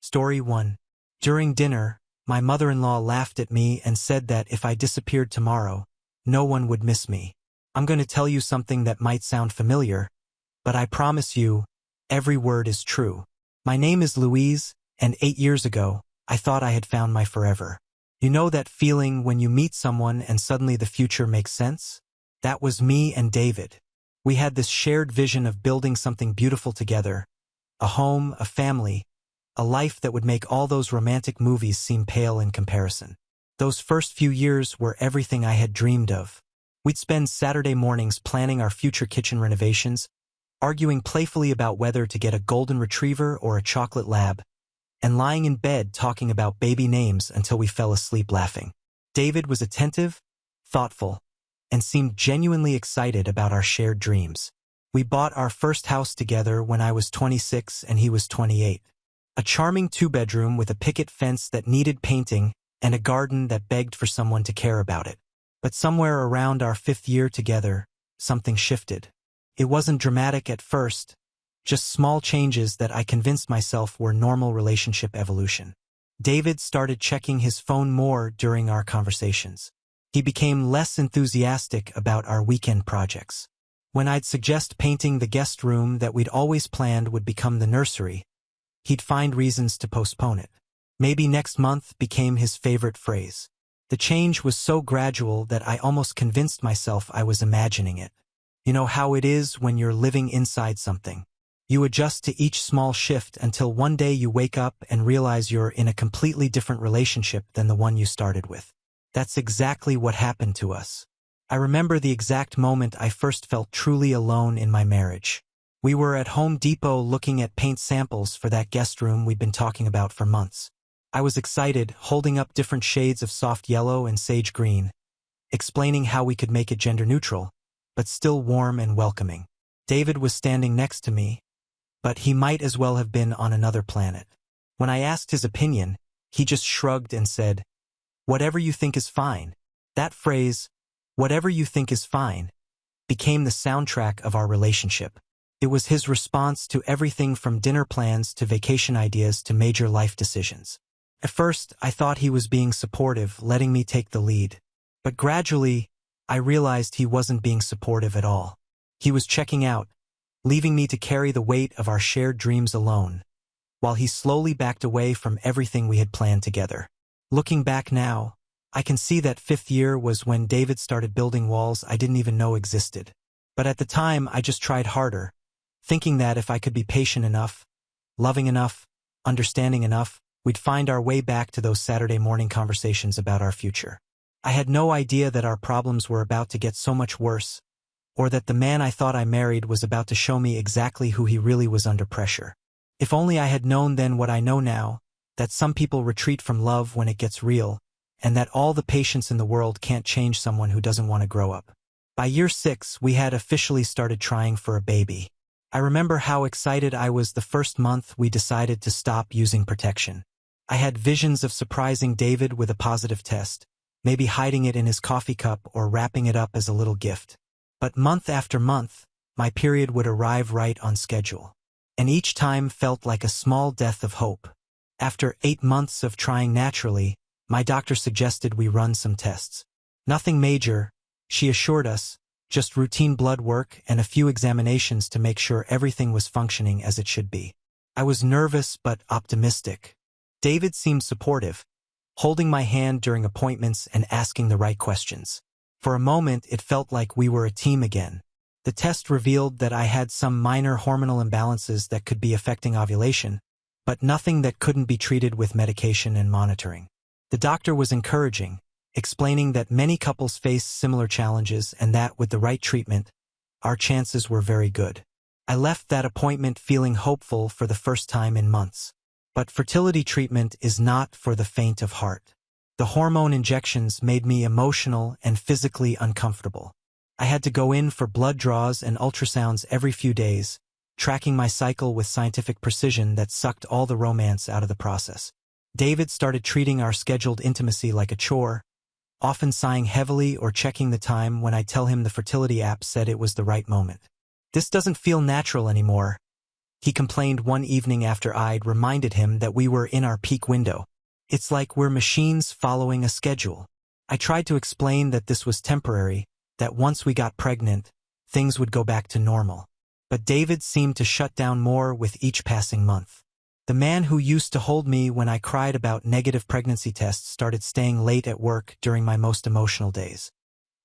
Story 1. During dinner, my mother-in-law laughed at me and said that if I disappeared tomorrow, no one would miss me. I'm going to tell you something that might sound familiar, but I promise you, every word is true. My name is Louise, and 8 years ago, I thought I had found my forever. You know that feeling when you meet someone and suddenly the future makes sense? That was me and David. We had this shared vision of building something beautiful together, a home, a family, a life that would make all those romantic movies seem pale in comparison. Those first few years were everything I had dreamed of. We'd spend Saturday mornings planning our future kitchen renovations, arguing playfully about whether to get a golden retriever or a chocolate lab, and lying in bed talking about baby names until we fell asleep laughing. David was attentive, thoughtful, and seemed genuinely excited about our shared dreams. We bought our first house together when I was 26 and he was 28. A charming 2-bedroom with a picket fence that needed painting and a garden that begged for someone to care about it. But somewhere around our 5th year together, something shifted. It wasn't dramatic at first, just small changes that I convinced myself were normal relationship evolution. David started checking his phone more during our conversations. He became less enthusiastic about our weekend projects. When I'd suggest painting the guest room that we'd always planned would become the nursery, he'd find reasons to postpone it. Maybe next month became his favorite phrase. The change was so gradual that I almost convinced myself I was imagining it. You know how it is when you're living inside something. You adjust to each small shift until one day you wake up and realize you're in a completely different relationship than the one you started with. That's exactly what happened to us. I remember the exact moment I first felt truly alone in my marriage. We were at Home Depot looking at paint samples for that guest room we'd been talking about for months. I was excited, holding up different shades of soft yellow and sage green, explaining how we could make it gender neutral, but still warm and welcoming. David was standing next to me, but he might as well have been on another planet. When I asked his opinion, he just shrugged and said, "Whatever you think is fine." That phrase, "whatever you think is fine," became the soundtrack of our relationship. It was his response to everything from dinner plans to vacation ideas to major life decisions. At first, I thought he was being supportive, letting me take the lead. But gradually, I realized he wasn't being supportive at all. He was checking out, leaving me to carry the weight of our shared dreams alone, while he slowly backed away from everything we had planned together. Looking back now, I can see that 5th year was when David started building walls I didn't even know existed. But at the time, I just tried harder, thinking that if I could be patient enough, loving enough, understanding enough, we'd find our way back to those Saturday morning conversations about our future. I had no idea that our problems were about to get so much worse, or that the man I thought I married was about to show me exactly who he really was under pressure. If only I had known then what I know now, that some people retreat from love when it gets real, and that all the patience in the world can't change someone who doesn't want to grow up. By year 6, we had officially started trying for a baby. I remember how excited I was the first month we decided to stop using protection. I had visions of surprising David with a positive test, maybe hiding it in his coffee cup or wrapping it up as a little gift. But month after month, my period would arrive right on schedule. And each time felt like a small death of hope. After 8 months of trying naturally, my doctor suggested we run some tests. Nothing major, she assured us, just routine blood work and a few examinations to make sure everything was functioning as it should be. I was nervous but optimistic. David seemed supportive, holding my hand during appointments and asking the right questions. For a moment, it felt like we were a team again. The test revealed that I had some minor hormonal imbalances that could be affecting ovulation, but nothing that couldn't be treated with medication and monitoring. The doctor was encouraging, explaining that many couples face similar challenges and that with the right treatment, our chances were very good. I left that appointment feeling hopeful for the first time in months. But fertility treatment is not for the faint of heart. The hormone injections made me emotional and physically uncomfortable. I had to go in for blood draws and ultrasounds every few days, tracking my cycle with scientific precision that sucked all the romance out of the process. David started treating our scheduled intimacy like a chore, often sighing heavily or checking the time when I tell him the fertility app said it was the right moment. "This doesn't feel natural anymore," He complained one evening after I'd reminded him that we were in our peak window. It's like we're machines following a schedule. I tried to explain that this was temporary, that once we got pregnant, things would go back to normal. But David seemed to shut down more with each passing month. The man who used to hold me when I cried about negative pregnancy tests started staying late at work during my most emotional days.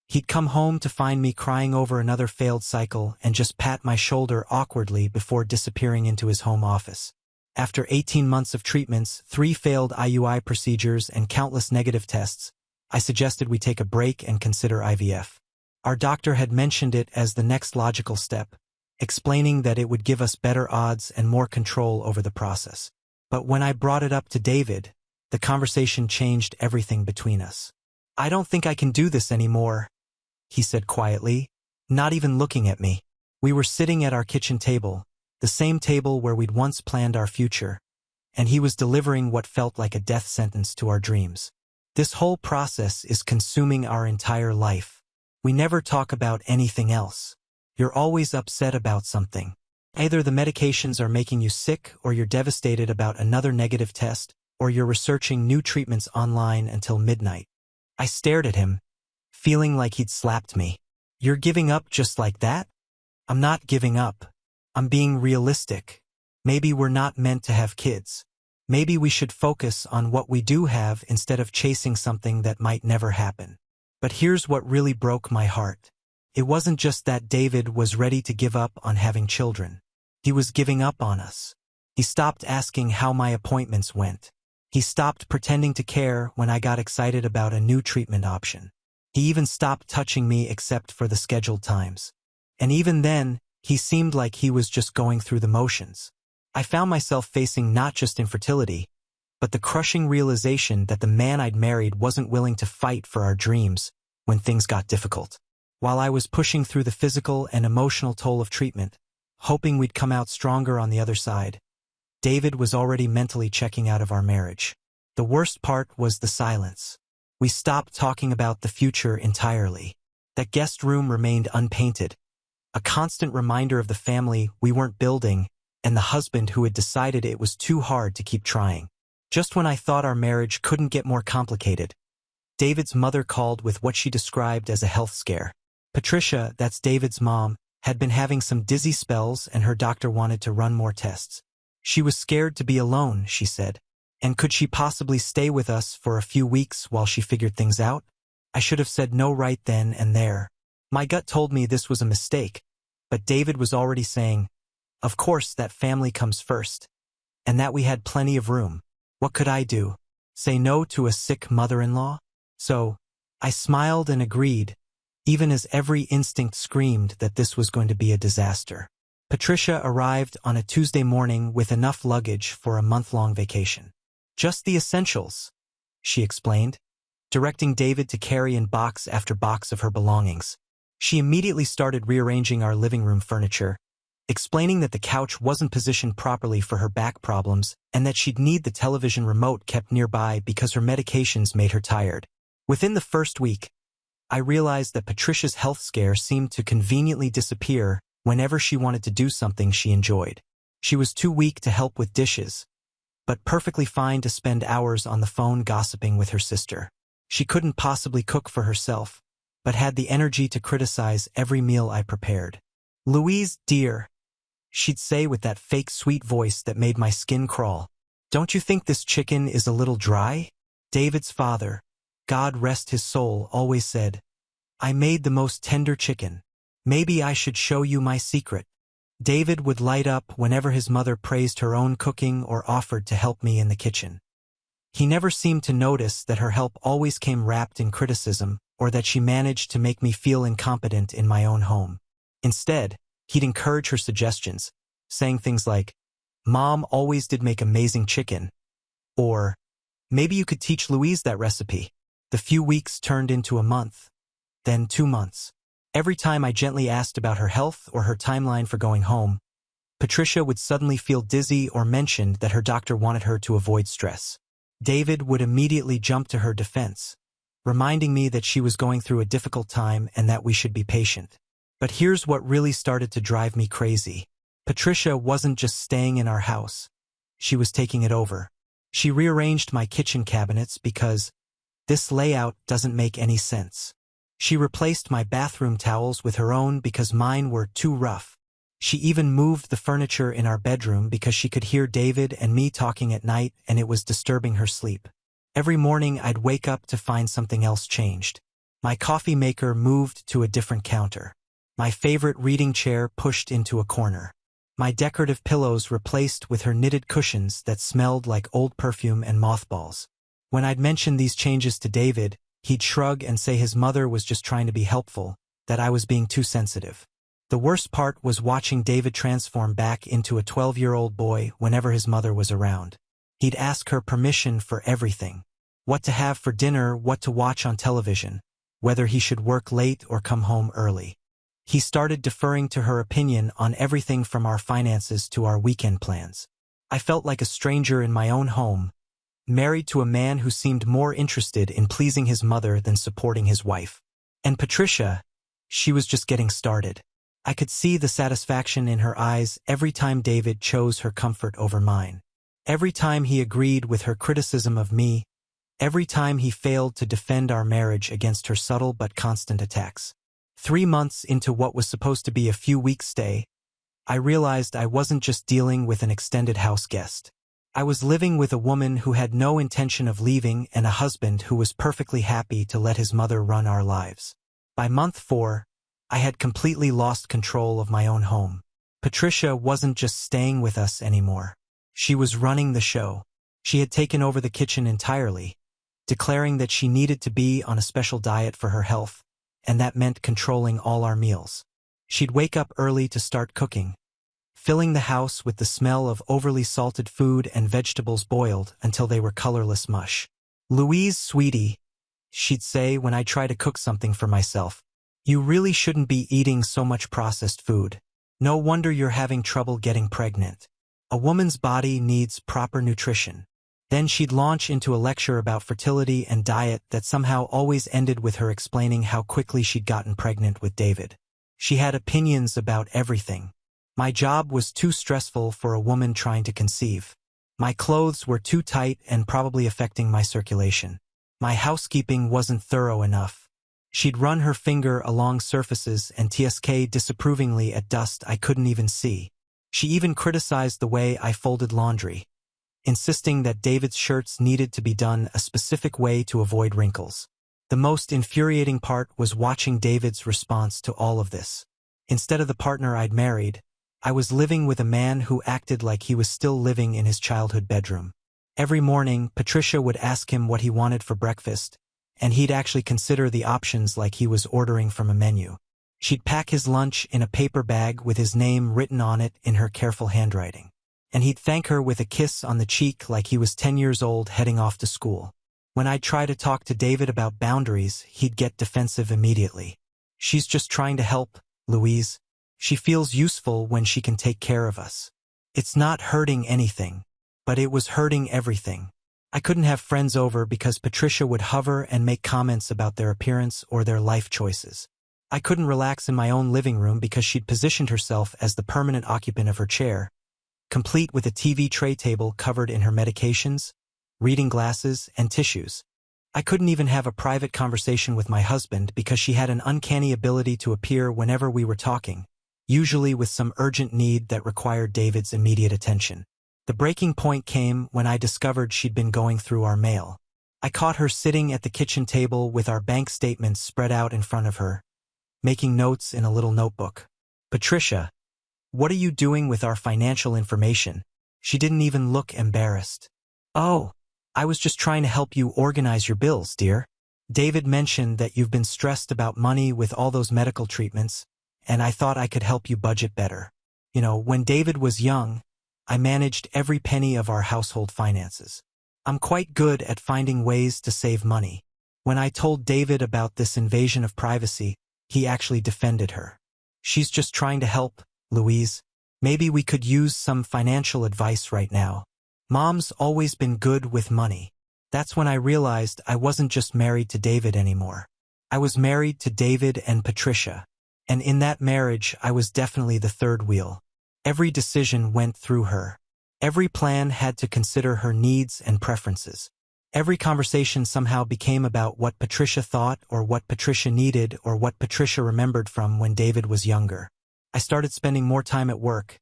He'd come home to find me crying over another failed cycle and just pat my shoulder awkwardly before disappearing into his home office. After 18 months of treatments, 3 failed IUI procedures, and countless negative tests, I suggested we take a break and consider IVF. Our doctor had mentioned it as the next logical step, explaining that it would give us better odds and more control over the process. But when I brought it up to David, the conversation changed everything between us. "I don't think I can do this anymore," he said quietly, not even looking at me. We were sitting at our kitchen table, the same table where we'd once planned our future, and he was delivering what felt like a death sentence to our dreams. "This whole process is consuming our entire life. We never talk about anything else. You're always upset about something. Either the medications are making you sick, or you're devastated about another negative test, or you're researching new treatments online until midnight." I stared at him, feeling like he'd slapped me. "You're giving up just like that?" "I'm not giving up. I'm being realistic. Maybe we're not meant to have kids. Maybe we should focus on what we do have instead of chasing something that might never happen." But here's what really broke my heart. It wasn't just that David was ready to give up on having children. He was giving up on us. He stopped asking how my appointments went. He stopped pretending to care when I got excited about a new treatment option. He even stopped touching me except for the scheduled times. And even then, he seemed like he was just going through the motions. I found myself facing not just infertility, but the crushing realization that the man I'd married wasn't willing to fight for our dreams when things got difficult. While I was pushing through the physical and emotional toll of treatment, hoping we'd come out stronger on the other side, David was already mentally checking out of our marriage. The worst part was the silence. We stopped talking about the future entirely. That guest room remained unpainted, a constant reminder of the family we weren't building and the husband who had decided it was too hard to keep trying. Just when I thought our marriage couldn't get more complicated, David's mother called with what she described as a health scare. Patricia, that's David's mom, had been having some dizzy spells and her doctor wanted to run more tests. She was scared to be alone, she said. And could she possibly stay with us for a few weeks while she figured things out? I should have said no right then and there. My gut told me this was a mistake, but David was already saying, of course that family comes first, and that we had plenty of room. What could I do? Say no to a sick mother-in-law? So, I smiled and agreed, even as every instinct screamed that this was going to be a disaster. Patricia arrived on a Tuesday morning with enough luggage for a month-long vacation. Just the essentials, she explained, directing David to carry in box after box of her belongings. She immediately started rearranging our living room furniture, explaining that the couch wasn't positioned properly for her back problems and that she'd need the television remote kept nearby because her medications made her tired. Within the first week, I realized that Patricia's health scare seemed to conveniently disappear whenever she wanted to do something she enjoyed. She was too weak to help with dishes, but perfectly fine to spend hours on the phone gossiping with her sister. She couldn't possibly cook for herself, but had the energy to criticize every meal I prepared. "Louise, dear," she'd say with that fake sweet voice that made my skin crawl, "don't you think this chicken is a little dry?" David's father, God rest his soul, always said, "I made the most tender chicken. Maybe I should show you my secret." David would light up whenever his mother praised her own cooking or offered to help me in the kitchen. He never seemed to notice that her help always came wrapped in criticism or that she managed to make me feel incompetent in my own home. Instead, he'd encourage her suggestions, saying things like, "Mom always did make amazing chicken," or, "Maybe you could teach Louise that recipe." The few weeks turned into a month, then 2 months. Every time I gently asked about her health or her timeline for going home, Patricia would suddenly feel dizzy or mentioned that her doctor wanted her to avoid stress. David would immediately jump to her defense, reminding me that she was going through a difficult time and that we should be patient. But here's what really started to drive me crazy. Patricia wasn't just staying in our house. She was taking it over. She rearranged my kitchen cabinets because this layout doesn't make any sense. She replaced my bathroom towels with her own because mine were too rough. She even moved the furniture in our bedroom because she could hear David and me talking at night and it was disturbing her sleep. Every morning I'd wake up to find something else changed. My coffee maker moved to a different counter. My favorite reading chair pushed into a corner. My decorative pillows replaced with her knitted cushions that smelled like old perfume and mothballs. When I'd mention these changes to David, he'd shrug and say his mother was just trying to be helpful, that I was being too sensitive. The worst part was watching David transform back into a 12-year-old boy whenever his mother was around. He'd ask her permission for everything. What to have for dinner, what to watch on television, whether he should work late or come home early. He started deferring to her opinion on everything from our finances to our weekend plans. I felt like a stranger in my own home, married to a man who seemed more interested in pleasing his mother than supporting his wife. And Patricia, she was just getting started. I could see the satisfaction in her eyes every time David chose her comfort over mine. Every time he agreed with her criticism of me, every time he failed to defend our marriage against her subtle but constant attacks. 3 months into what was supposed to be a few weeks' stay, I realized I wasn't just dealing with an extended house guest. I was living with a woman who had no intention of leaving and a husband who was perfectly happy to let his mother run our lives. By month 4, I had completely lost control of my own home. Patricia wasn't just staying with us anymore. She was running the show. She had taken over the kitchen entirely, declaring that she needed to be on a special diet for her health, and that meant controlling all our meals. She'd wake up early to start cooking, filling the house with the smell of overly salted food and vegetables boiled until they were colorless mush. "Louise, sweetie," she'd say when I try to cook something for myself, "you really shouldn't be eating so much processed food. No wonder you're having trouble getting pregnant. A woman's body needs proper nutrition." Then she'd launch into a lecture about fertility and diet that somehow always ended with her explaining how quickly she'd gotten pregnant with David. She had opinions about everything. My job was too stressful for a woman trying to conceive. My clothes were too tight and probably affecting my circulation. My housekeeping wasn't thorough enough. She'd run her finger along surfaces and TSK disapprovingly at dust I couldn't even see. She even criticized the way I folded laundry, insisting that David's shirts needed to be done a specific way to avoid wrinkles. The most infuriating part was watching David's response to all of this. Instead of the partner I'd married, I was living with a man who acted like he was still living in his childhood bedroom. Every morning, Patricia would ask him what he wanted for breakfast, and he'd actually consider the options like he was ordering from a menu. She'd pack his lunch in a paper bag with his name written on it in her careful handwriting. And he'd thank her with a kiss on the cheek like he was 10 years old heading off to school. When I'd try to talk to David about boundaries, he'd get defensive immediately. "She's just trying to help, Louise. She feels useful when she can take care of us. It's not hurting anything." But it was hurting everything. I couldn't have friends over because Patricia would hover and make comments about their appearance or their life choices. I couldn't relax in my own living room because she'd positioned herself as the permanent occupant of her chair, complete with a TV tray table covered in her medications, reading glasses, and tissues. I couldn't even have a private conversation with my husband because she had an uncanny ability to appear whenever we were talking, usually with some urgent need that required David's immediate attention. The breaking point came when I discovered she'd been going through our mail. I caught her sitting at the kitchen table with our bank statements spread out in front of her, making notes in a little notebook. "Patricia, what are you doing with our financial information?" She didn't even look embarrassed. "Oh, I was just trying to help you organize your bills, dear. David mentioned that you've been stressed about money with all those medical treatments, and I thought I could help you budget better. You know, when David was young, I managed every penny of our household finances. I'm quite good at finding ways to save money." When I told David about this invasion of privacy, he actually defended her. "She's just trying to help, Louise. Maybe we could use some financial advice right now. Mom's always been good with money." That's when I realized I wasn't just married to David anymore. I was married to David and Patricia. And in that marriage, I was definitely the third wheel. Every decision went through her. Every plan had to consider her needs and preferences. Every conversation somehow became about what Patricia thought or what Patricia needed or what Patricia remembered from when David was younger. I started spending more time at work,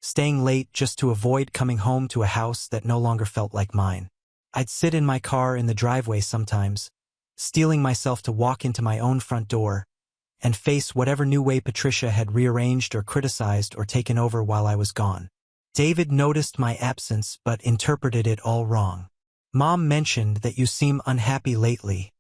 staying late just to avoid coming home to a house that no longer felt like mine. I'd sit in my car in the driveway sometimes, steeling myself to walk into my own front door and face whatever new way Patricia had rearranged or criticized or taken over while I was gone. David noticed my absence but interpreted it all wrong. "Mom mentioned that you seem unhappy lately,"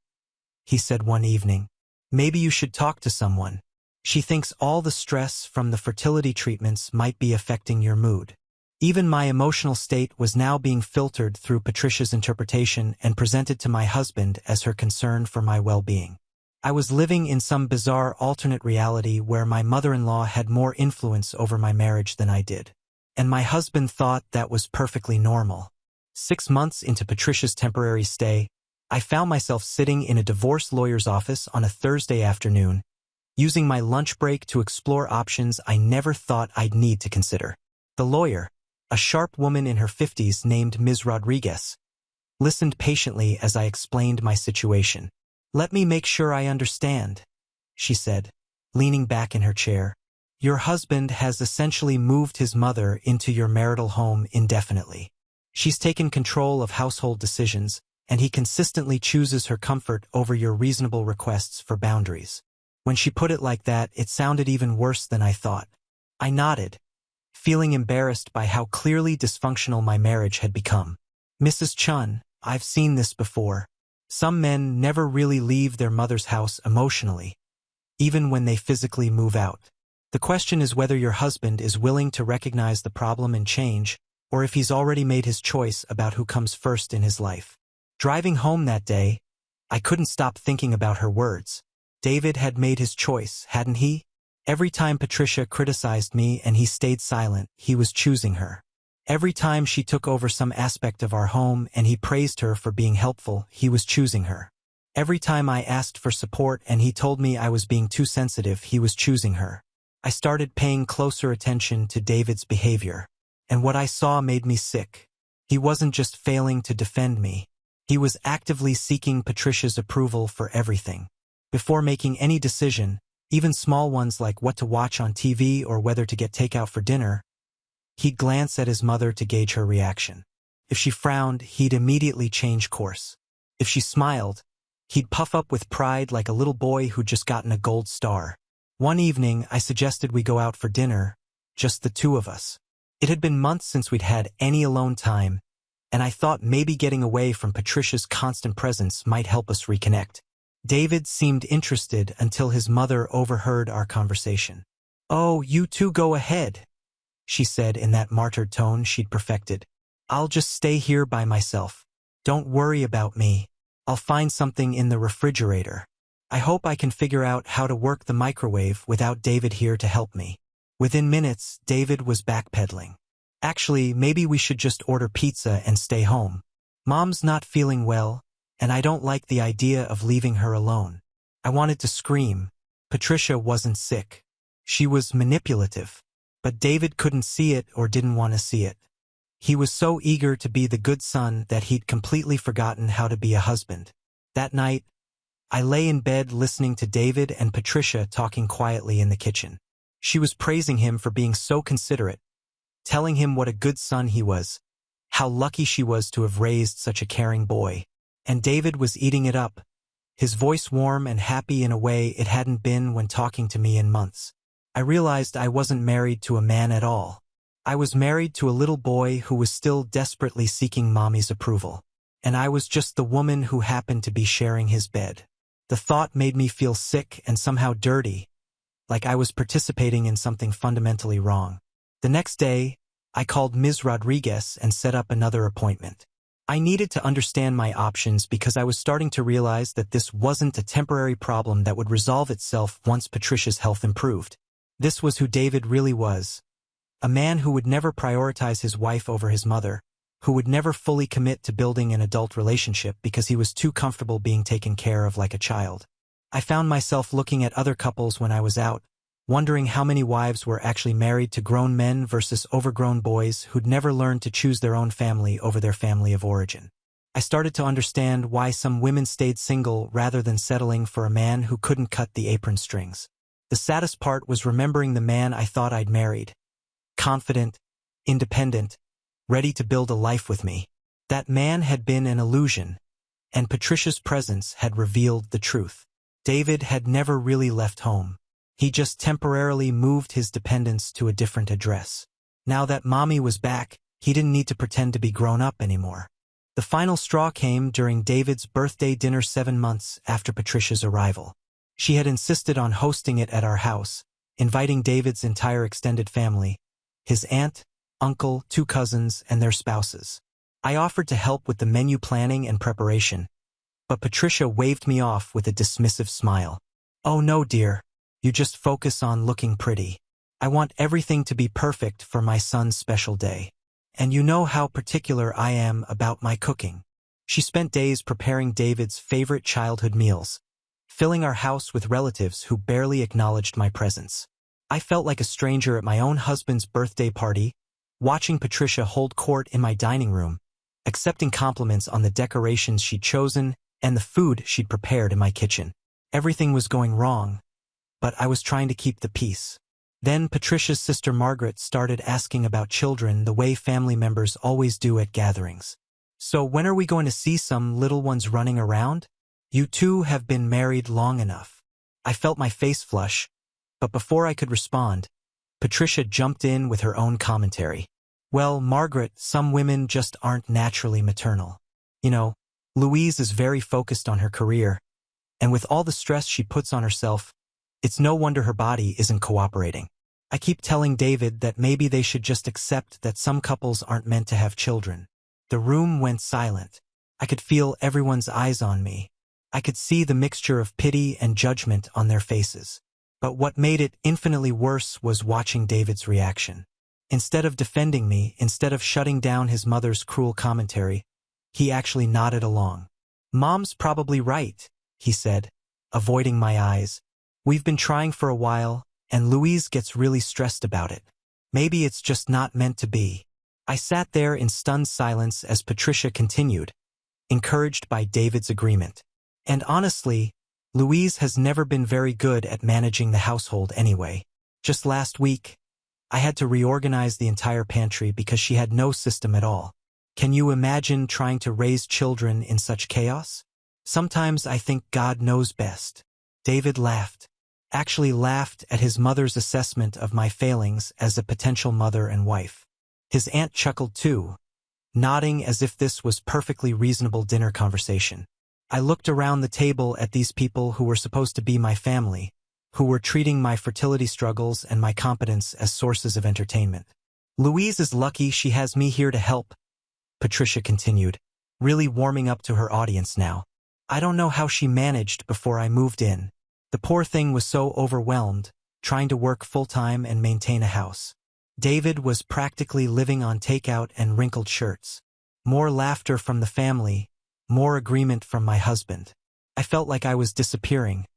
he said one evening. "Maybe you should talk to someone. She thinks all the stress from the fertility treatments might be affecting your mood." Even my emotional state was now being filtered through Patricia's interpretation and presented to my husband as her concern for my well-being. I was living in some bizarre alternate reality where my mother-in-law had more influence over my marriage than I did. And my husband thought that was perfectly normal. 6 months into Patricia's temporary stay, I found myself sitting in a divorce lawyer's office on a Thursday afternoon, using my lunch break to explore options I never thought I'd need to consider. The lawyer, a sharp woman in her 50s named Ms. Rodriguez, listened patiently as I explained my situation. "Let me make sure I understand," she said, leaning back in her chair. "Your husband has essentially moved his mother into your marital home indefinitely. She's taken control of household decisions, and he consistently chooses her comfort over your reasonable requests for boundaries." When she put it like that, it sounded even worse than I thought. I nodded, feeling embarrassed by how clearly dysfunctional my marriage had become. "Mrs. Chun, I've seen this before. Some men never really leave their mother's house emotionally, even when they physically move out. The question is whether your husband is willing to recognize the problem and change, or if he's already made his choice about who comes first in his life." Driving home that day, I couldn't stop thinking about her words. David had made his choice, hadn't he? Every time Patricia criticized me and he stayed silent, he was choosing her. Every time she took over some aspect of our home and he praised her for being helpful, he was choosing her. Every time I asked for support and he told me I was being too sensitive, he was choosing her. I started paying closer attention to David's behavior, and what I saw made me sick. He wasn't just failing to defend me. He was actively seeking Patricia's approval for everything. Before making any decision, even small ones like what to watch on TV or whether to get takeout for dinner, he'd glance at his mother to gauge her reaction. If she frowned, he'd immediately change course. If she smiled, he'd puff up with pride like a little boy who'd just gotten a gold star. One evening, I suggested we go out for dinner, just the two of us. It had been months since we'd had any alone time, and I thought maybe getting away from Patricia's constant presence might help us reconnect. David seemed interested until his mother overheard our conversation. "Oh, you two go ahead," she said in that martyred tone she'd perfected. "I'll just stay here by myself. Don't worry about me. I'll find something in the refrigerator. I hope I can figure out how to work the microwave without David here to help me." Within minutes, David was backpedaling. "Actually, maybe we should just order pizza and stay home. Mom's not feeling well, and I don't like the idea of leaving her alone." I wanted to scream. Patricia wasn't sick. She was manipulative. But David couldn't see it or didn't want to see it. He was so eager to be the good son that he'd completely forgotten how to be a husband. That night, I lay in bed listening to David and Patricia talking quietly in the kitchen. She was praising him for being so considerate, telling him what a good son he was, how lucky she was to have raised such a caring boy. And David was eating it up, his voice warm and happy in a way it hadn't been when talking to me in months. I realized I wasn't married to a man at all. I was married to a little boy who was still desperately seeking mommy's approval. And I was just the woman who happened to be sharing his bed. The thought made me feel sick and somehow dirty, like I was participating in something fundamentally wrong. The next day, I called Ms. Rodriguez and set up another appointment. I needed to understand my options because I was starting to realize that this wasn't a temporary problem that would resolve itself once Patricia's health improved. This was who David really was. A man who would never prioritize his wife over his mother, who would never fully commit to building an adult relationship because he was too comfortable being taken care of like a child. I found myself looking at other couples when I was out, wondering how many wives were actually married to grown men versus overgrown boys who'd never learned to choose their own family over their family of origin. I started to understand why some women stayed single rather than settling for a man who couldn't cut the apron strings. The saddest part was remembering the man I thought I'd married. Confident, independent, ready to build a life with me. That man had been an illusion, and Patricia's presence had revealed the truth. David had never really left home. He just temporarily moved his dependence to a different address. Now that Mommy was back, he didn't need to pretend to be grown up anymore. The final straw came during David's birthday dinner 7 months after Patricia's arrival. She had insisted on hosting it at our house, inviting David's entire extended family, his aunt, uncle, 2 cousins, and their spouses. I offered to help with the menu planning and preparation, but Patricia waved me off with a dismissive smile. "Oh no, dear. You just focus on looking pretty. I want everything to be perfect for my son's special day. And you know how particular I am about my cooking." She spent days preparing David's favorite childhood meals, filling our house with relatives who barely acknowledged my presence. I felt like a stranger at my own husband's birthday party, watching Patricia hold court in my dining room, accepting compliments on the decorations she'd chosen and the food she'd prepared in my kitchen. Everything was going wrong, but I was trying to keep the peace. Then Patricia's sister Margaret started asking about children the way family members always do at gatherings. "So when are we going to see some little ones running around? You two have been married long enough." I felt my face flush, but before I could respond, Patricia jumped in with her own commentary. "Well, Margaret, some women just aren't naturally maternal. You know, Louise is very focused on her career, and with all the stress she puts on herself, it's no wonder her body isn't cooperating. I keep telling David that maybe they should just accept that some couples aren't meant to have children." The room went silent. I could feel everyone's eyes on me. I could see the mixture of pity and judgment on their faces. But what made it infinitely worse was watching David's reaction. Instead of defending me, instead of shutting down his mother's cruel commentary, he actually nodded along. "Mom's probably right," he said, avoiding my eyes. "We've been trying for a while, and Louise gets really stressed about it. Maybe it's just not meant to be." I sat there in stunned silence as Patricia continued, encouraged by David's agreement. "And honestly, Louise has never been very good at managing the household anyway. Just last week, I had to reorganize the entire pantry because she had no system at all. Can you imagine trying to raise children in such chaos? Sometimes I think God knows best." David laughed. Actually laughed at his mother's assessment of my failings as a potential mother and wife. His aunt chuckled too, nodding as if this was perfectly reasonable dinner conversation. I looked around the table at these people who were supposed to be my family, who were treating my fertility struggles and my competence as sources of entertainment. "Louise is lucky she has me here to help," Patricia continued, really warming up to her audience now. "I don't know how she managed before I moved in. The poor thing was so overwhelmed, trying to work full-time and maintain a house. David was practically living on takeout and wrinkled shirts. More laughter from the family, more agreement from my husband. I felt like I was disappearing,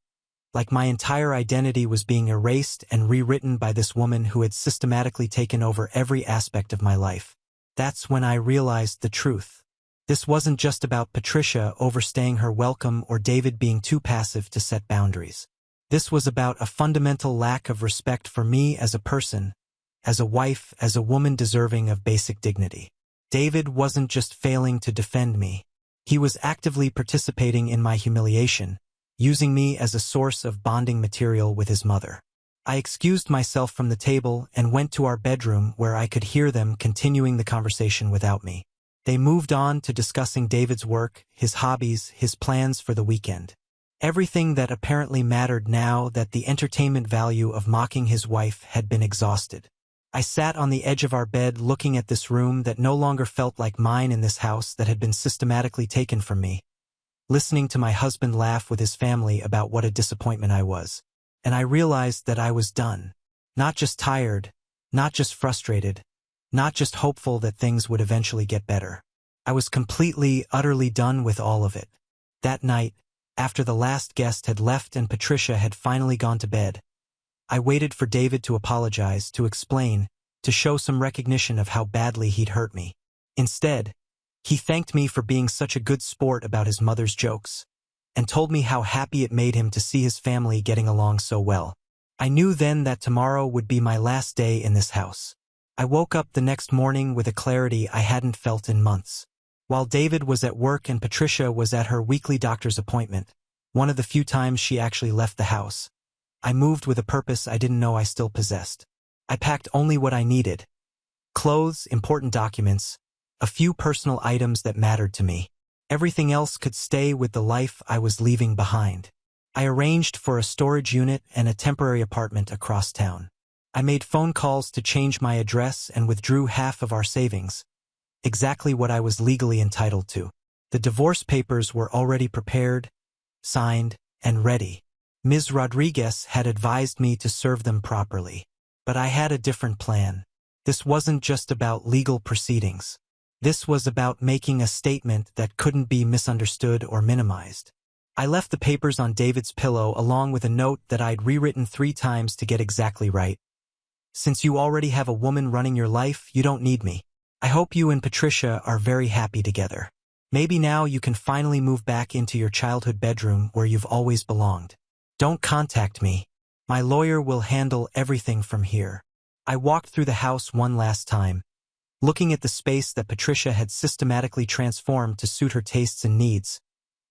like my entire identity was being erased and rewritten by this woman who had systematically taken over every aspect of my life. That's when I realized the truth. This wasn't just about Patricia overstaying her welcome or David being too passive to set boundaries. This was about a fundamental lack of respect for me as a person, as a wife, as a woman deserving of basic dignity. David wasn't just failing to defend me. He was actively participating in my humiliation, using me as a source of bonding material with his mother. I excused myself from the table and went to our bedroom where I could hear them continuing the conversation without me. They moved on to discussing David's work, his hobbies, his plans for the weekend. Everything that apparently mattered now that the entertainment value of mocking his wife had been exhausted. I sat on the edge of our bed looking at this room that no longer felt like mine in this house that had been systematically taken from me, listening to my husband laugh with his family about what a disappointment I was. And I realized that I was done. Not just tired, not just frustrated, not just hopeful that things would eventually get better. I was completely, utterly done with all of it. That night, after the last guest had left and Patricia had finally gone to bed, I waited for David to apologize, to explain, to show some recognition of how badly he'd hurt me. Instead, he thanked me for being such a good sport about his mother's jokes, and told me how happy it made him to see his family getting along so well. I knew then that tomorrow would be my last day in this house. I woke up the next morning with a clarity I hadn't felt in months. While David was at work and Patricia was at her weekly doctor's appointment, one of the few times she actually left the house, I moved with a purpose I didn't know I still possessed. I packed only what I needed: clothes, important documents, a few personal items that mattered to me. Everything else could stay with the life I was leaving behind. I arranged for a storage unit and a temporary apartment across town. I made phone calls to change my address and withdrew half of our savings, exactly what I was legally entitled to. The divorce papers were already prepared, signed, and ready. Ms. Rodriguez had advised me to serve them properly. But I had a different plan. This wasn't just about legal proceedings. This was about making a statement that couldn't be misunderstood or minimized. I left the papers on David's pillow along with a note that I'd rewritten 3 times to get exactly right. Since you already have a woman running your life, you don't need me. I hope you and Patricia are very happy together. Maybe now you can finally move back into your childhood bedroom where you've always belonged. Don't contact me. My lawyer will handle everything from here. I walked through the house one last time, looking at the space that Patricia had systematically transformed to suit her tastes and needs,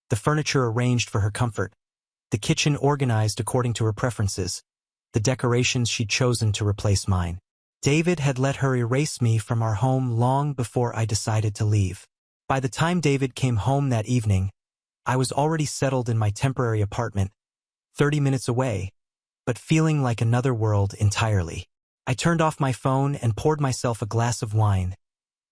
the furniture arranged for her comfort, the kitchen organized according to her preferences, the decorations she'd chosen to replace mine. David had let her erase me from our home long before I decided to leave. By the time David came home that evening, I was already settled in my temporary apartment, 30 minutes away, but feeling like another world entirely. I turned off my phone and poured myself a glass of wine,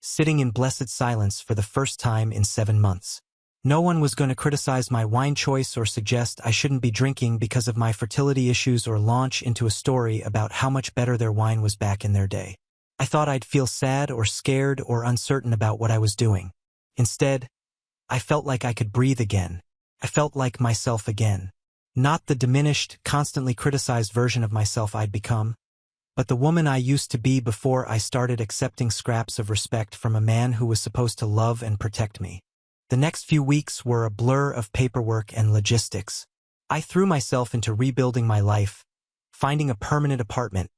sitting in blessed silence for the first time in 7 months. No one was going to criticize my wine choice or suggest I shouldn't be drinking because of my fertility issues or launch into a story about how much better their wine was back in their day. I thought I'd feel sad or scared or uncertain about what I was doing. Instead, I felt like I could breathe again. I felt like myself again. Not the diminished, constantly criticized version of myself I'd become, but the woman I used to be before I started accepting scraps of respect from a man who was supposed to love and protect me. The next few weeks were a blur of paperwork and logistics. I threw myself into rebuilding my life, finding a permanent apartment,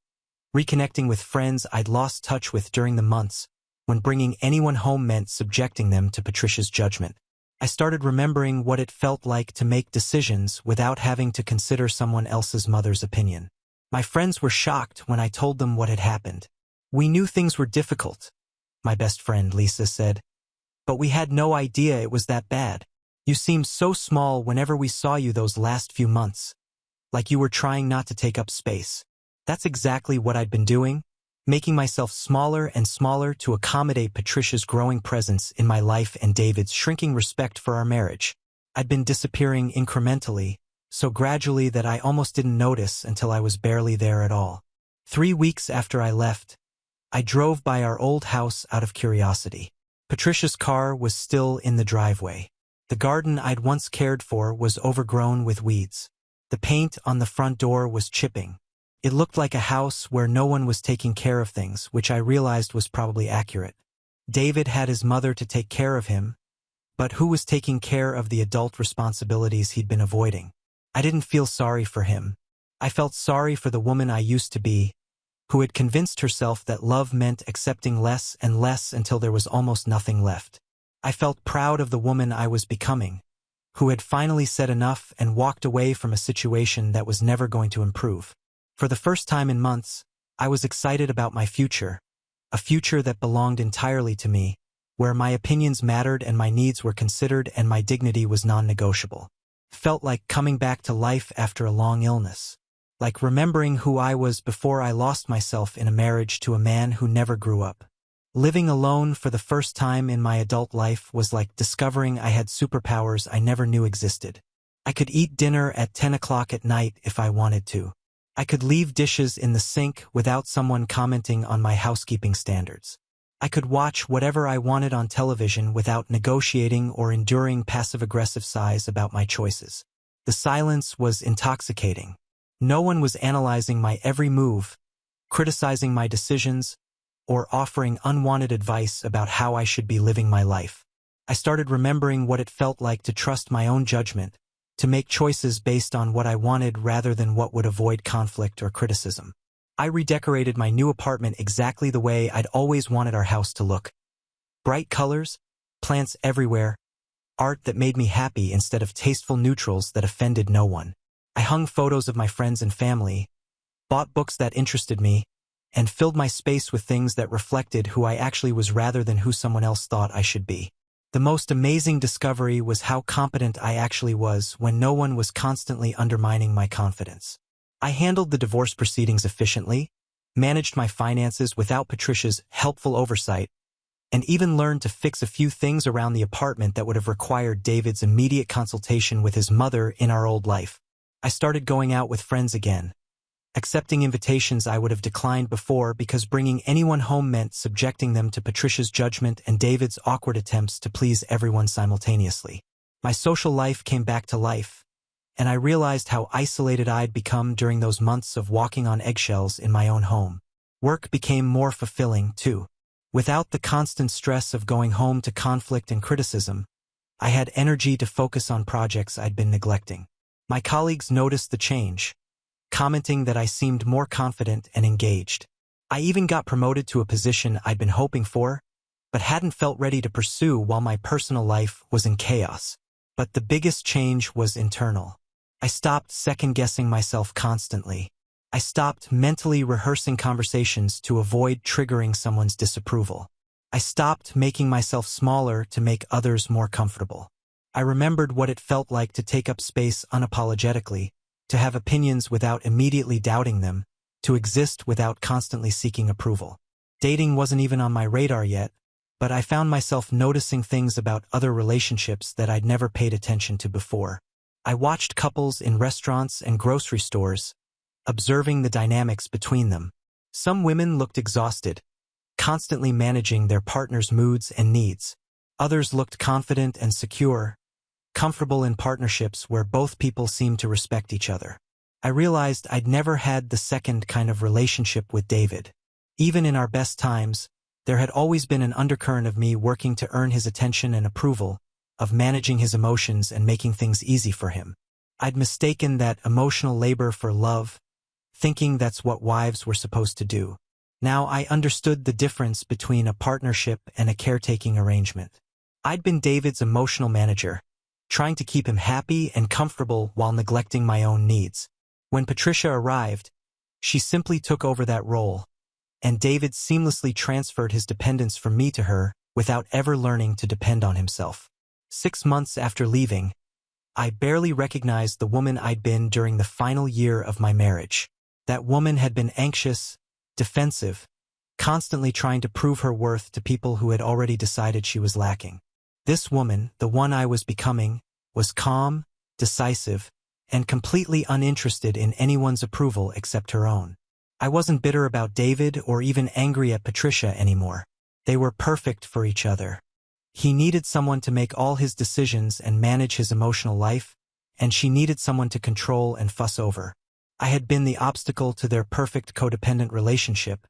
reconnecting with friends I'd lost touch with during the months when bringing anyone home meant subjecting them to Patricia's judgment. I started remembering what it felt like to make decisions without having to consider someone else's mother's opinion. My friends were shocked when I told them what had happened. We knew things were difficult, my best friend Lisa said, but we had no idea it was that bad. You seemed so small whenever we saw you those last few months, like you were trying not to take up space. That's exactly what I'd been doing, making myself smaller and smaller to accommodate Patricia's growing presence in my life and David's shrinking respect for our marriage. I'd been disappearing incrementally, so gradually that I almost didn't notice until I was barely there at all. 3 weeks after I left, I drove by our old house out of curiosity. Patricia's car was still in the driveway. The garden I'd once cared for was overgrown with weeds. The paint on the front door was chipping. It looked like a house where no one was taking care of things, which I realized was probably accurate. David had his mother to take care of him, but who was taking care of the adult responsibilities he'd been avoiding? I didn't feel sorry for him. I felt sorry for the woman I used to be, who had convinced herself that love meant accepting less and less until there was almost nothing left. I felt proud of the woman I was becoming, who had finally said enough and walked away from a situation that was never going to improve. For the first time in months, I was excited about my future, a future that belonged entirely to me, where my opinions mattered and my needs were considered and my dignity was non-negotiable. Felt like coming back to life after a long illness. Like remembering who I was before I lost myself in a marriage to a man who never grew up. Living alone for the first time in my adult life was like discovering I had superpowers I never knew existed. I could eat dinner at 10 o'clock at night if I wanted to. I could leave dishes in the sink without someone commenting on my housekeeping standards. I could watch whatever I wanted on television without negotiating or enduring passive-aggressive sighs about my choices. The silence was intoxicating. No one was analyzing my every move, criticizing my decisions, or offering unwanted advice about how I should be living my life. I started remembering what it felt like to trust my own judgment, to make choices based on what I wanted rather than what would avoid conflict or criticism. I redecorated my new apartment exactly the way I'd always wanted our house to look. Bright colors, plants everywhere, art that made me happy instead of tasteful neutrals that offended no one. I hung photos of my friends and family, bought books that interested me, and filled my space with things that reflected who I actually was rather than who someone else thought I should be. The most amazing discovery was how competent I actually was when no one was constantly undermining my confidence. I handled the divorce proceedings efficiently, managed my finances without Patricia's helpful oversight, and even learned to fix a few things around the apartment that would have required David's immediate consultation with his mother in our old life. I started going out with friends again, accepting invitations I would have declined before because bringing anyone home meant subjecting them to Patricia's judgment and David's awkward attempts to please everyone simultaneously. My social life came back to life, and I realized how isolated I'd become during those months of walking on eggshells in my own home. Work became more fulfilling, too. Without the constant stress of going home to conflict and criticism, I had energy to focus on projects I'd been neglecting. My colleagues noticed the change, commenting that I seemed more confident and engaged. I even got promoted to a position I'd been hoping for, but hadn't felt ready to pursue while my personal life was in chaos. But the biggest change was internal. I stopped second-guessing myself constantly. I stopped mentally rehearsing conversations to avoid triggering someone's disapproval. I stopped making myself smaller to make others more comfortable. I remembered what it felt like to take up space unapologetically, to have opinions without immediately doubting them, to exist without constantly seeking approval. Dating wasn't even on my radar yet, but I found myself noticing things about other relationships that I'd never paid attention to before. I watched couples in restaurants and grocery stores, observing the dynamics between them. Some women looked exhausted, constantly managing their partner's moods and needs. Others looked confident and secure, comfortable in partnerships where both people seemed to respect each other. I realized I'd never had the second kind of relationship with David. Even in our best times, there had always been an undercurrent of me working to earn his attention and approval, of managing his emotions and making things easy for him. I'd mistaken that emotional labor for love, thinking that's what wives were supposed to do. Now I understood the difference between a partnership and a caretaking arrangement. I'd been David's emotional manager, trying to keep him happy and comfortable while neglecting my own needs. When Patricia arrived, she simply took over that role, and David seamlessly transferred his dependence from me to her without ever learning to depend on himself. 6 months after leaving, I barely recognized the woman I'd been during the final year of my marriage. That woman had been anxious, defensive, constantly trying to prove her worth to people who had already decided she was lacking. This woman, the one I was becoming, was calm, decisive, and completely uninterested in anyone's approval except her own. I wasn't bitter about David or even angry at Patricia anymore. They were perfect for each other. He needed someone to make all his decisions and manage his emotional life, and she needed someone to control and fuss over. I had been the obstacle to their perfect codependent relationship,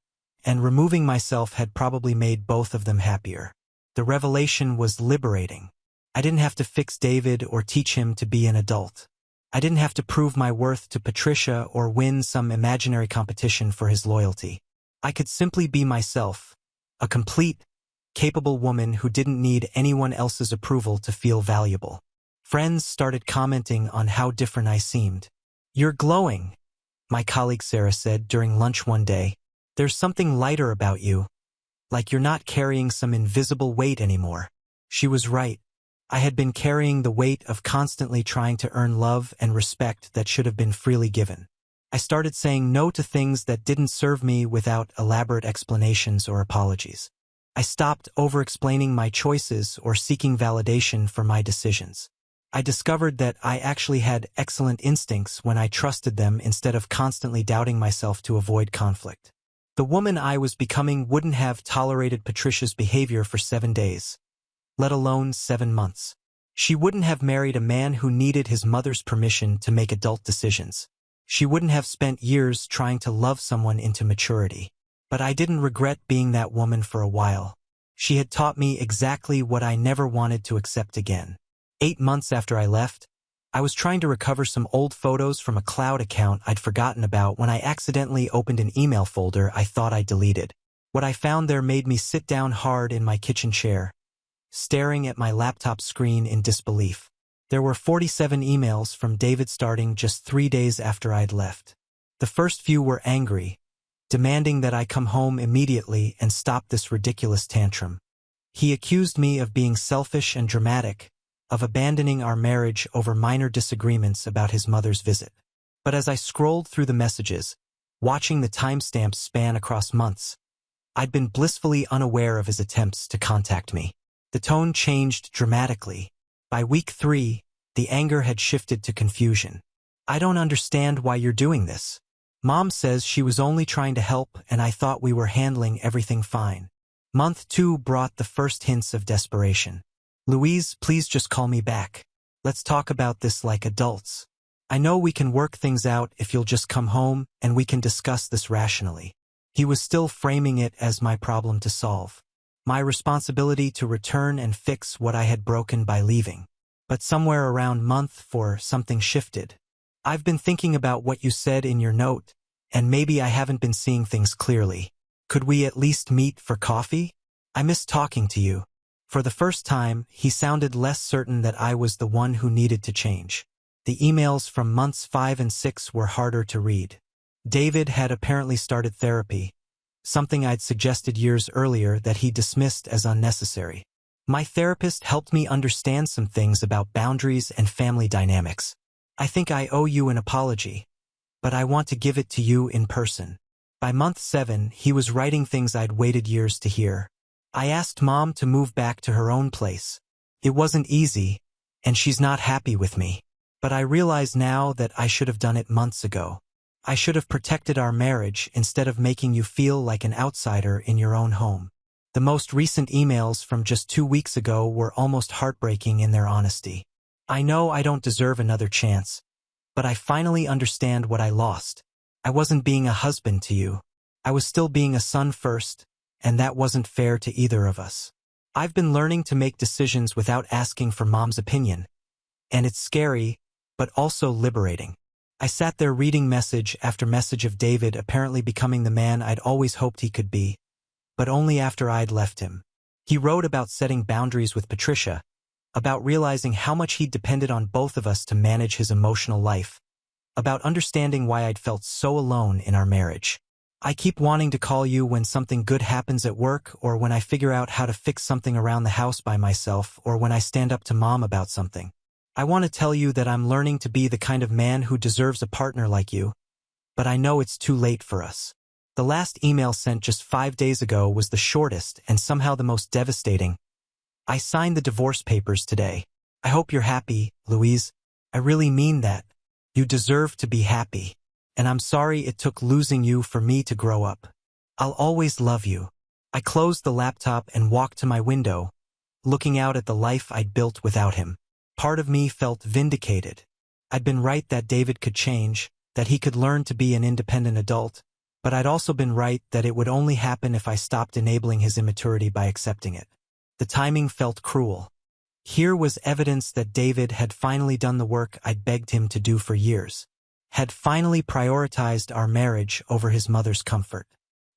and removing myself had probably made both of them happier. The revelation was liberating. I didn't have to fix David or teach him to be an adult. I didn't have to prove my worth to Patricia or win some imaginary competition for his loyalty. I could simply be myself, a complete, capable woman who didn't need anyone else's approval to feel valuable. Friends started commenting on how different I seemed. "You're glowing," my colleague Sarah said during lunch one day. "There's something lighter about you, like you're not carrying some invisible weight anymore." She was right. I had been carrying the weight of constantly trying to earn love and respect that should have been freely given. I started saying no to things that didn't serve me without elaborate explanations or apologies. I stopped over-explaining my choices or seeking validation for my decisions. I discovered that I actually had excellent instincts when I trusted them instead of constantly doubting myself to avoid conflict. The woman I was becoming wouldn't have tolerated Patricia's behavior for 7 days, let alone 7 months. She wouldn't have married a man who needed his mother's permission to make adult decisions. She wouldn't have spent years trying to love someone into maturity. But I didn't regret being that woman for a while. She had taught me exactly what I never wanted to accept again. 8 months after I left, I was trying to recover some old photos from a cloud account I'd forgotten about when I accidentally opened an email folder I thought I deleted. What I found there made me sit down hard in my kitchen chair, staring at my laptop screen in disbelief. There were 47 emails from David starting just 3 days after I'd left. The first few were angry, demanding that I come home immediately and stop this ridiculous tantrum. He accused me of being selfish and dramatic, of abandoning our marriage over minor disagreements about his mother's visit. But as I scrolled through the messages, watching the timestamps span across months, I'd been blissfully unaware of his attempts to contact me. The tone changed dramatically. By week 3, the anger had shifted to confusion. "I don't understand why you're doing this. Mom says she was only trying to help and I thought we were handling everything fine." Month 2 brought the first hints of desperation. "Louise, please just call me back. Let's talk about this like adults. I know we can work things out if you'll just come home and we can discuss this rationally." He was still framing it as my problem to solve, my responsibility to return and fix what I had broken by leaving. But somewhere around month 4, something shifted. "I've been thinking about what you said in your note, and maybe I haven't been seeing things clearly. Could we at least meet for coffee? I miss talking to you." For the first time, he sounded less certain that I was the one who needed to change. The emails from months 5 and 6 were harder to read. David had apparently started therapy, something I'd suggested years earlier that he dismissed as unnecessary. "My therapist helped me understand some things about boundaries and family dynamics. I think I owe you an apology, but I want to give it to you in person." By month 7, he was writing things I'd waited years to hear. "I asked Mom to move back to her own place. It wasn't easy, and she's not happy with me. But I realize now that I should have done it months ago. I should have protected our marriage instead of making you feel like an outsider in your own home." The most recent emails from just 2 weeks ago were almost heartbreaking in their honesty. "I know I don't deserve another chance, but I finally understand what I lost. I wasn't being a husband to you. I was still being a son first, and that wasn't fair to either of us. I've been learning to make decisions without asking for Mom's opinion, and it's scary, but also liberating." I sat there reading message after message of David apparently becoming the man I'd always hoped he could be, but only after I'd left him. He wrote about setting boundaries with Patricia, about realizing how much he'd depended on both of us to manage his emotional life, about understanding why I'd felt so alone in our marriage. "I keep wanting to call you when something good happens at work, or when I figure out how to fix something around the house by myself, or when I stand up to Mom about something. I want to tell you that I'm learning to be the kind of man who deserves a partner like you, but I know it's too late for us." The last email sent just 5 days ago was the shortest and somehow the most devastating. "I signed the divorce papers today. I hope you're happy, Louise. I really mean that. You deserve to be happy. And I'm sorry it took losing you for me to grow up. I'll always love you." I closed the laptop and walked to my window, looking out at the life I'd built without him. Part of me felt vindicated. I'd been right that David could change, that he could learn to be an independent adult, but I'd also been right that it would only happen if I stopped enabling his immaturity by accepting it. The timing felt cruel. Here was evidence that David had finally done the work I'd begged him to do for years, had finally prioritized our marriage over his mother's comfort,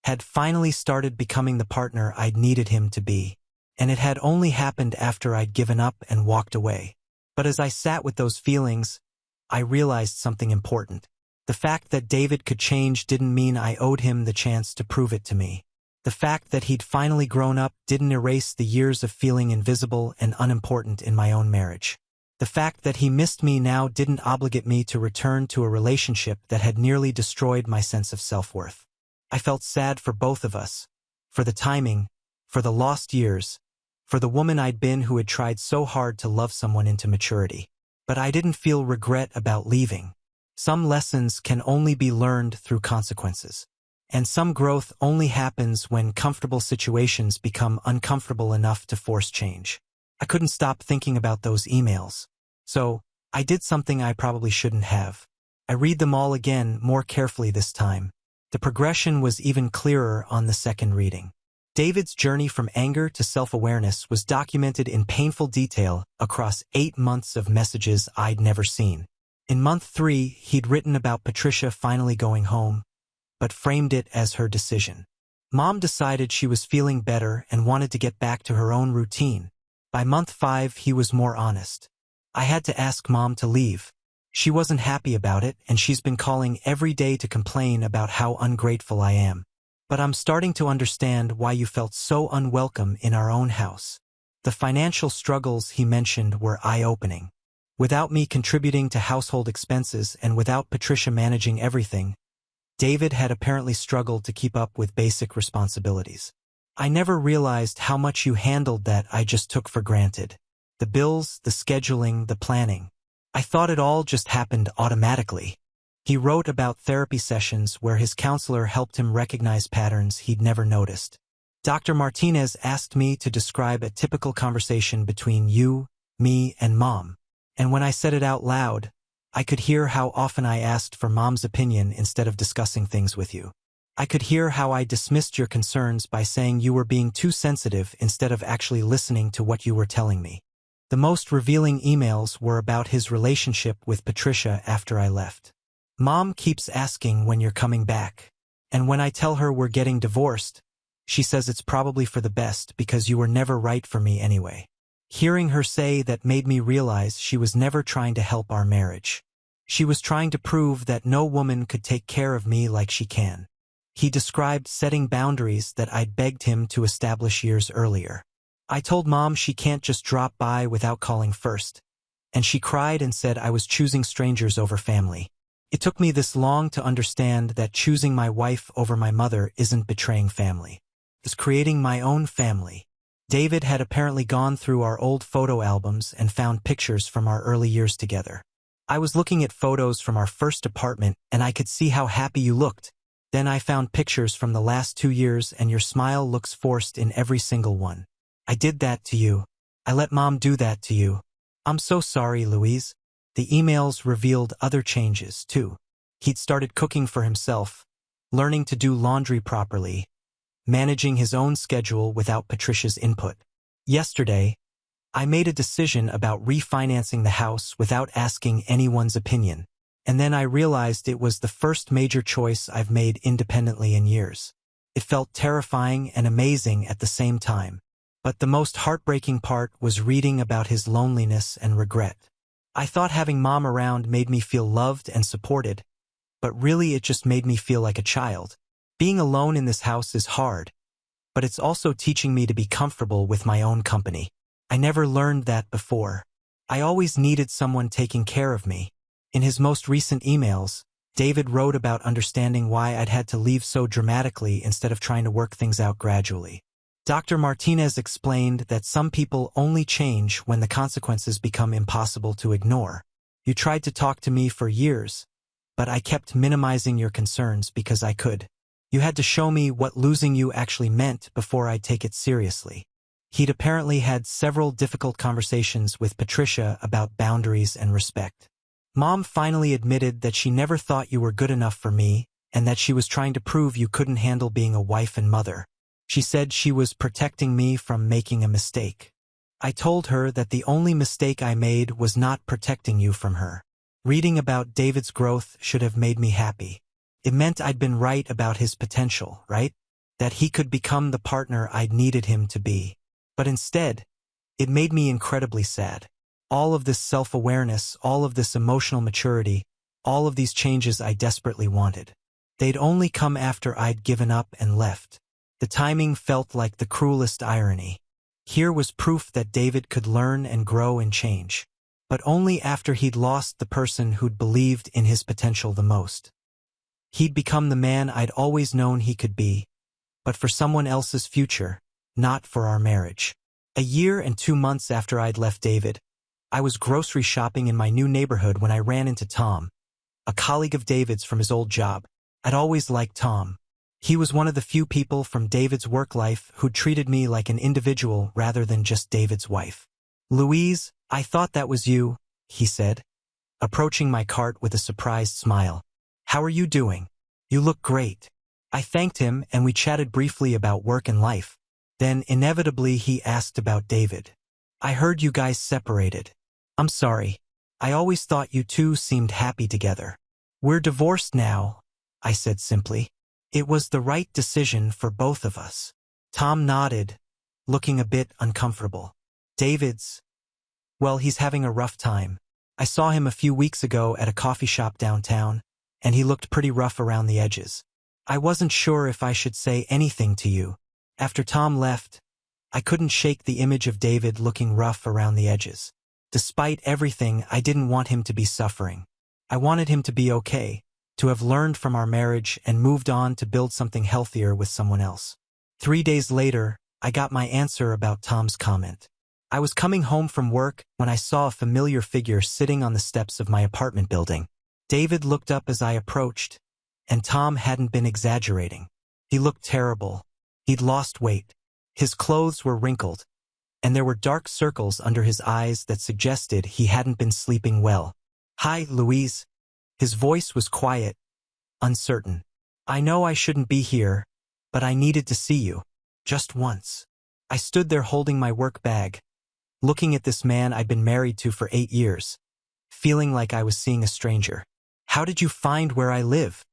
had finally started becoming the partner I'd needed him to be, and it had only happened after I'd given up and walked away. But as I sat with those feelings, I realized something important. The fact that David could change didn't mean I owed him the chance to prove it to me. The fact that he'd finally grown up didn't erase the years of feeling invisible and unimportant in my own marriage. The fact that he missed me now didn't obligate me to return to a relationship that had nearly destroyed my sense of self-worth. I felt sad for both of us, for the timing, for the lost years, for the woman I'd been who had tried so hard to love someone into maturity. But I didn't feel regret about leaving. Some lessons can only be learned through consequences. And some growth only happens when comfortable situations become uncomfortable enough to force change. I couldn't stop thinking about those emails. So, I did something I probably shouldn't have. I read them all again, more carefully this time. The progression was even clearer on the second reading. David's journey from anger to self-awareness was documented in painful detail across 8 months of messages I'd never seen. In month 3, he'd written about Patricia finally going home, but framed it as her decision. Mom decided she was feeling better and wanted to get back to her own routine. By month 5, he was more honest. I had to ask Mom to leave. She wasn't happy about it, and she's been calling every day to complain about how ungrateful I am. But I'm starting to understand why you felt so unwelcome in our own house. The financial struggles he mentioned were eye-opening. Without me contributing to household expenses and without Patricia managing everything, David had apparently struggled to keep up with basic responsibilities. I never realized how much you handled that I just took for granted. The bills, the scheduling, the planning. I thought it all just happened automatically. He wrote about therapy sessions where his counselor helped him recognize patterns he'd never noticed. Dr. Martinez asked me to describe a typical conversation between you, me, and Mom. And when I said it out loud, I could hear how often I asked for Mom's opinion instead of discussing things with you. I could hear how I dismissed your concerns by saying you were being too sensitive instead of actually listening to what you were telling me. The most revealing emails were about his relationship with Patricia after I left. Mom keeps asking when you're coming back, and when I tell her we're getting divorced, she says it's probably for the best because you were never right for me anyway. Hearing her say that made me realize she was never trying to help our marriage. She was trying to prove that no woman could take care of me like she can. He described setting boundaries that I'd begged him to establish years earlier. I told Mom she can't just drop by without calling first, and she cried and said I was choosing strangers over family. It took me this long to understand that choosing my wife over my mother isn't betraying family. It's creating my own family. David had apparently gone through our old photo albums and found pictures from our early years together. I was looking at photos from our first apartment and I could see how happy you looked. Then I found pictures from the last 2 years and your smile looks forced in every single one. I did that to you. I let Mom do that to you. I'm so sorry, Louise. The emails revealed other changes, too. He'd started cooking for himself, learning to do laundry properly, managing his own schedule without Patricia's input. Yesterday, I made a decision about refinancing the house without asking anyone's opinion, and then I realized it was the first major choice I've made independently in years. It felt terrifying and amazing at the same time, but the most heartbreaking part was reading about his loneliness and regret. I thought having Mom around made me feel loved and supported, but really it just made me feel like a child. Being alone in this house is hard, but it's also teaching me to be comfortable with my own company. I never learned that before. I always needed someone taking care of me. In his most recent emails, David wrote about understanding why I'd had to leave so dramatically instead of trying to work things out gradually. Dr. Martinez explained that some people only change when the consequences become impossible to ignore. You tried to talk to me for years, but I kept minimizing your concerns because I could. You had to show me what losing you actually meant before I'd take it seriously. He'd apparently had several difficult conversations with Patricia about boundaries and respect. Mom finally admitted that she never thought you were good enough for me and that she was trying to prove you couldn't handle being a wife and mother. She said she was protecting me from making a mistake. I told her that the only mistake I made was not protecting you from her. Reading about David's growth should have made me happy. It meant I'd been right about his potential, right? That he could become the partner I'd needed him to be. But instead, it made me incredibly sad. All of this self-awareness, all of this emotional maturity, all of these changes I desperately wanted. They'd only come after I'd given up and left. The timing felt like the cruelest irony. Here was proof that David could learn and grow and change, but only after he'd lost the person who'd believed in his potential the most. He'd become the man I'd always known he could be, but for someone else's future, not for our marriage. A year and 2 months after I'd left David, I was grocery shopping in my new neighborhood when I ran into Tom, a colleague of David's from his old job. I'd always liked Tom. He was one of the few people from David's work life who treated me like an individual rather than just David's wife. "Louise, I thought that was you," he said. approaching my cart with a surprised smile. "How are you doing? You look great." I thanked him and we chatted briefly about work and life. Then, inevitably, he asked about David. "I heard you guys separated." "I'm sorry. I always thought you two seemed happy together." "We're divorced now," I said simply. "It was the right decision for both of us." Tom nodded, looking a bit uncomfortable. "Well, he's having a rough time. I saw him a few weeks ago at a coffee shop downtown, and he looked pretty rough around the edges. I wasn't sure if I should say anything to you." After Tom left, I couldn't shake the image of David looking rough around the edges. Despite everything, I didn't want him to be suffering. I wanted him to be okay, to have learned from our marriage and moved on to build something healthier with someone else. 3 days later, I got my answer about Tom's comment. I was coming home from work when I saw a familiar figure sitting on the steps of my apartment building. David looked up as I approached, and Tom hadn't been exaggerating. He looked terrible. He'd lost weight. His clothes were wrinkled, and there were dark circles under his eyes that suggested he hadn't been sleeping well. "Hi, Louise." His voice was quiet, uncertain. "I know I shouldn't be here, but I needed to see you. Just once." I stood there holding my work bag, looking at this man I'd been married to for 8 years, feeling like I was seeing a stranger. "How did you find where I live?"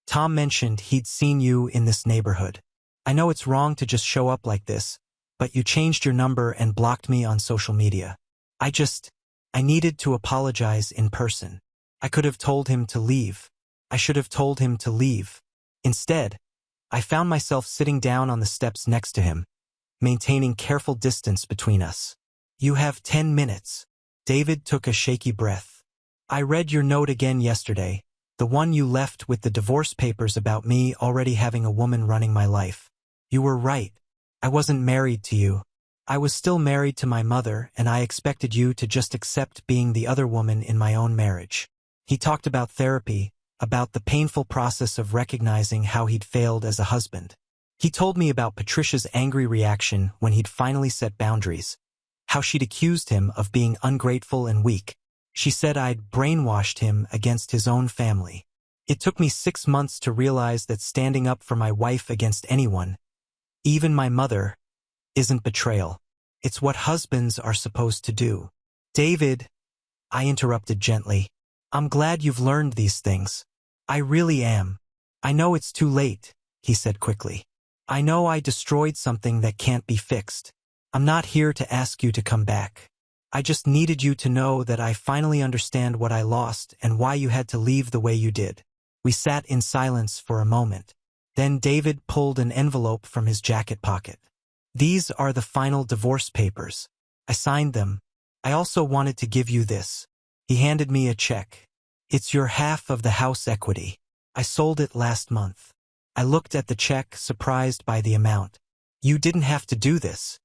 "Tom mentioned he'd seen you in this neighborhood. I know it's wrong to just show up like this, but you changed your number and blocked me on social media. I needed to apologize in person. I could have told him to leave. I should have told him to leave. Instead, I found myself sitting down on the steps next to him, maintaining careful distance between us. You have 10 minutes. David took a shaky breath. I read your note again yesterday, the one you left with the divorce papers about me already having a woman running my life. You were right. I wasn't married to you. I was still married to my mother, and I expected you to just accept being the other woman in my own marriage. He talked about therapy, about the painful process of recognizing how he'd failed as a husband. He told me about Patricia's angry reaction when he'd finally set boundaries, how she'd accused him of being ungrateful and weak. She said I'd brainwashed him against his own family. It took me 6 months to realize that standing up for my wife against anyone, even my mother, isn't betrayal. It's what husbands are supposed to do. David, I interrupted gently, I'm glad you've learned these things. I really am. I know it's too late, he said quickly. I know I destroyed something that can't be fixed. I'm not here to ask you to come back. I just needed you to know that I finally understand what I lost and why you had to leave the way you did. We sat in silence for a moment. Then David pulled an envelope from his jacket pocket. These are the final divorce papers. I signed them. I also wanted to give you this. He handed me a check. It's your half of the house equity. I sold it last month. I looked at the check, surprised by the amount. You didn't have to do this.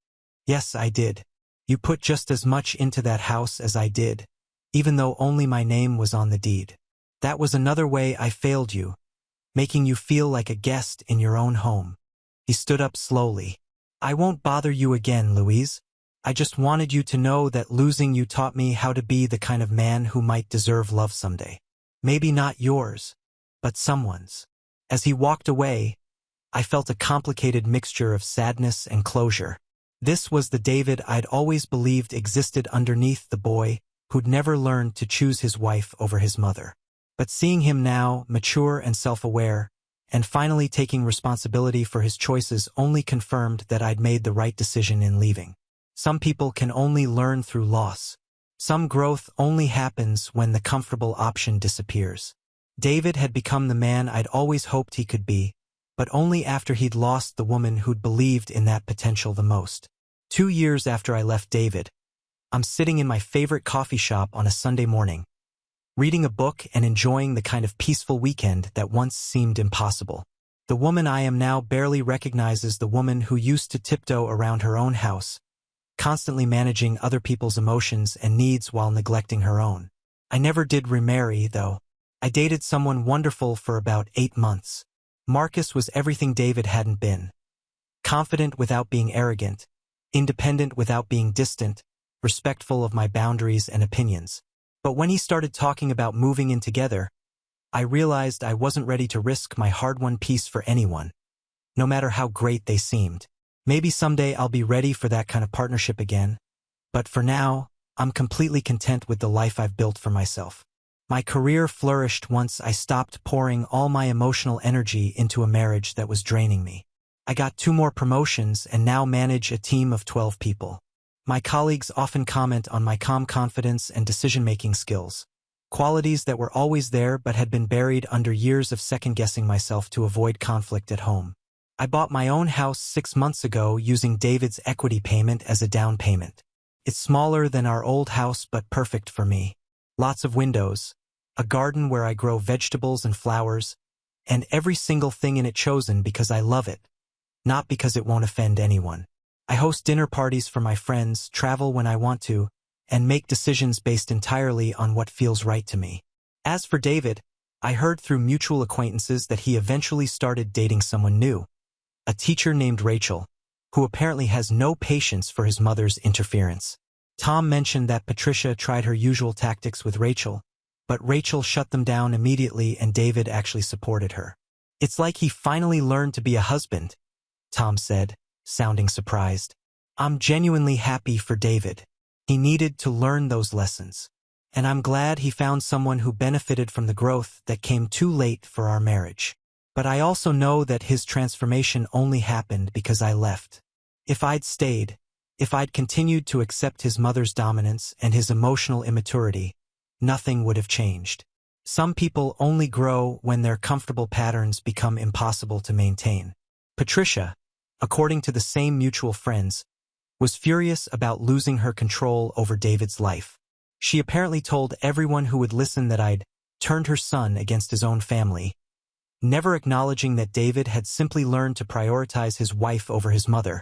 Yes, I did. You put just as much into that house as I did, even though only my name was on the deed. That was another way I failed you, making you feel like a guest in your own home. He stood up slowly. I won't bother you again, Louise. I just wanted you to know that losing you taught me how to be the kind of man who might deserve love someday. Maybe not yours, but someone's. As he walked away, I felt a complicated mixture of sadness and closure. This was the David I'd always believed existed underneath the boy who'd never learned to choose his wife over his mother. But seeing him now, mature and self-aware, and finally taking responsibility for his choices only confirmed that I'd made the right decision in leaving. Some people can only learn through loss. Some growth only happens when the comfortable option disappears. David had become the man I'd always hoped he could be, but only after he'd lost the woman who'd believed in that potential the most. 2 years after I left David, I'm sitting in my favorite coffee shop on a Sunday morning, reading a book and enjoying the kind of peaceful weekend that once seemed impossible. The woman I am now barely recognizes the woman who used to tiptoe around her own house, constantly managing other people's emotions and needs while neglecting her own. I never did remarry, though. I dated someone wonderful for about 8 months. Marcus was everything David hadn't been. Confident without being arrogant, independent without being distant, respectful of my boundaries and opinions. But when he started talking about moving in together, I realized I wasn't ready to risk my hard-won peace for anyone, no matter how great they seemed. Maybe someday I'll be ready for that kind of partnership again, but for now, I'm completely content with the life I've built for myself. My career flourished once I stopped pouring all my emotional energy into a marriage that was draining me. I got 2 more promotions and now manage a team of 12 people. My colleagues often comment on my calm confidence and decision-making skills, qualities that were always there but had been buried under years of second-guessing myself to avoid conflict at home. I bought my own house 6 months ago using David's equity payment as a down payment. It's smaller than our old house but perfect for me. Lots of windows, a garden where I grow vegetables and flowers, and every single thing in it chosen because I love it, not because it won't offend anyone. I host dinner parties for my friends, travel when I want to, and make decisions based entirely on what feels right to me. As for David, I heard through mutual acquaintances that he eventually started dating someone new, a teacher named Rachel, who apparently has no patience for his mother's interference. Tom mentioned that Patricia tried her usual tactics with Rachel, but Rachel shut them down immediately and David actually supported her. It's like he finally learned to be a husband, Tom said, sounding surprised. I'm genuinely happy for David. He needed to learn those lessons, and I'm glad he found someone who benefited from the growth that came too late for our marriage. But I also know that his transformation only happened because I left. If I'd stayed, if I'd continued to accept his mother's dominance and his emotional immaturity, nothing would have changed. Some people only grow when their comfortable patterns become impossible to maintain. Patricia, according to the same mutual friends, was furious about losing her control over David's life. She apparently told everyone who would listen that I'd turned her son against his own family, never acknowledging that David had simply learned to prioritize his wife over his mother,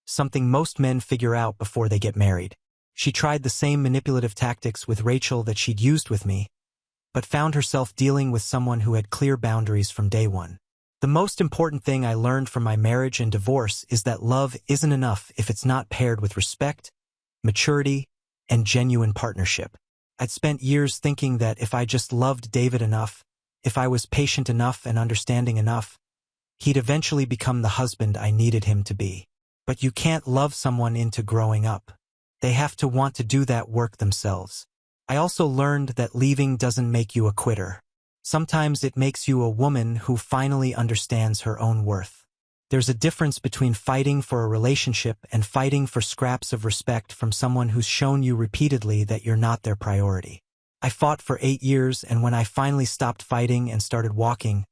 something most men figure out before they get married. She tried the same manipulative tactics with Rachel that she'd used with me, but found herself dealing with someone who had clear boundaries from day one. The most important thing I learned from my marriage and divorce is that love isn't enough if it's not paired with respect, maturity, and genuine partnership. I'd spent years thinking that if I just loved David enough, if I was patient enough and understanding enough, he'd eventually become the husband I needed him to be. But you can't love someone into growing up. They have to want to do that work themselves. I also learned that leaving doesn't make you a quitter. Sometimes it makes you a woman who finally understands her own worth. There's a difference between fighting for a relationship and fighting for scraps of respect from someone who's shown you repeatedly that you're not their priority. I fought for 8 years, and when I finally stopped fighting and started walking,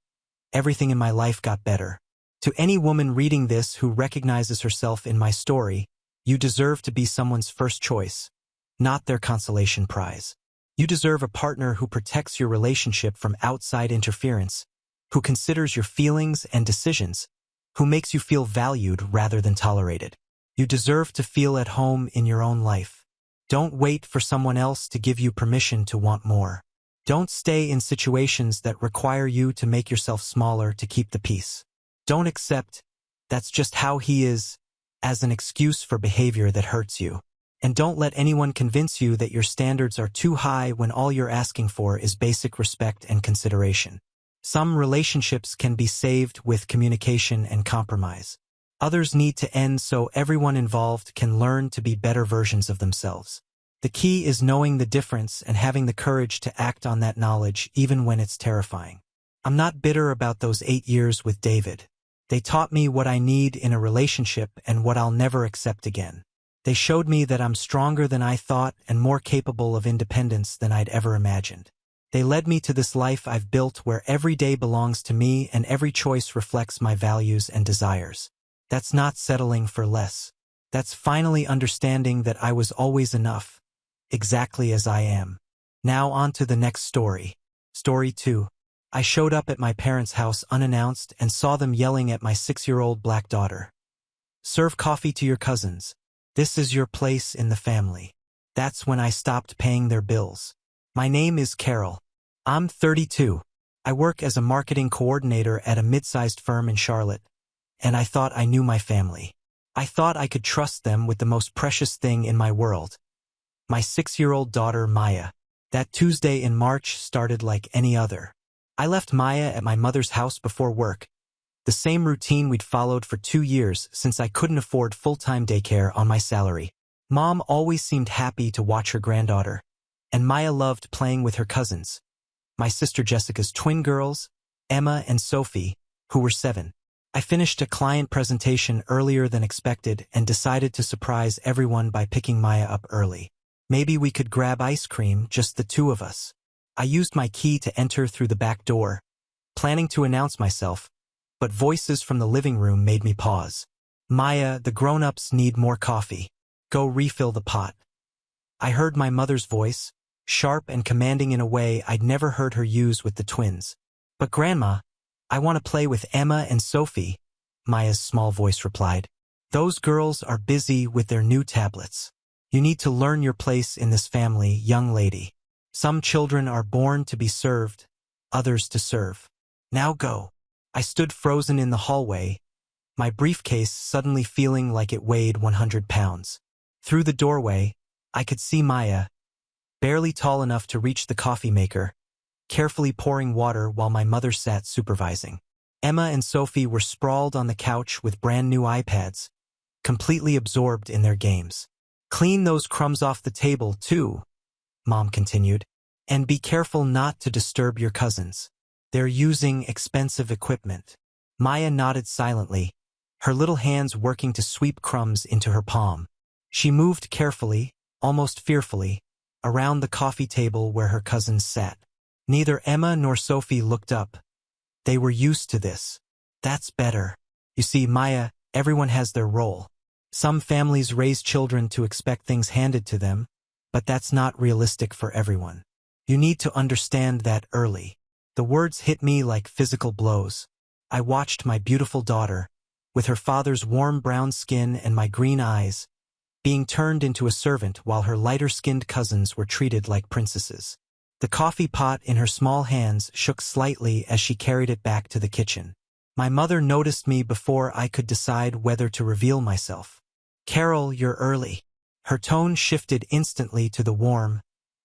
everything in my life got better. To any woman reading this who recognizes herself in my story, you deserve to be someone's first choice, not their consolation prize. You deserve a partner who protects your relationship from outside interference, who considers your feelings and decisions, who makes you feel valued rather than tolerated. You deserve to feel at home in your own life. Don't wait for someone else to give you permission to want more. Don't stay in situations that require you to make yourself smaller to keep the peace. Don't accept "that's just how he is" as an excuse for behavior that hurts you. And don't let anyone convince you that your standards are too high when all you're asking for is basic respect and consideration. Some relationships can be saved with communication and compromise. Others need to end so everyone involved can learn to be better versions of themselves. The key is knowing the difference and having the courage to act on that knowledge even when it's terrifying. I'm not bitter about those 8 years with David. They taught me what I need in a relationship and what I'll never accept again. They showed me that I'm stronger than I thought and more capable of independence than I'd ever imagined. They led me to this life I've built where every day belongs to me and every choice reflects my values and desires. That's not settling for less. That's finally understanding that I was always enough, exactly as I am. Now on to the next story. Story 2. I showed up at my parents' house unannounced and saw them yelling at my 6-year-old black daughter. "Serve coffee to your cousins. This is your place in the family." That's when I stopped paying their bills. My name is Carol. I'm 32. I work as a marketing coordinator at a mid-sized firm in Charlotte, and I thought I knew my family. I thought I could trust them with the most precious thing in my world, my 6-year-old daughter, Maya. That Tuesday in March started like any other. I left Maya at my mother's house before work, the same routine we'd followed for 2 years since I couldn't afford full-time daycare on my salary. Mom always seemed happy to watch her granddaughter, and Maya loved playing with her cousins, my sister Jessica's twin girls, Emma and Sophie, who were 7. I finished a client presentation earlier than expected and decided to surprise everyone by picking Maya up early. Maybe we could grab ice cream, just the two of us. I used my key to enter through the back door, planning to announce myself, but voices from the living room made me pause. Maya, the grown-ups need more coffee. Go refill the pot. I heard my mother's voice, sharp and commanding in a way I'd never heard her use with the twins. But Grandma, I want to play with Emma and Sophie, Maya's small voice replied. Those girls are busy with their new tablets. You need to learn your place in this family, young lady. Some children are born to be served, others to serve. Now go. I stood frozen in the hallway, my briefcase suddenly feeling like it weighed 100 pounds. Through the doorway, I could see Maya, barely tall enough to reach the coffee maker, carefully pouring water while my mother sat supervising. Emma and Sophie were sprawled on the couch with brand new iPads, completely absorbed in their games. Clean those crumbs off the table, too, Mom continued. And be careful not to disturb your cousins. They're using expensive equipment. Maya nodded silently, her little hands working to sweep crumbs into her palm. She moved carefully, almost fearfully, around the coffee table where her cousins sat. Neither Emma nor Sophie looked up. They were used to this. That's better. You see, Maya, everyone has their role. Some families raise children to expect things handed to them, but that's not realistic for everyone. You need to understand that early. The words hit me like physical blows. I watched my beautiful daughter, with her father's warm brown skin and my green eyes, being turned into a servant while her lighter-skinned cousins were treated like princesses. The coffee pot in her small hands shook slightly as she carried it back to the kitchen. My mother noticed me before I could decide whether to reveal myself. Carol, you're early. Her tone shifted instantly to the warm,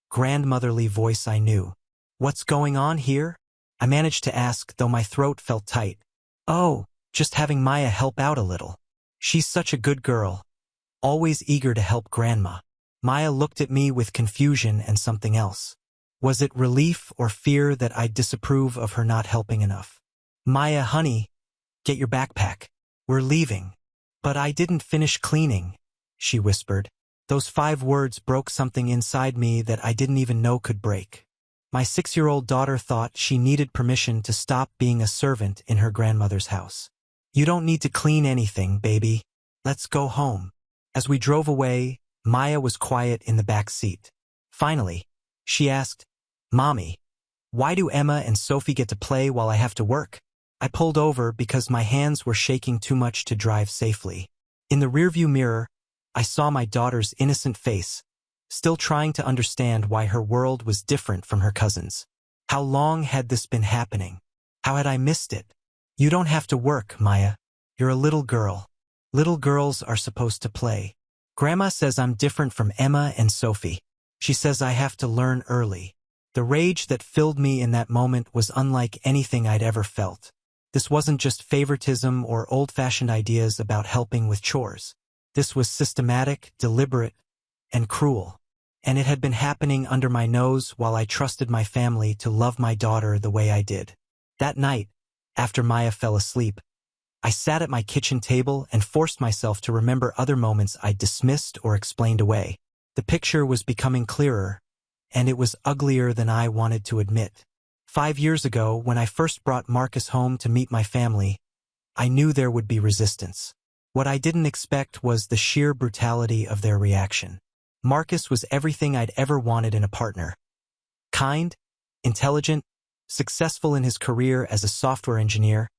grandmotherly voice I knew. What's going on here? I managed to ask, though my throat felt tight. Oh, just having Maya help out a little. She's such a good girl, always eager to help Grandma. Maya looked at me with confusion and something else. Was it relief or fear that I'd disapprove of her not helping enough? Maya, honey, get your backpack. We're leaving. But I didn't finish cleaning, she whispered. Those 5 words broke something inside me that I didn't even know could break. My 6-year-old daughter thought she needed permission to stop being a servant in her grandmother's house. You don't need to clean anything, baby. Let's go home. As we drove away, Maya was quiet in the back seat. Finally, she asked, Mommy, why do Emma and Sophie get to play while I have to work? I pulled over because my hands were shaking too much to drive safely. In the rearview mirror, I saw my daughter's innocent face, still trying to understand why her world was different from her cousins. How long had this been happening? How had I missed it? You don't have to work, Maya. You're a little girl. Little girls are supposed to play. Grandma says I'm different from Emma and Sophie. She says I have to learn early. The rage that filled me in that moment was unlike anything I'd ever felt. This wasn't just favoritism or old-fashioned ideas about helping with chores. This was systematic, deliberate, and cruel. And it had been happening under my nose while I trusted my family to love my daughter the way I did. That night, after Maya fell asleep, I sat at my kitchen table and forced myself to remember other moments I'd dismissed or explained away. The picture was becoming clearer, and it was uglier than I wanted to admit. 5 years ago, when I first brought Marcus home to meet my family, I knew there would be resistance. What I didn't expect was the sheer brutality of their reaction. Marcus was everything I'd ever wanted in a partner. Kind, intelligent, successful in his career as a software engineer,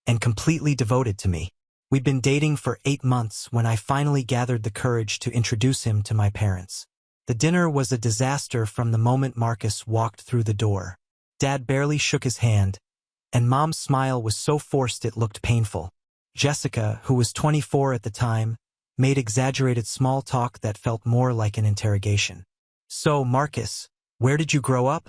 and completely devoted to me. We'd been dating for 8 months when I finally gathered the courage to introduce him to my parents. The dinner was a disaster from the moment Marcus walked through the door. Dad barely shook his hand, and Mom's smile was so forced it looked painful. Jessica, who was 24 at the time, made exaggerated small talk that felt more like an interrogation. So, Marcus, Where did you grow up?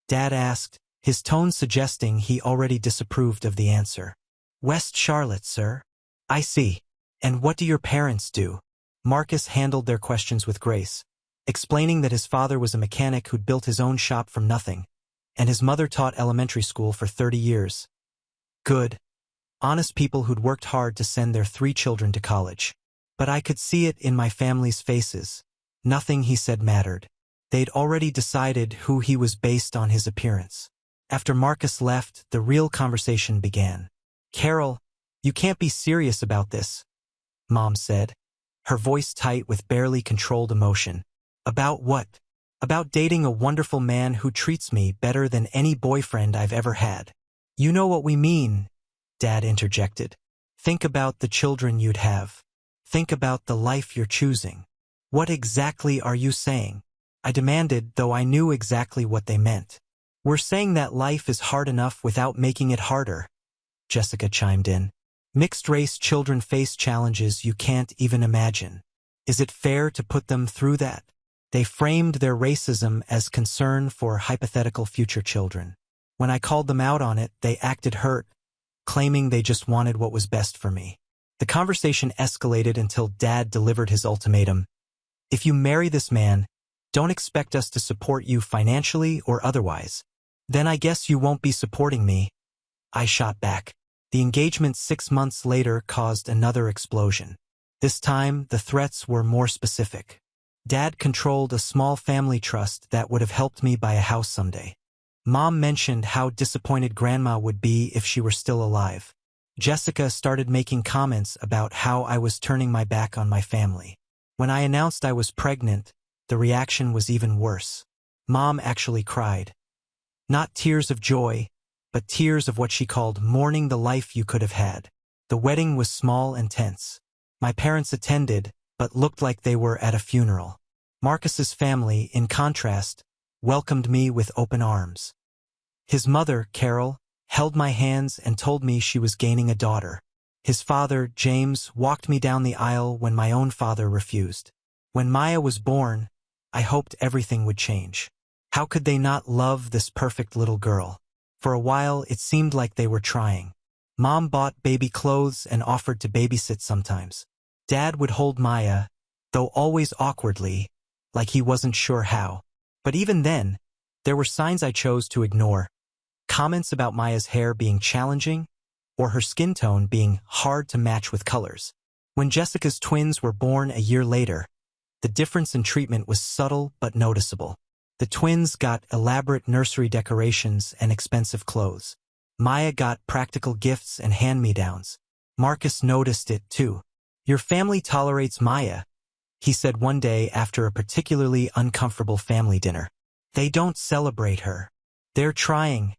Dad asked, his tone suggesting he already disapproved of the answer. West Charlotte, sir. I see. And what do your parents do? Marcus handled their questions with grace, explaining that his father was a mechanic who'd built his own shop from nothing, and his mother taught elementary school for 30 years. Good. Honest people who'd worked hard to send their 3 children to college. But I could see it in my family's faces. Nothing he said mattered. They'd already decided who he was based on his appearance. After Marcus left, the real conversation began. Carol, you can't be serious about this, Mom said, her voice tight with barely controlled emotion. About what? About dating a wonderful man who treats me better than any boyfriend I've ever had. You know what we mean, Dad interjected. Think about the children you'd have. Think about the life you're choosing. What exactly are you saying? I demanded, though I knew exactly what they meant. We're saying that life is hard enough without making it harder, Jessica chimed in. Mixed-race children face challenges you can't even imagine. Is it fair to put them through that? They framed their racism as concern for hypothetical future children. When I called them out on it, they acted hurt, claiming they just wanted what was best for me. The conversation escalated until Dad delivered his ultimatum. If you marry this man, don't expect us to support you financially or otherwise. Then I guess you won't be supporting me. I shot back. The engagement 6 months later caused another explosion. This time, the threats were more specific. Dad controlled a small family trust that would have helped me buy a house someday. Mom mentioned how disappointed Grandma would be if she were still alive. Jessica started making comments about how I was turning my back on my family. When I announced I was pregnant, the reaction was even worse. Mom actually cried. Not tears of joy, but tears of what she called mourning the life you could have had. The wedding was small and tense. My parents attended, but looked like they were at a funeral. Marcus's family, in contrast, welcomed me with open arms. His mother, Carol, held my hands and told me she was gaining a daughter. His father, James, walked me down the aisle when my own father refused. When Maya was born, I hoped everything would change. How could they not love this perfect little girl? For a while, it seemed like they were trying. Mom bought baby clothes and offered to babysit sometimes. Dad would hold Maya, though always awkwardly, like he wasn't sure how. But even then, there were signs I chose to ignore. Comments about Maya's hair being challenging, or her skin tone being hard to match with colors. When Jessica's twins were born a year later, the difference in treatment was subtle but noticeable. The twins got elaborate nursery decorations and expensive clothes. Maya got practical gifts and hand-me-downs. Marcus noticed it too. Your family tolerates Maya, he said one day after a particularly uncomfortable family dinner. They don't celebrate her. They're trying.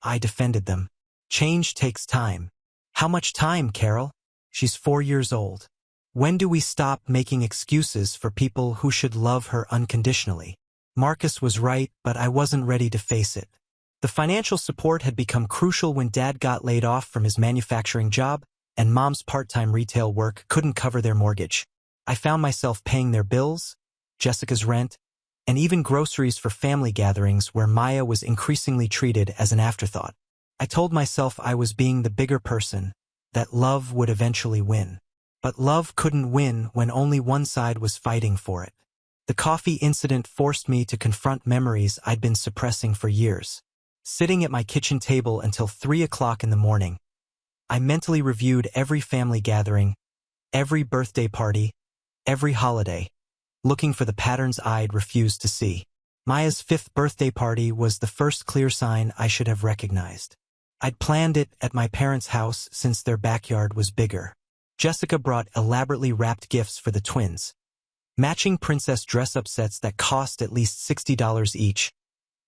I defended them. Change takes time. How much time, Carol? She's 4 years old. When do we stop making excuses for people who should love her unconditionally? Marcus was right, but I wasn't ready to face it. The financial support had become crucial when Dad got laid off from his manufacturing job, and Mom's part-time retail work couldn't cover their mortgage. I found myself paying their bills, Jessica's rent, and even groceries for family gatherings where Maya was increasingly treated as an afterthought. I told myself I was being the bigger person, that love would eventually win. But love couldn't win when only one side was fighting for it. The coffee incident forced me to confront memories I'd been suppressing for years. Sitting at my kitchen table until 3 o'clock in the morning, I mentally reviewed every family gathering, every birthday party, every holiday, looking for the patterns I'd refused to see. Maya's 5th birthday party was the first clear sign I should have recognized. I'd planned it at my parents' house since their backyard was bigger. Jessica brought elaborately wrapped gifts for the twins. Matching princess dress-up sets that cost at least $60 each,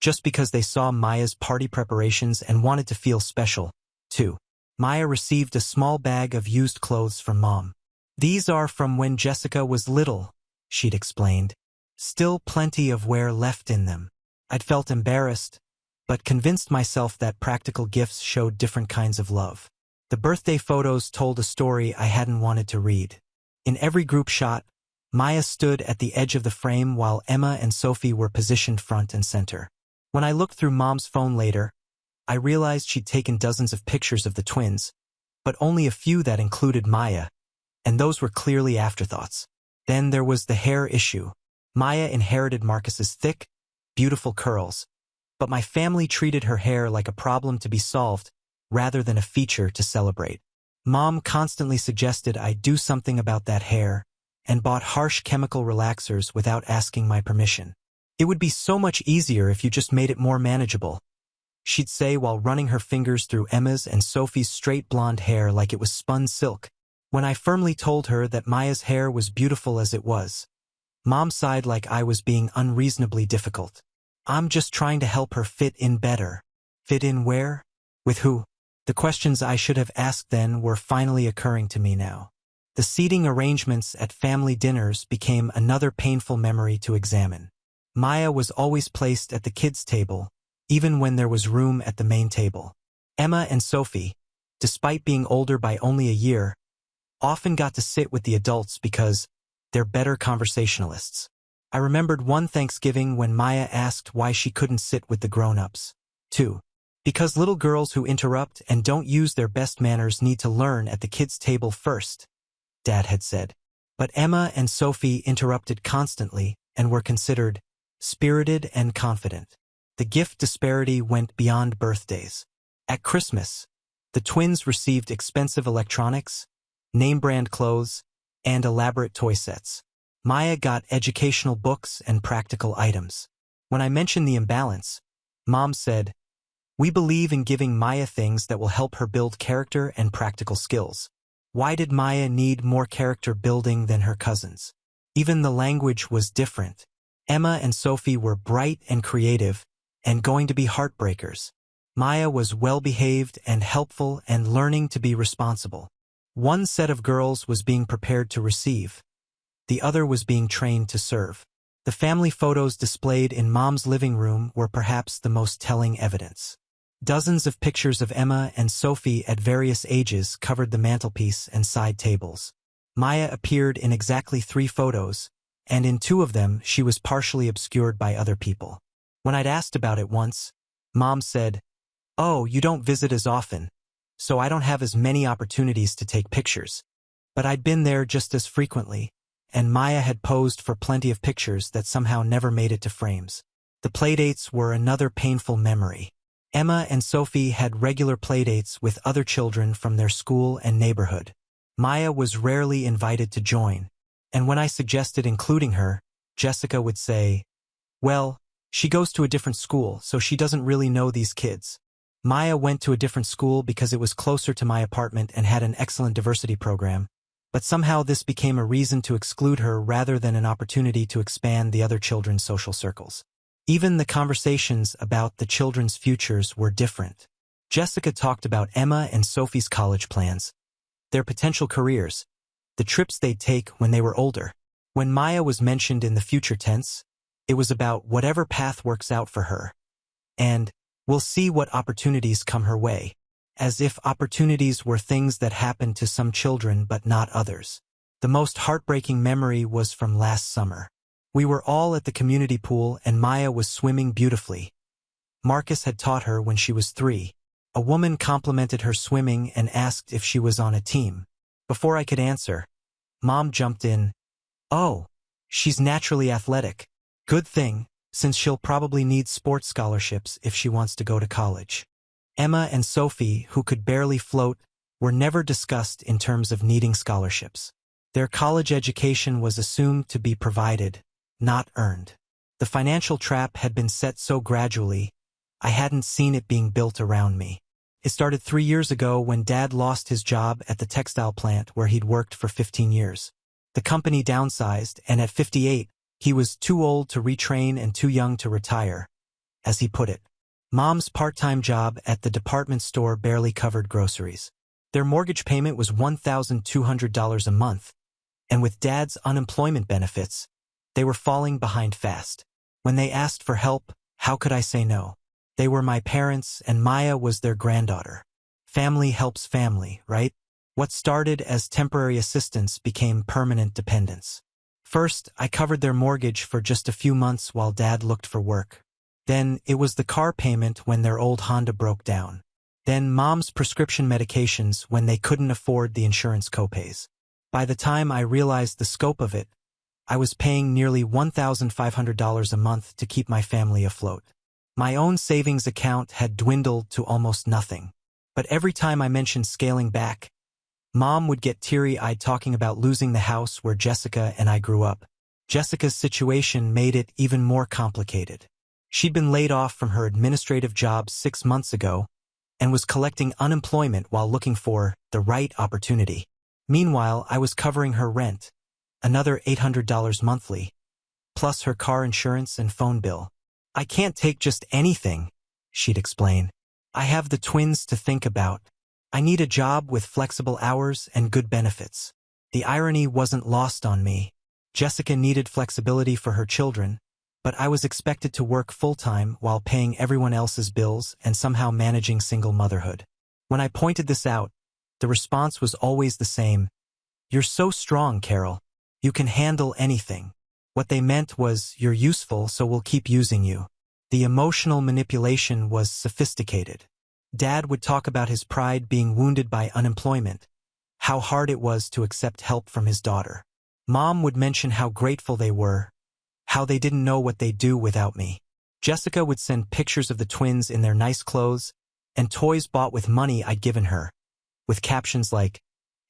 just because they saw Maya's party preparations and wanted to feel special, too. Maya received a small bag of used clothes from Mom. These are from when Jessica was little, she'd explained. Still plenty of wear left in them. I'd felt embarrassed, but convinced myself that practical gifts showed different kinds of love. The birthday photos told a story I hadn't wanted to read. In every group shot, Maya stood at the edge of the frame while Emma and Sophie were positioned front and center. When I looked through Mom's phone later, I realized she'd taken dozens of pictures of the twins, but only a few that included Maya, and those were clearly afterthoughts. Then there was the hair issue. Maya inherited Marcus's thick, beautiful curls, but my family treated her hair like a problem to be solved rather than a feature to celebrate. Mom constantly suggested I do something about that hair and bought harsh chemical relaxers without asking my permission. It would be so much easier if you just made it more manageable, she'd say while running her fingers through Emma's and Sophie's straight blonde hair like it was spun silk. When I firmly told her that Maya's hair was beautiful as it was, Mom sighed like I was being unreasonably difficult. I'm just trying to help her fit in better. Fit in where? With who? The questions I should have asked then were finally occurring to me now. The seating arrangements at family dinners became another painful memory to examine. Maya was always placed at the kids' table, even when there was room at the main table. Emma and Sophie, despite being older by only a year, often got to sit with the adults because they're better conversationalists. I remembered one Thanksgiving when Maya asked why she couldn't sit with the grown-ups. 2. Because little girls who interrupt and don't use their best manners need to learn at the kids' table first, Dad had said. But Emma and Sophie interrupted constantly and were considered spirited and confident. The gift disparity went beyond birthdays. At Christmas, the twins received expensive electronics, name-brand clothes, and elaborate toy sets. Maya got educational books and practical items. When I mentioned the imbalance, Mom said, "We believe in giving Maya things that will help her build character and practical skills." Why did Maya need more character building than her cousins? Even the language was different. Emma and Sophie were bright and creative, and going to be heartbreakers. Maya was well-behaved and helpful and learning to be responsible. One set of girls was being prepared to receive. The other was being trained to serve. The family photos displayed in Mom's living room were perhaps the most telling evidence. Dozens of pictures of Emma and Sophie at various ages covered the mantelpiece and side tables. Maya appeared in exactly 3 photos, and in 2 of them she was partially obscured by other people. When I'd asked about it once, Mom said, "Oh, you don't visit as often, so I don't have as many opportunities to take pictures." But I'd been there just as frequently, and Maya had posed for plenty of pictures that somehow never made it to frames. The playdates were another painful memory. Emma and Sophie had regular playdates with other children from their school and neighborhood. Maya was rarely invited to join, and when I suggested including her, Jessica would say, "Well, she goes to a different school, so she doesn't really know these kids." Maya went to a different school because it was closer to my apartment and had an excellent diversity program, but somehow this became a reason to exclude her rather than an opportunity to expand the other children's social circles. Even the conversations about the children's futures were different. Jessica talked about Emma and Sophie's college plans, their potential careers, the trips they'd take when they were older. When Maya was mentioned in the future tense, it was about whatever path works out for her, and we'll see what opportunities come her way, as if opportunities were things that happened to some children but not others. The most heartbreaking memory was from last summer. We were all at the community pool and Maya was swimming beautifully. Marcus had taught her when she was 3. A woman complimented her swimming and asked if she was on a team. Before I could answer, Mom jumped in. "Oh, she's naturally athletic. Good thing, since she'll probably need sports scholarships if she wants to go to college." Emma and Sophie, who could barely float, were never discussed in terms of needing scholarships. Their college education was assumed to be provided, not earned. The financial trap had been set so gradually, I hadn't seen it being built around me. It started 3 years ago when Dad lost his job at the textile plant where he'd worked for 15 years. The company downsized, and at 58, he was too old to retrain and too young to retire, as he put it. Mom's part-time job at the department store barely covered groceries. Their mortgage payment was $1,200 a month, and with Dad's unemployment benefits, they were falling behind fast. When they asked for help, how could I say no? They were my parents, and Maya was their granddaughter. Family helps family, right? What started as temporary assistance became permanent dependence. First, I covered their mortgage for just a few months while Dad looked for work. Then, it was the car payment when their old Honda broke down. Then Mom's prescription medications when they couldn't afford the insurance copays. By the time I realized the scope of it, I was paying nearly $1,500 a month to keep my family afloat. My own savings account had dwindled to almost nothing. But every time I mentioned scaling back, Mom would get teary-eyed talking about losing the house where Jessica and I grew up. Jessica's situation made it even more complicated. She'd been laid off from her administrative job 6 months ago and was collecting unemployment while looking for the right opportunity. Meanwhile, I was covering her rent, another $800 monthly, plus her car insurance and phone bill. "I can't take just anything," she'd explain. "I have the twins to think about. I need a job with flexible hours and good benefits." The irony wasn't lost on me. Jessica needed flexibility for her children, but I was expected to work full-time while paying everyone else's bills and somehow managing single motherhood. When I pointed this out, the response was always the same: "You're so strong, Carol. You can handle anything." What they meant was, "You're useful, so we'll keep using you." The emotional manipulation was sophisticated. Dad would talk about his pride being wounded by unemployment, how hard it was to accept help from his daughter. Mom would mention how grateful they were, how they didn't know what they'd do without me. Jessica would send pictures of the twins in their nice clothes and toys bought with money I'd given her, with captions like,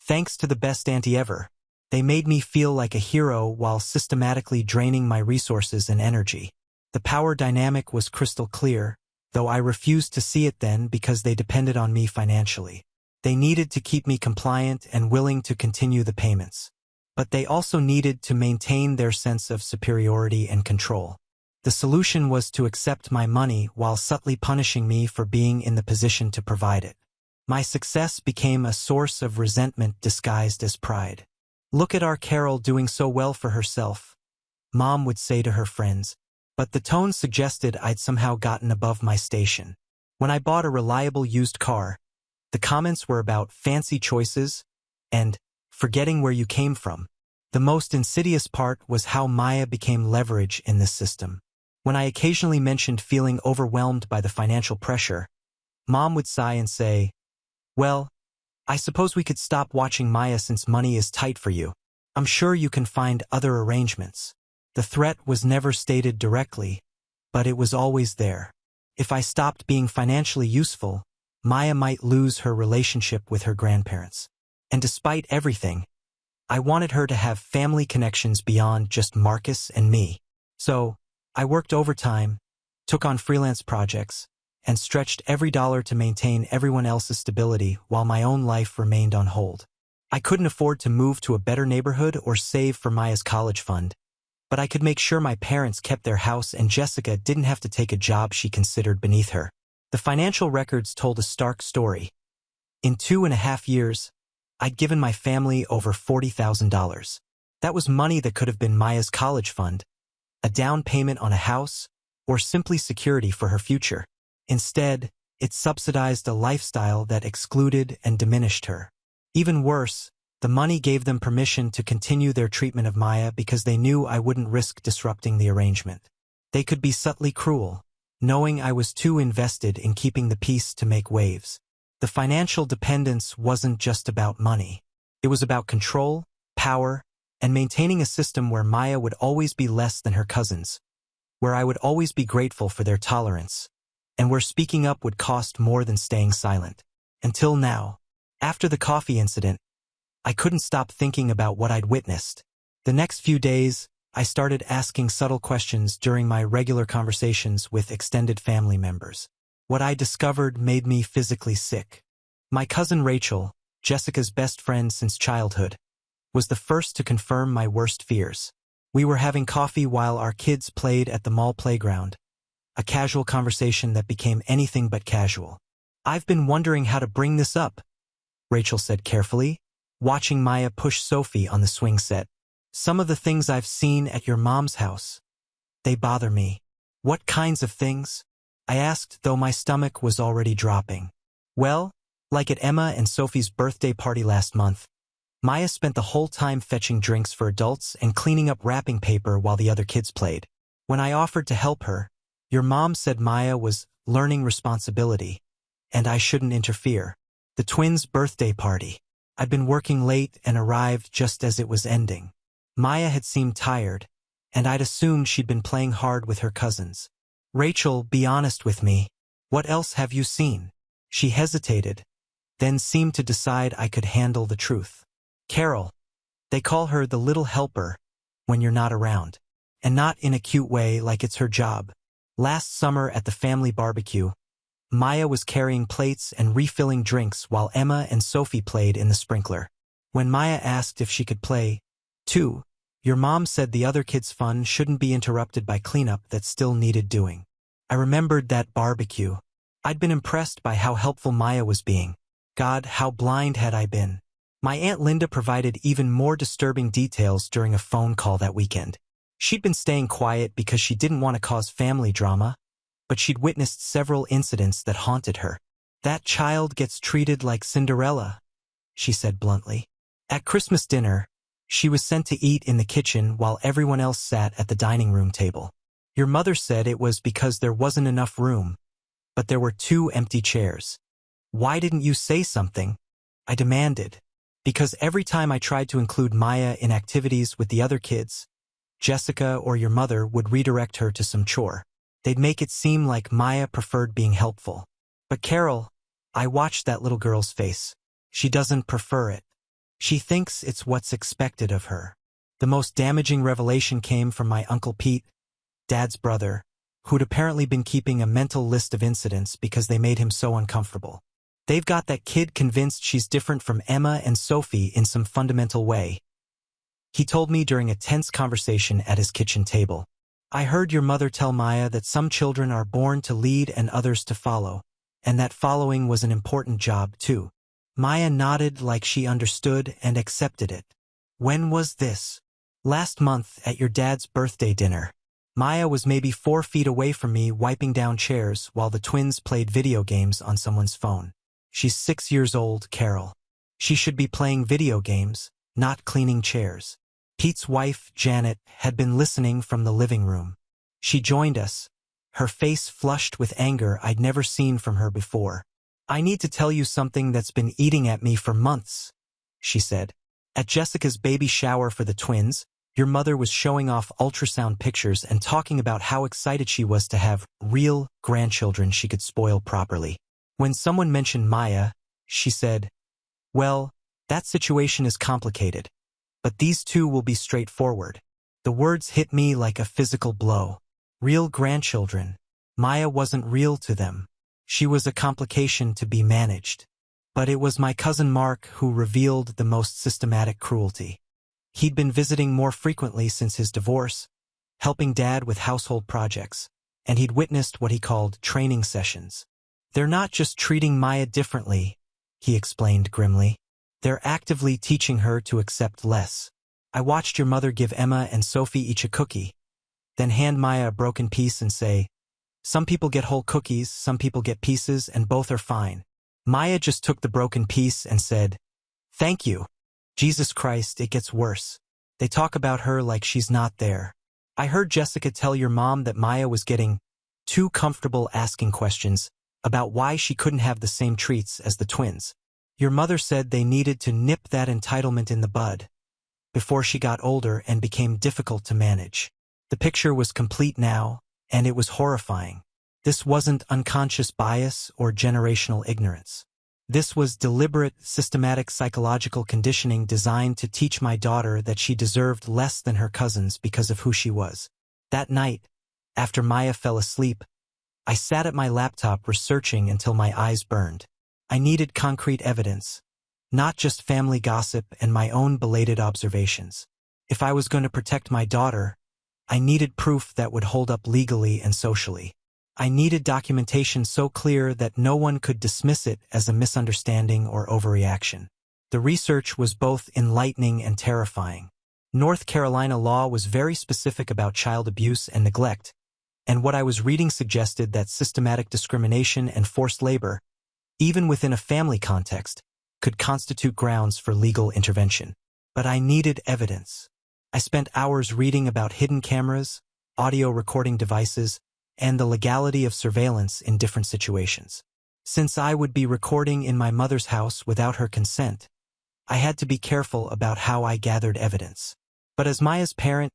"Thanks to the best auntie ever." They made me feel like a hero while systematically draining my resources and energy. The power dynamic was crystal clear, though I refused to see it then because they depended on me financially. They needed to keep me compliant and willing to continue the payments. But they also needed to maintain their sense of superiority and control. The solution was to accept my money while subtly punishing me for being in the position to provide it. My success became a source of resentment disguised as pride. "Look at our Carol doing so well for herself," Mom would say to her friends, but the tone suggested I'd somehow gotten above my station. When I bought a reliable used car, the comments were about fancy choices and forgetting where you came from. The most insidious part was how Maya became leverage in this system. When I occasionally mentioned feeling overwhelmed by the financial pressure, Mom would sigh and say, "Well, I suppose we could stop watching Maya since money is tight for you. I'm sure you can find other arrangements." The threat was never stated directly, but it was always there. If I stopped being financially useful, Maya might lose her relationship with her grandparents. And despite everything, I wanted her to have family connections beyond just Marcus and me. So, I worked overtime, took on freelance projects, and stretched every dollar to maintain everyone else's stability while my own life remained on hold. I couldn't afford to move to a better neighborhood or save for Maya's college fund, but I could make sure my parents kept their house and Jessica didn't have to take a job she considered beneath her. The financial records told a stark story. In 2.5 years, I'd given my family over $40,000. That was money that could have been Maya's college fund, a down payment on a house, or simply security for her future. Instead, it subsidized a lifestyle that excluded and diminished her. Even worse, the money gave them permission to continue their treatment of Maya because they knew I wouldn't risk disrupting the arrangement. They could be subtly cruel, knowing I was too invested in keeping the peace to make waves. The financial dependence wasn't just about money. It was about control, power, and maintaining a system where Maya would always be less than her cousins, where I would always be grateful for their tolerance, and where speaking up would cost more than staying silent. Until now. After the coffee incident, I couldn't stop thinking about what I'd witnessed. The next few days, I started asking subtle questions during my regular conversations with extended family members. What I discovered made me physically sick. My cousin Rachel, Jessica's best friend since childhood, was the first to confirm my worst fears. We were having coffee while our kids played at the mall playground, a casual conversation that became anything but casual. "I've been wondering how to bring this up," Rachel said carefully, watching Maya push Sophie on the swing set. "Some of the things I've seen at your mom's house, they bother me." "What kinds of things?" I asked, though my stomach was already dropping. "Well, like at Emma and Sophie's birthday party last month, Maya spent the whole time fetching drinks for adults and cleaning up wrapping paper while the other kids played. When I offered to help her, your mom said Maya was learning responsibility, and I shouldn't interfere. The twins' birthday party. I'd been working late and arrived just as it was ending. Maya had seemed tired, and I'd assumed she'd been playing hard with her cousins. Rachel, be honest with me. What else have you seen? She hesitated, then seemed to decide I could handle the truth. Carol. They call her the little helper when you're not around, and not in a cute way like it's her job. Last summer at the family barbecue, Maya was carrying plates and refilling drinks while Emma and Sophie played in the sprinkler. When Maya asked if she could play, too, your mom said the other kids' fun shouldn't be interrupted by cleanup that still needed doing. I remembered that barbecue. I'd been impressed by how helpful Maya was being. God, how blind had I been. My Aunt Linda provided even more disturbing details during a phone call that weekend. She'd been staying quiet because she didn't want to cause family drama, but she'd witnessed several incidents that haunted her. That child gets treated like Cinderella, she said bluntly. At Christmas dinner, she was sent to eat in the kitchen while everyone else sat at the dining room table. Your mother said it was because there wasn't enough room, but there were 2 empty chairs. Why didn't you say something? I demanded. Because every time I tried to include Maya in activities with the other kids, Jessica or your mother would redirect her to some chore. They'd make it seem like Maya preferred being helpful. But Carol, I watched that little girl's face. She doesn't prefer it. She thinks it's what's expected of her. The most damaging revelation came from my Uncle Pete, Dad's brother, who'd apparently been keeping a mental list of incidents because they made him so uncomfortable. They've got that kid convinced she's different from Emma and Sophie in some fundamental way. He told me during a tense conversation at his kitchen table. I heard your mother tell Maya that some children are born to lead and others to follow, and that following was an important job too. Maya nodded like she understood and accepted it. When was this? Last month at your dad's birthday dinner. Maya was maybe 4 feet away from me wiping down chairs while the twins played video games on someone's phone. She's 6 years old, Carol. She should be playing video games, not cleaning chairs. Pete's wife, Janet, had been listening from the living room. She joined us, her face flushed with anger I'd never seen from her before. I need to tell you something that's been eating at me for months, she said. At Jessica's baby shower for the twins, your mother was showing off ultrasound pictures and talking about how excited she was to have real grandchildren she could spoil properly. When someone mentioned Maya, she said, well, that situation is complicated, but these 2 will be straightforward. The words hit me like a physical blow. Real grandchildren. Maya wasn't real to them. She was a complication to be managed. But it was my cousin Mark who revealed the most systematic cruelty. He'd been visiting more frequently since his divorce, helping Dad with household projects, and he'd witnessed what he called training sessions. They're not just treating Maya differently, he explained grimly. They're actively teaching her to accept less. I watched your mother give Emma and Sophie each a cookie, then hand Maya a broken piece and say, some people get whole cookies, some people get pieces, and both are fine. Maya just took the broken piece and said, thank you. Jesus Christ, it gets worse. They talk about her like she's not there. I heard Jessica tell your mom that Maya was getting too comfortable asking questions about why she couldn't have the same treats as the twins. Your mother said they needed to nip that entitlement in the bud before she got older and became difficult to manage. The picture was complete now, and it was horrifying. This wasn't unconscious bias or generational ignorance. This was deliberate, systematic psychological conditioning designed to teach my daughter that she deserved less than her cousins because of who she was. That night, after Maya fell asleep, I sat at my laptop researching until my eyes burned. I needed concrete evidence, not just family gossip and my own belated observations. If I was going to protect my daughter, I needed proof that would hold up legally and socially. I needed documentation so clear that no one could dismiss it as a misunderstanding or overreaction. The research was both enlightening and terrifying. North Carolina law was very specific about child abuse and neglect, and what I was reading suggested that systematic discrimination and forced labor, even within a family context, could constitute grounds for legal intervention. But I needed evidence. I spent hours reading about hidden cameras, audio recording devices, and the legality of surveillance in different situations. Since I would be recording in my mother's house without her consent, I had to be careful about how I gathered evidence. But as Maya's parent,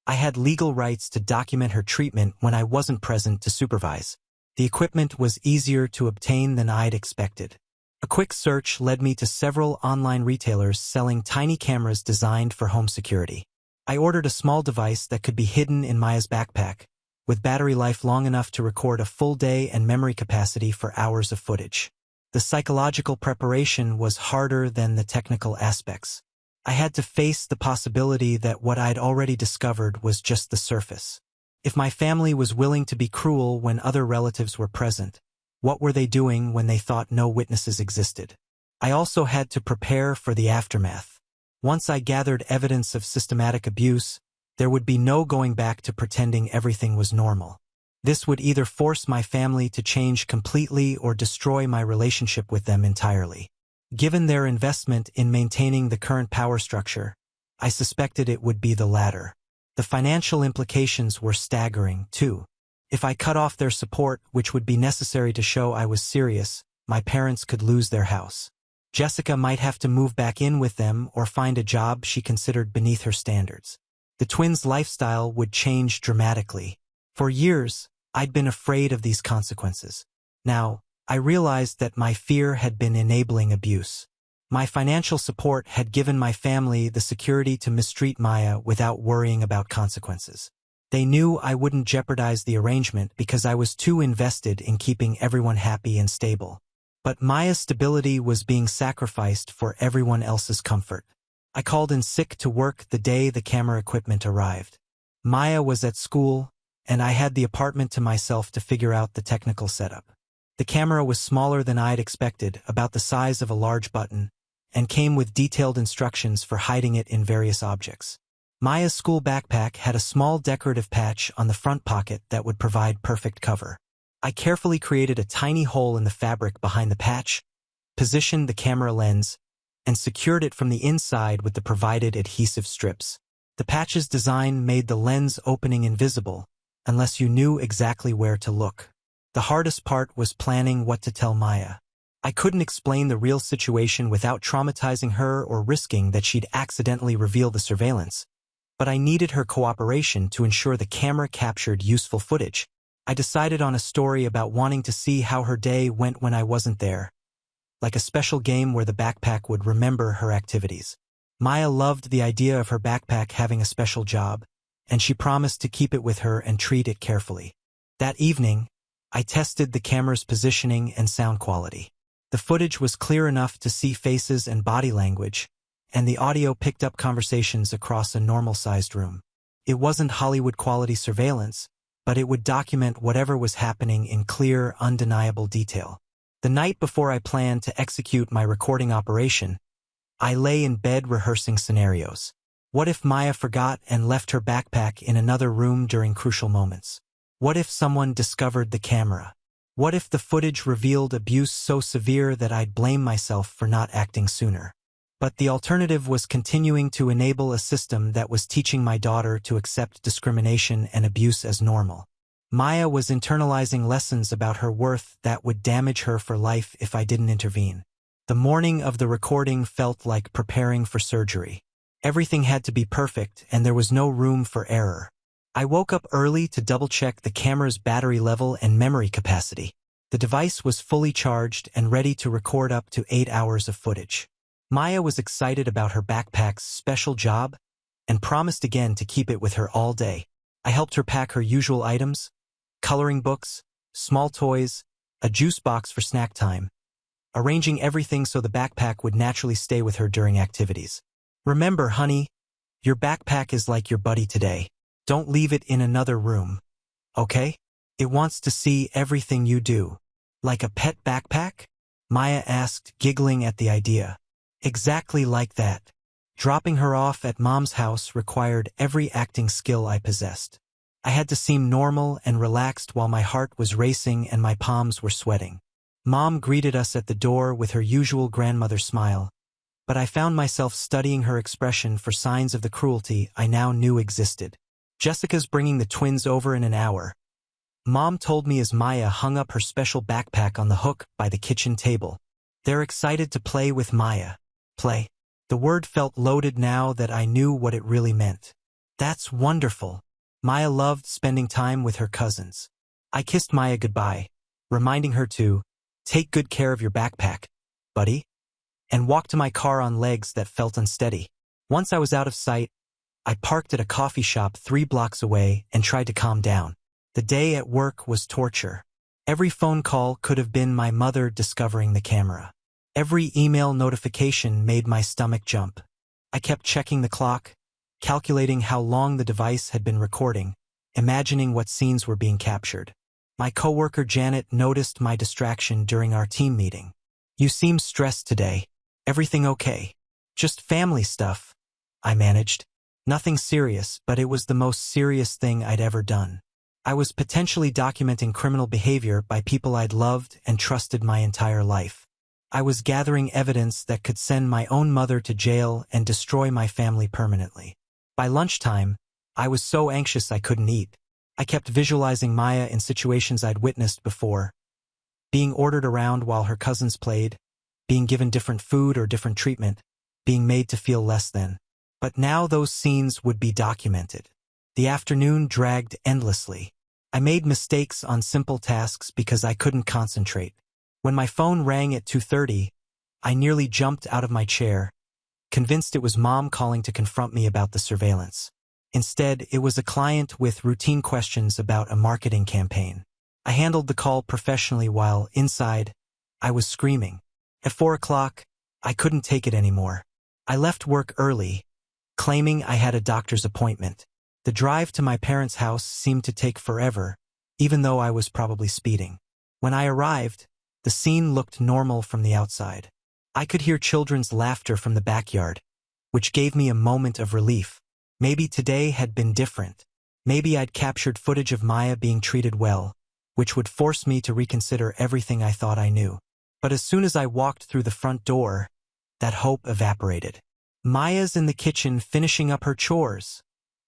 I had legal rights to document her treatment when I wasn't present to supervise. The equipment was easier to obtain than I'd expected. A quick search led me to several online retailers selling tiny cameras designed for home security. I ordered a small device that could be hidden in Maya's backpack, with battery life long enough to record a full day and memory capacity for hours of footage. The psychological preparation was harder than the technical aspects. I had to face the possibility that what I'd already discovered was just the surface. If my family was willing to be cruel when other relatives were present, what were they doing when they thought no witnesses existed? I also had to prepare for the aftermath. Once I gathered evidence of systematic abuse, there would be no going back to pretending everything was normal. This would either force my family to change completely or destroy my relationship with them entirely. Given their investment in maintaining the current power structure, I suspected it would be the latter. The financial implications were staggering, too. If I cut off their support, which would be necessary to show I was serious, my parents could lose their house. Jessica might have to move back in with them or find a job she considered beneath her standards. The twins' lifestyle would change dramatically. For years, I'd been afraid of these consequences. Now, I realized that my fear had been enabling abuse. My financial support had given my family the security to mistreat Maya without worrying about consequences. They knew I wouldn't jeopardize the arrangement because I was too invested in keeping everyone happy and stable. But Maya's stability was being sacrificed for everyone else's comfort. I called in sick to work the day the camera equipment arrived. Maya was at school, and I had the apartment to myself to figure out the technical setup. The camera was smaller than I'd expected, about the size of a large button, and came with detailed instructions for hiding it in various objects. Maya's school backpack had a small decorative patch on the front pocket that would provide perfect cover. I carefully created a tiny hole in the fabric behind the patch, positioned the camera lens, and secured it from the inside with the provided adhesive strips. The patch's design made the lens opening invisible, unless you knew exactly where to look. The hardest part was planning what to tell Maya. I couldn't explain the real situation without traumatizing her or risking that she'd accidentally reveal the surveillance. But I needed her cooperation to ensure the camera captured useful footage. I decided on a story about wanting to see how her day went when I wasn't there, like a special game where the backpack would remember her activities. Maya loved the idea of her backpack having a special job, and she promised to keep it with her and treat it carefully. That evening, I tested the camera's positioning and sound quality. The footage was clear enough to see faces and body language, and the audio picked up conversations across a normal-sized room. It wasn't Hollywood-quality surveillance, but it would document whatever was happening in clear, undeniable detail. The night before I planned to execute my recording operation, I lay in bed rehearsing scenarios. What if Maya forgot and left her backpack in another room during crucial moments? What if someone discovered the camera? What if the footage revealed abuse so severe that I'd blame myself for not acting sooner? But the alternative was continuing to enable a system that was teaching my daughter to accept discrimination and abuse as normal. Maya was internalizing lessons about her worth that would damage her for life if I didn't intervene. The morning of the recording felt like preparing for surgery. Everything had to be perfect, and there was no room for error. I woke up early to double-check the camera's battery level and memory capacity. The device was fully charged and ready to record up to 8 hours of footage. Maya was excited about her backpack's special job and promised again to keep it with her all day. I helped her pack her usual items: coloring books, small toys, a juice box for snack time, arranging everything so the backpack would naturally stay with her during activities. Remember, honey, your backpack is like your buddy today. Don't leave it in another room, okay? It wants to see everything you do. Like a pet backpack? Maya asked, giggling at the idea. Exactly like that. Dropping her off at Mom's house required every acting skill I possessed. I had to seem normal and relaxed while my heart was racing and my palms were sweating. Mom greeted us at the door with her usual grandmother smile, but I found myself studying her expression for signs of the cruelty I now knew existed. Jessica's bringing the twins over in an hour, Mom told me as Maya hung up her special backpack on the hook by the kitchen table. They're excited to play with Maya. Play. The word felt loaded now that I knew what it really meant. That's wonderful. Maya loved spending time with her cousins. I kissed Maya goodbye, reminding her to take good care of your backpack, buddy, and walked to my car on legs that felt unsteady. Once I was out of sight, I parked at a coffee shop 3 blocks away and tried to calm down. The day at work was torture. Every phone call could have been my mother discovering the camera. Every email notification made my stomach jump. I kept checking the clock, calculating how long the device had been recording, imagining what scenes were being captured. My coworker Janet noticed my distraction during our team meeting. "You seem stressed today. Everything okay?" "Just family stuff," I managed. Nothing serious, but it was the most serious thing I'd ever done. I was potentially documenting criminal behavior by people I'd loved and trusted my entire life. I was gathering evidence that could send my own mother to jail and destroy my family permanently. By lunchtime, I was so anxious I couldn't eat. I kept visualizing Maya in situations I'd witnessed before, being ordered around while her cousins played, being given different food or different treatment, being made to feel less than. But now those scenes would be documented. The afternoon dragged endlessly. I made mistakes on simple tasks because I couldn't concentrate. When my phone rang at 2:30, I nearly jumped out of my chair, convinced it was Mom calling to confront me about the surveillance. Instead, it was a client with routine questions about a marketing campaign. I handled the call professionally while, inside, I was screaming. At 4 o'clock, I couldn't take it anymore. I left work early, claiming I had a doctor's appointment. The drive to my parents' house seemed to take forever, even though I was probably speeding. When I arrived, the scene looked normal from the outside. I could hear children's laughter from the backyard, which gave me a moment of relief. Maybe today had been different. Maybe I'd captured footage of Maya being treated well, which would force me to reconsider everything I thought I knew. But as soon as I walked through the front door, that hope evaporated. "Maya's in the kitchen finishing up her chores,"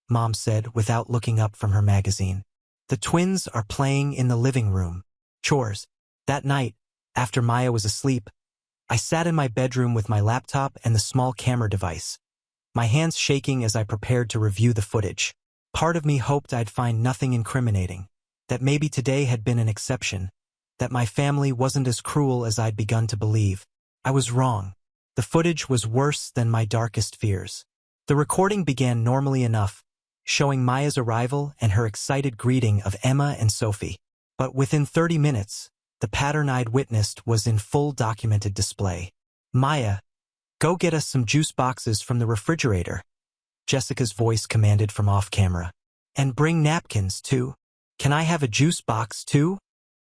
Mom said without looking up from her magazine. "The twins are playing in the living room." Chores. That night, after Maya was asleep, I sat in my bedroom with my laptop and the small camera device, my hands shaking as I prepared to review the footage. Part of me hoped I'd find nothing incriminating, that maybe today had been an exception, that my family wasn't as cruel as I'd begun to believe. I was wrong. The footage was worse than my darkest fears. The recording began normally enough, showing Maya's arrival and her excited greeting of Emma and Sophie. But within 30 minutes, the pattern I'd witnessed was in full documented display. "Maya, go get us some juice boxes from the refrigerator," Jessica's voice commanded from off-camera. "And bring napkins, too." "Can I have a juice box, too?"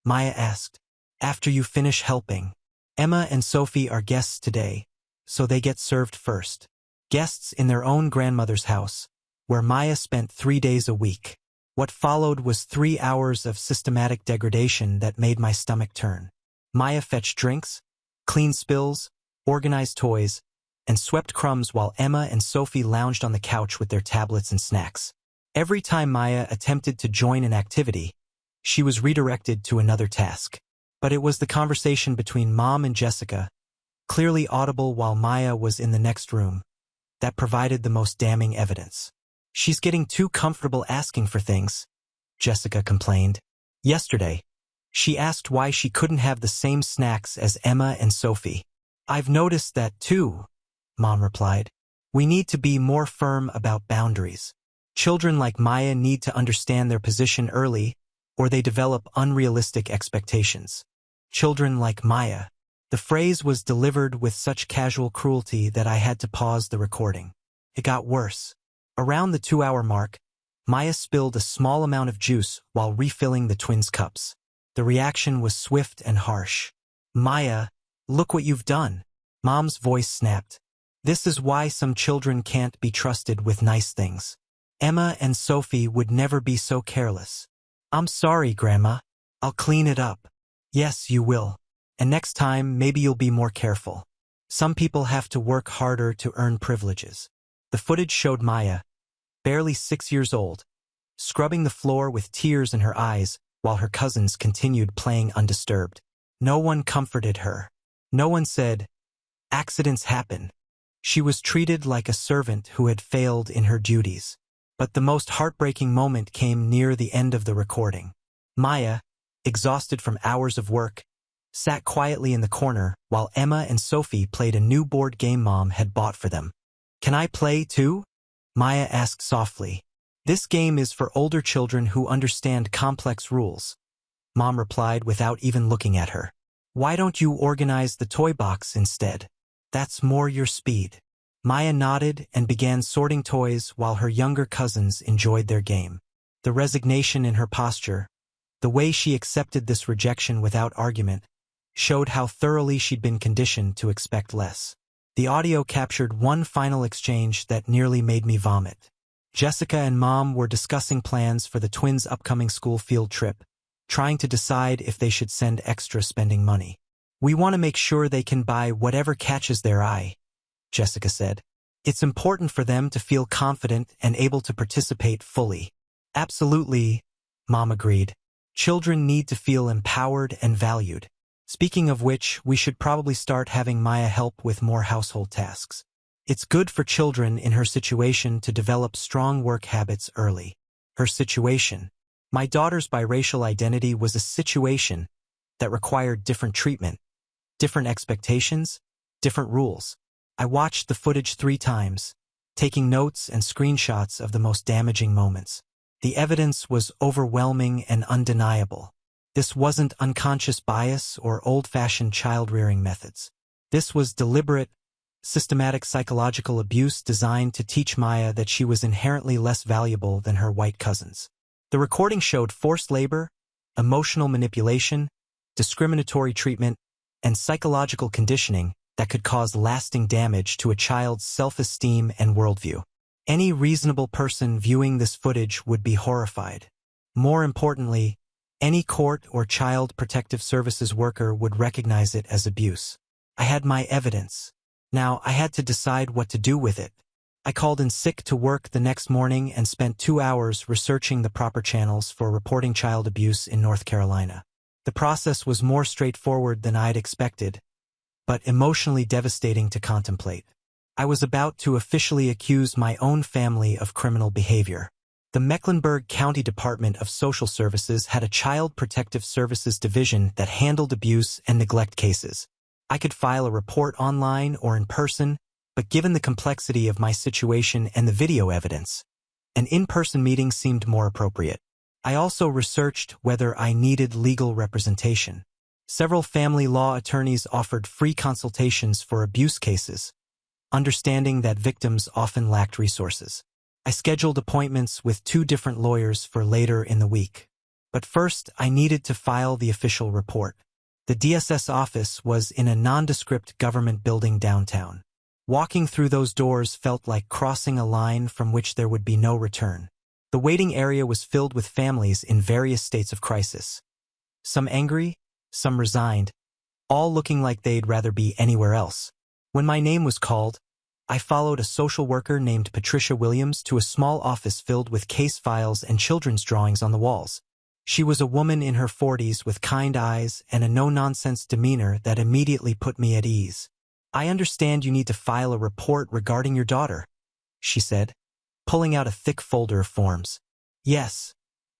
Maya asked. "After you finish helping. Emma and Sophie are guests today, so they get served first." Guests in their own grandmother's house, where Maya spent 3 days a week. What followed was 3 hours of systematic degradation that made my stomach turn. Maya fetched drinks, cleaned spills, organized toys, and swept crumbs while Emma and Sophie lounged on the couch with their tablets and snacks. Every time Maya attempted to join an activity, she was redirected to another task. But it was the conversation between Mom and Jessica, clearly audible while Maya was in the next room, that provided the most damning evidence. "She's getting too comfortable asking for things," Jessica complained. Yesterday, she asked why she couldn't have the same snacks as Emma and Sophie. "I've noticed that too," Mom replied. "We need to be more firm about boundaries. Children like Maya need to understand their position early, or they develop unrealistic expectations." Children like Maya. The phrase was delivered with such casual cruelty that I had to pause the recording. It got worse. Around the 2-hour mark, Maya spilled a small amount of juice while refilling the twins' cups. The reaction was swift and harsh. "Maya, look what you've done." Mom's voice snapped. "This is why some children can't be trusted with nice things. Emma and Sophie would never be so careless." "I'm sorry, Grandma. I'll clean it up." "Yes, you will. And next time, maybe you'll be more careful. Some people have to work harder to earn privileges. The footage showed Maya, barely 6 years old, scrubbing the floor with tears in her eyes while her cousins continued playing undisturbed. No one comforted her. No one said, "Accidents happen." She was treated like a servant who had failed in her duties. But the most heartbreaking moment came near the end of the recording. Maya, exhausted from hours of work, sat quietly in the corner while Emma and Sophie played a new board game Mom had bought for them. "Can I play too?" Maya asked softly. "This game is for older children who understand complex rules," Mom replied without even looking at her. "Why don't you organize the toy box instead? That's more your speed." Maya nodded and began sorting toys while her younger cousins enjoyed their game. The resignation in her posture, the way she accepted this rejection without argument, showed how thoroughly she'd been conditioned to expect less. The audio captured one final exchange that nearly made me vomit. Jessica and Mom were discussing plans for the twins' upcoming school field trip, trying to decide if they should send extra spending money. "We want to make sure they can buy whatever catches their eye," Jessica said. "It's important for them to feel confident and able to participate fully." "Absolutely," Mom agreed. "Children need to feel empowered and valued. Speaking of which, we should probably start having Maya help with more household tasks. It's good for children in her situation to develop strong work habits early." Her situation. My daughter's biracial identity was a situation that required different treatment, different expectations, different rules. I watched the footage 3 times, taking notes and screenshots of the most damaging moments. The evidence was overwhelming and undeniable. This wasn't unconscious bias or old-fashioned child-rearing methods. This was deliberate, systematic psychological abuse designed to teach Maya that she was inherently less valuable than her white cousins. The recording showed forced labor, emotional manipulation, discriminatory treatment, and psychological conditioning that could cause lasting damage to a child's self-esteem and worldview. Any reasonable person viewing this footage would be horrified. More importantly, any court or child protective services worker would recognize it as abuse. I had my evidence. Now I had to decide what to do with it. I called in sick to work the next morning and spent 2 hours researching the proper channels for reporting child abuse in North Carolina. The process was more straightforward than I'd expected, but emotionally devastating to contemplate. I was about to officially accuse my own family of criminal behavior. The Mecklenburg County Department of Social Services had a Child Protective Services division that handled abuse and neglect cases. I could file a report online or in person, but given the complexity of my situation and the video evidence, an in-person meeting seemed more appropriate. I also researched whether I needed legal representation. Several family law attorneys offered free consultations for abuse cases, understanding that victims often lacked resources. I scheduled appointments with 2 different lawyers for later in the week. But first, I needed to file the official report. The DSS office was in a nondescript government building downtown. Walking through those doors felt like crossing a line from which there would be no return. The waiting area was filled with families in various states of crisis. Some angry, some resigned, all looking like they'd rather be anywhere else. When my name was called, I followed a social worker named Patricia Williams to a small office filled with case files and children's drawings on the walls. She was a woman in her 40s with kind eyes and a no-nonsense demeanor that immediately put me at ease. "I understand you need to file a report regarding your daughter," she said, pulling out a thick folder of forms. "Yes,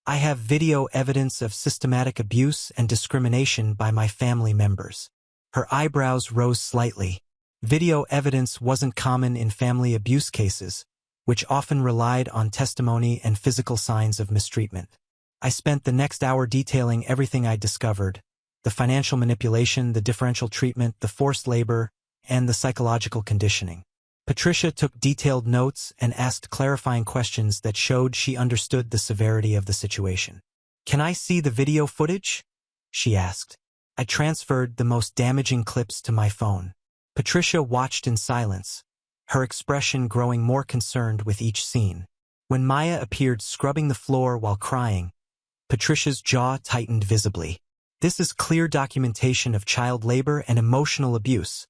I have video evidence of systematic abuse and discrimination by my family members." Her eyebrows rose slightly. Video evidence wasn't common in family abuse cases, which often relied on testimony and physical signs of mistreatment. I spent the next hour detailing everything I'd discovered: the financial manipulation, the differential treatment, the forced labor, and the psychological conditioning. Patricia took detailed notes and asked clarifying questions that showed she understood the severity of the situation. "Can I see the video footage?" she asked. I transferred the most damaging clips to my phone. Patricia watched in silence, her expression growing more concerned with each scene. When Maya appeared scrubbing the floor while crying, Patricia's jaw tightened visibly. This is clear documentation of child labor and emotional abuse,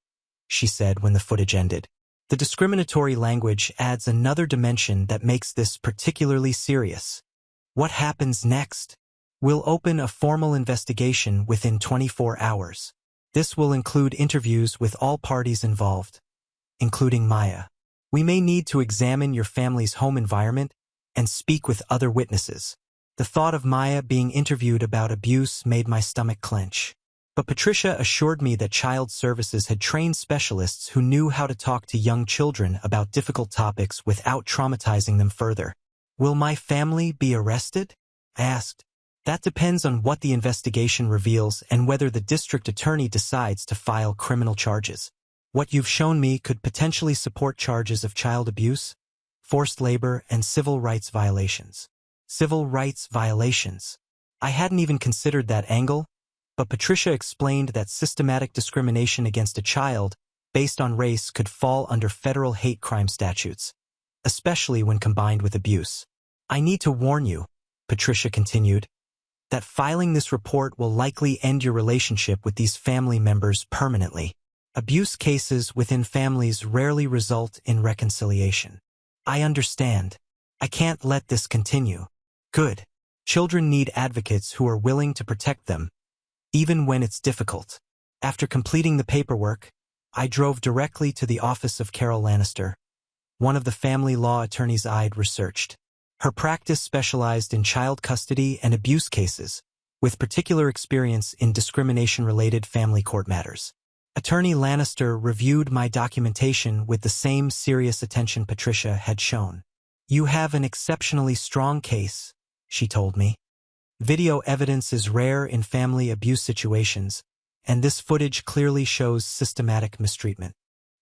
she said when the footage ended. The discriminatory language adds another dimension that makes this particularly serious. What happens next? We'll open a formal investigation within 24 hours. This will include interviews with all parties involved, including Maya. We may need to examine your family's home environment and speak with other witnesses. The thought of Maya being interviewed about abuse made my stomach clench. But Patricia assured me that Child Services had trained specialists who knew how to talk to young children about difficult topics without traumatizing them further. Will my family be arrested? I asked. That depends on what the investigation reveals and whether the district attorney decides to file criminal charges. What you've shown me could potentially support charges of child abuse, forced labor, and civil rights violations. Civil rights violations. I hadn't even considered that angle, but Patricia explained that systematic discrimination against a child based on race could fall under federal hate crime statutes, especially when combined with abuse. I need to warn you, Patricia continued, that filing this report will likely end your relationship with these family members permanently. Abuse cases within families rarely result in reconciliation. I understand. I can't let this continue. Good. Children need advocates who are willing to protect them, even when it's difficult. After completing the paperwork, I drove directly to the office of Carol Lannister, one of the family law attorneys I'd researched. Her practice specialized in child custody and abuse cases, with particular experience in discrimination-related family court matters. Attorney Lannister reviewed my documentation with the same serious attention Patricia had shown. You have an exceptionally strong case, she told me. Video evidence is rare in family abuse situations, and this footage clearly shows systematic mistreatment.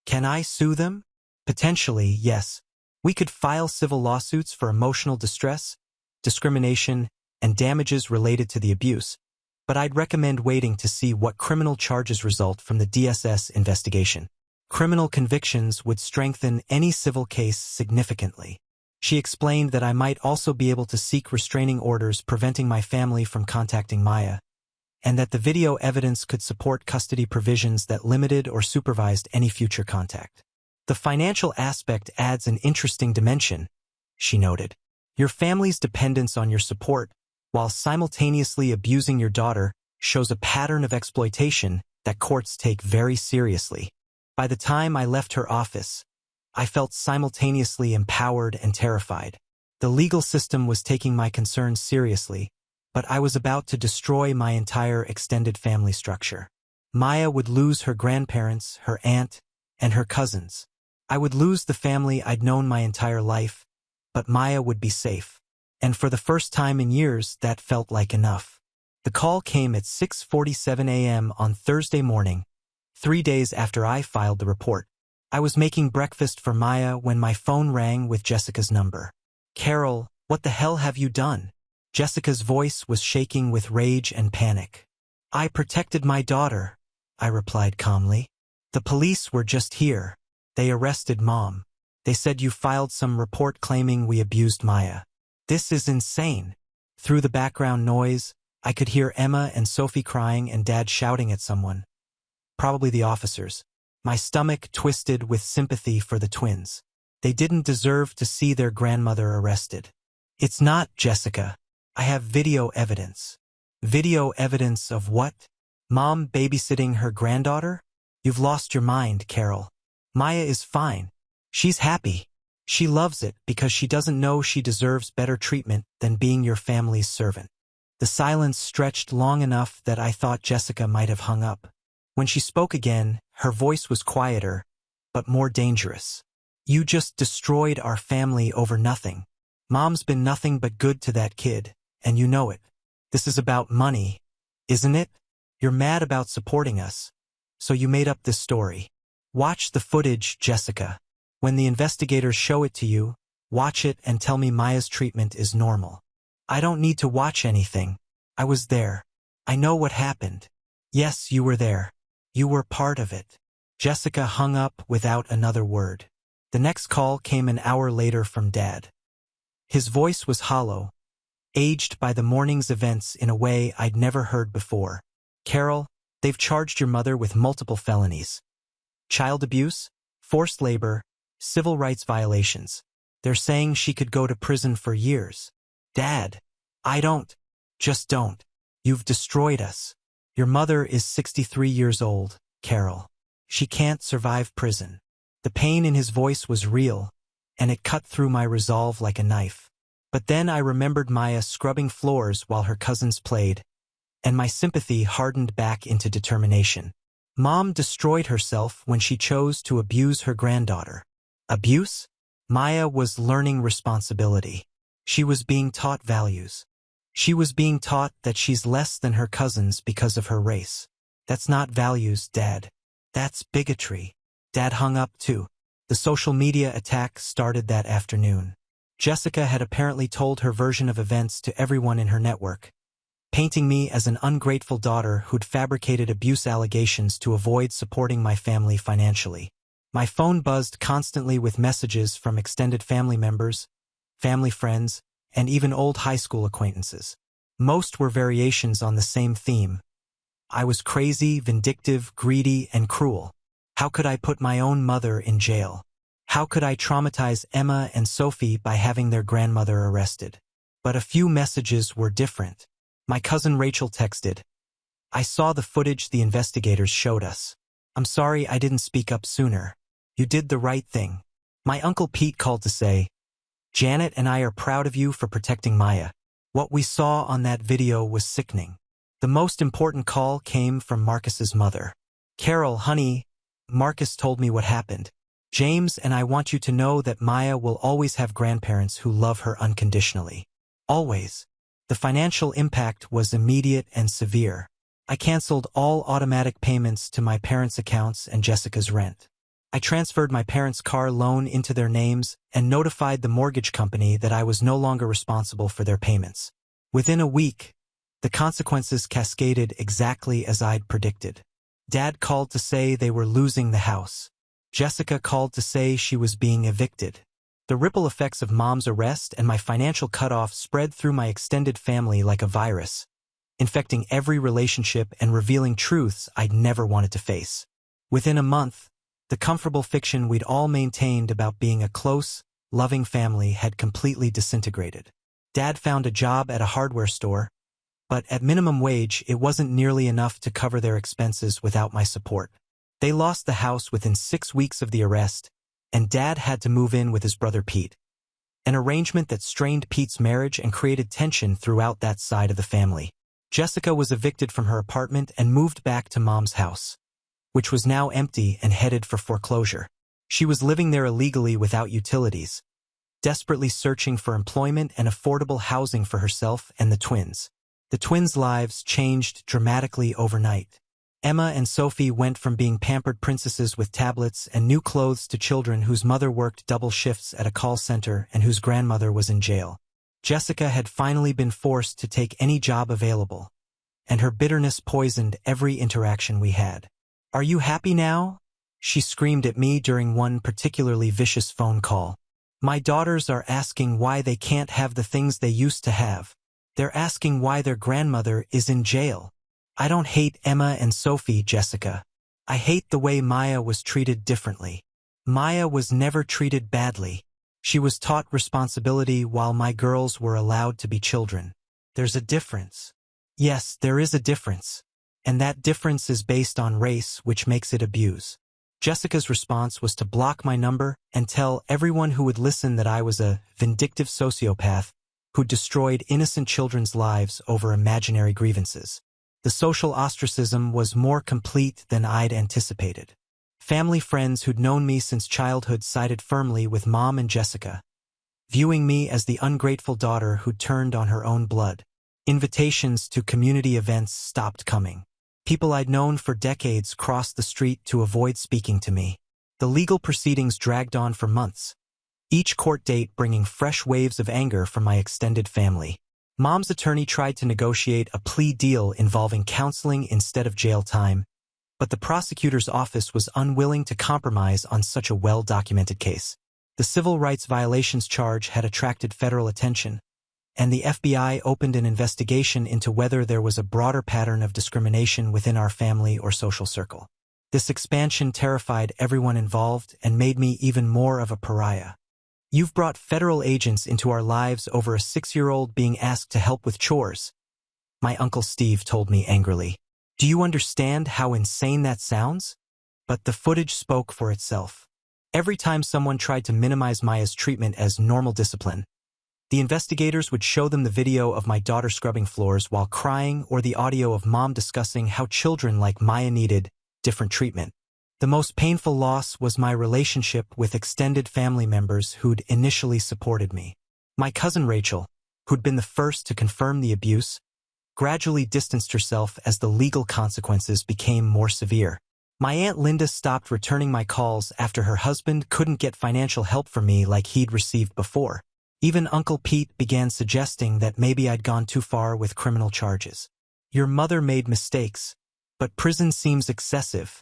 Can I sue them? Potentially, yes. We could file civil lawsuits for emotional distress, discrimination, and damages related to the abuse, but I'd recommend waiting to see what criminal charges result from the DSS investigation. Criminal convictions would strengthen any civil case significantly. She explained that I might also be able to seek restraining orders preventing my family from contacting Maya, and that the video evidence could support custody provisions that limited or supervised any future contact. The financial aspect adds an interesting dimension, she noted. Your family's dependence on your support, while simultaneously abusing your daughter, shows a pattern of exploitation that courts take very seriously. By the time I left her office, I felt simultaneously empowered and terrified. The legal system was taking my concerns seriously, but I was about to destroy my entire extended family structure. Maya would lose her grandparents, her aunt, and her cousins. I would lose the family I'd known my entire life, but Maya would be safe. And for the first time in years, that felt like enough. The call came at 6:47 a.m. on Thursday morning, 3 days after I filed the report. I was making breakfast for Maya when my phone rang with Jessica's number. Carol, what the hell have you done? Jessica's voice was shaking with rage and panic. I protected my daughter, I replied calmly. The police were just here. They arrested Mom. They said you filed some report claiming we abused Maya. This is insane. Through the background noise, I could hear Emma and Sophie crying and Dad shouting at someone. Probably the officers. My stomach twisted with sympathy for the twins. They didn't deserve to see their grandmother arrested. It's not, Jessica. I have video evidence. Video evidence of what? Mom babysitting her granddaughter? You've lost your mind, Carol. Maya is fine. She's happy. She loves it because she doesn't know she deserves better treatment than being your family's servant. The silence stretched long enough that I thought Jessica might have hung up. When she spoke again, her voice was quieter, but more dangerous. You just destroyed our family over nothing. Mom's been nothing but good to that kid, and you know it. This is about money, isn't it? You're mad about supporting us, so you made up this story. Watch the footage, Jessica. When the investigators show it to you, watch it and tell me Maya's treatment is normal. I don't need to watch anything. I was there. I know what happened. Yes, you were there. You were part of it. Jessica hung up without another word. The next call came an hour later from Dad. His voice was hollow, aged by the morning's events in a way I'd never heard before. Carol, they've charged your mother with multiple felonies. Child abuse, forced labor, civil rights violations. They're saying she could go to prison for years. Dad, just don't. You've destroyed us. Your mother is 63 years old, Carol. She can't survive prison. The pain in his voice was real, and it cut through my resolve like a knife. But then I remembered Maya scrubbing floors while her cousins played, and my sympathy hardened back into determination. Mom destroyed herself when she chose to abuse her granddaughter. Abuse? Maya was learning responsibility. She was being taught values. She was being taught that she's less than her cousins because of her race. That's not values, Dad. That's bigotry. Dad hung up too. The social media attack started that afternoon. Jessica had apparently told her version of events to everyone in her network, painting me as an ungrateful daughter who'd fabricated abuse allegations to avoid supporting my family financially. My phone buzzed constantly with messages from extended family members, family friends, and even old high school acquaintances. Most were variations on the same theme. I was crazy, vindictive, greedy, and cruel. How could I put my own mother in jail? How could I traumatize Emma and Sophie by having their grandmother arrested? But a few messages were different. My cousin Rachel texted, "I saw the footage the investigators showed us. I'm sorry I didn't speak up sooner. You did the right thing." My Uncle Pete called to say, "Janet and I are proud of you for protecting Maya. What we saw on that video was sickening." The most important call came from Marcus's mother. "Carol, honey, Marcus told me what happened. James and I want you to know that Maya will always have grandparents who love her unconditionally. Always." The financial impact was immediate and severe. I canceled all automatic payments to my parents' accounts and Jessica's rent. I transferred my parents' car loan into their names and notified the mortgage company that I was no longer responsible for their payments. Within a week, the consequences cascaded exactly as I'd predicted. Dad called to say they were losing the house. Jessica called to say she was being evicted. The ripple effects of Mom's arrest and my financial cutoff spread through my extended family like a virus, infecting every relationship and revealing truths I'd never wanted to face. Within a month, the comfortable fiction we'd all maintained about being a close, loving family had completely disintegrated. Dad found a job at a hardware store, but at minimum wage it wasn't nearly enough to cover their expenses without my support. They lost the house within 6 weeks of the arrest, and Dad had to move in with his brother Pete, an arrangement that strained Pete's marriage and created tension throughout that side of the family. Jessica was evicted from her apartment and moved back to Mom's house, which was now empty and headed for foreclosure. She was living there illegally without utilities, desperately searching for employment and affordable housing for herself and the twins. The twins' lives changed dramatically overnight. Emma and Sophie went from being pampered princesses with tablets and new clothes to children whose mother worked double shifts at a call center and whose grandmother was in jail. Jessica had finally been forced to take any job available, and her bitterness poisoned every interaction we had. "Are you happy now?" she screamed at me during one particularly vicious phone call. "My daughters are asking why they can't have the things they used to have. They're asking why their grandmother is in jail. I don't hate Emma and Sophie, Jessica. I hate the way Maya was treated differently. Maya was never treated badly. She was taught responsibility while my girls were allowed to be children. There's a difference. Yes, there is a difference. And that difference is based on race, which makes it abuse." Jessica's response was to block my number and tell everyone who would listen that I was a vindictive sociopath who destroyed innocent children's lives over imaginary grievances. The social ostracism was more complete than I'd anticipated. Family friends who'd known me since childhood sided firmly with Mom and Jessica, viewing me as the ungrateful daughter who'd turned on her own blood. Invitations to community events stopped coming. People I'd known for decades crossed the street to avoid speaking to me. The legal proceedings dragged on for months, each court date bringing fresh waves of anger from my extended family. Mom's attorney tried to negotiate a plea deal involving counseling instead of jail time, but the prosecutor's office was unwilling to compromise on such a well-documented case. The civil rights violations charge had attracted federal attention, and the FBI opened an investigation into whether there was a broader pattern of discrimination within our family or social circle. This expansion terrified everyone involved and made me even more of a pariah. You've brought federal agents into our lives over a 6-year-old being asked to help with chores, my Uncle Steve told me angrily. Do you understand how insane that sounds? But the footage spoke for itself. Every time someone tried to minimize Maya's treatment as normal discipline, the investigators would show them the video of my daughter scrubbing floors while crying or the audio of mom discussing how children like Maya needed different treatment. The most painful loss was my relationship with extended family members who'd initially supported me. My cousin Rachel, who'd been the first to confirm the abuse, gradually distanced herself as the legal consequences became more severe. My Aunt Linda stopped returning my calls after her husband couldn't get financial help from me like he'd received before. Even Uncle Pete began suggesting that maybe I'd gone too far with criminal charges. Your mother made mistakes, but prison seems excessive,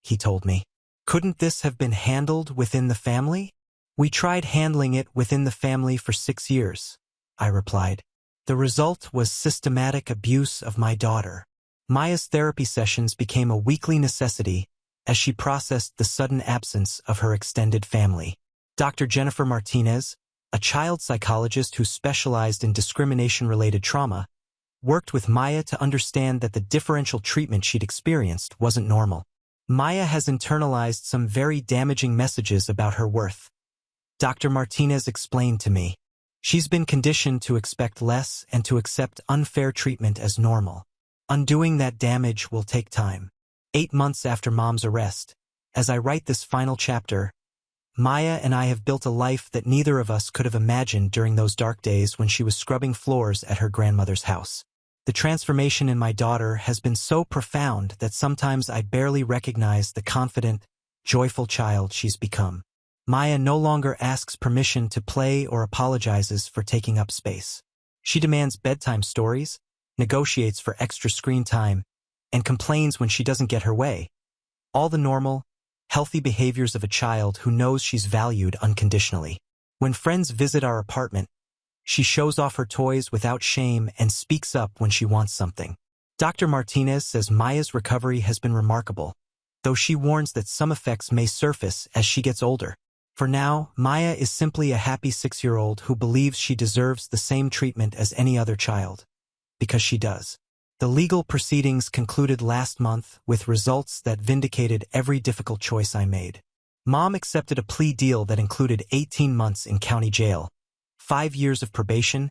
he told me. Couldn't this have been handled within the family? We tried handling it within the family for 6 years, I replied. The result was systematic abuse of my daughter. Maya's therapy sessions became a weekly necessity as she processed the sudden absence of her extended family. Dr. Jennifer Martinez, a child psychologist who specialized in discrimination-related trauma, worked with Maya to understand that the differential treatment she'd experienced wasn't normal. Maya has internalized some very damaging messages about her worth, Dr. Martinez explained to me. She's been conditioned to expect less and to accept unfair treatment as normal. Undoing that damage will take time. 8 months after Mom's arrest, as I write this final chapter, Maya and I have built a life that neither of us could have imagined during those dark days when she was scrubbing floors at her grandmother's house. The transformation in my daughter has been so profound that sometimes I barely recognize the confident, joyful child she's become. Maya no longer asks permission to play or apologizes for taking up space. She demands bedtime stories, negotiates for extra screen time, and complains when she doesn't get her way. All the normal, healthy behaviors of a child who knows she's valued unconditionally. When friends visit our apartment, she shows off her toys without shame and speaks up when she wants something. Dr. Martinez says Maya's recovery has been remarkable, though she warns that some effects may surface as she gets older. For now, Maya is simply a happy 6-year-old who believes she deserves the same treatment as any other child, because she does. The legal proceedings concluded last month with results that vindicated every difficult choice I made. Mom accepted a plea deal that included 18 months in county jail, 5 years of probation,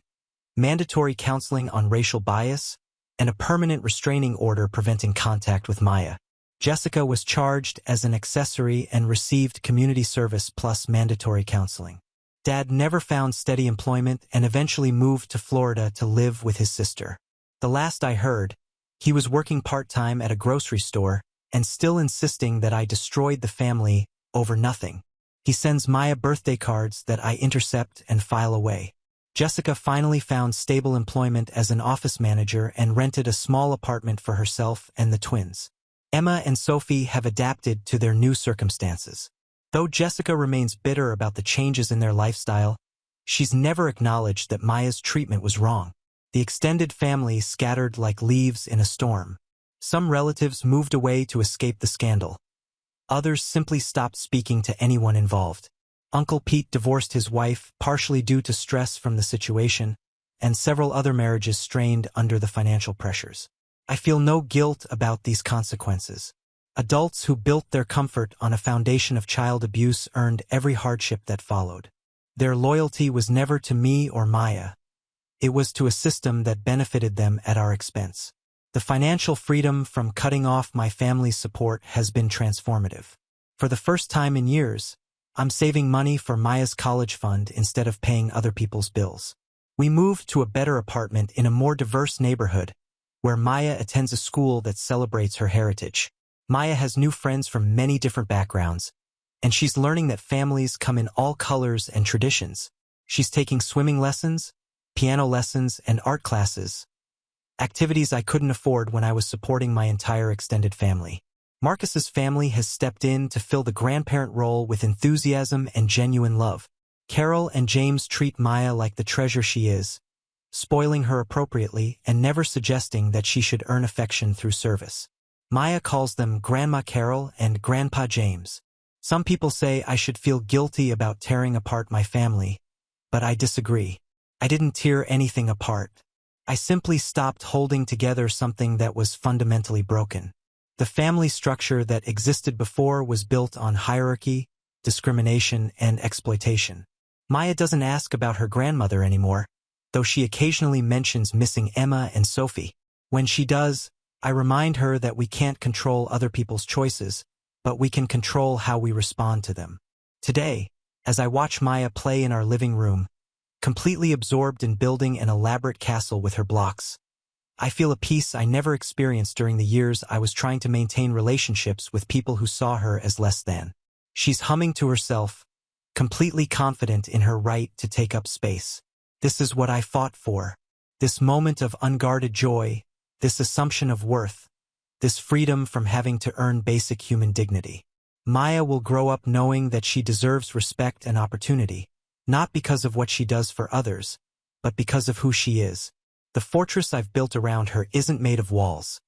mandatory counseling on racial bias, and a permanent restraining order preventing contact with Maya. Jessica was charged as an accessory and received community service plus mandatory counseling. Dad never found steady employment and eventually moved to Florida to live with his sister. The last I heard, he was working part-time at a grocery store and still insisting that I destroyed the family over nothing. He sends Maya birthday cards that I intercept and file away. Jessica finally found stable employment as an office manager and rented a small apartment for herself and the twins. Emma and Sophie have adapted to their new circumstances. Though Jessica remains bitter about the changes in their lifestyle, she's never acknowledged that Maya's treatment was wrong. The extended family scattered like leaves in a storm. Some relatives moved away to escape the scandal. Others simply stopped speaking to anyone involved. Uncle Pete divorced his wife partially due to stress from the situation, and several other marriages strained under the financial pressures. I feel no guilt about these consequences. Adults who built their comfort on a foundation of child abuse earned every hardship that followed. Their loyalty was never to me or Maya. It was to a system that benefited them at our expense. The financial freedom from cutting off my family's support has been transformative. For the first time in years, I'm saving money for Maya's college fund instead of paying other people's bills. We moved to a better apartment in a more diverse neighborhood, where Maya attends a school that celebrates her heritage. Maya has new friends from many different backgrounds, and she's learning that families come in all colors and traditions. She's taking swimming lessons, piano lessons, and art classes, activities I couldn't afford when I was supporting my entire extended family. Marcus's family has stepped in to fill the grandparent role with enthusiasm and genuine love. Carol and James treat Maya like the treasure she is, spoiling her appropriately and never suggesting that she should earn affection through service. Maya calls them Grandma Carol and Grandpa James. Some people say I should feel guilty about tearing apart my family, but I disagree. I didn't tear anything apart. I simply stopped holding together something that was fundamentally broken. The family structure that existed before was built on hierarchy, discrimination, and exploitation. Maya doesn't ask about her grandmother anymore, though she occasionally mentions missing Emma and Sophie. When she does, I remind her that we can't control other people's choices, but we can control how we respond to them. Today, as I watch Maya play in our living room, completely absorbed in building an elaborate castle with her blocks, I feel a peace I never experienced during the years I was trying to maintain relationships with people who saw her as less than. She's humming to herself, completely confident in her right to take up space. This is what I fought for. This moment of unguarded joy, this assumption of worth, this freedom from having to earn basic human dignity. Maya will grow up knowing that she deserves respect and opportunity, not because of what she does for others, but because of who she is. The fortress I've built around her isn't made of walls.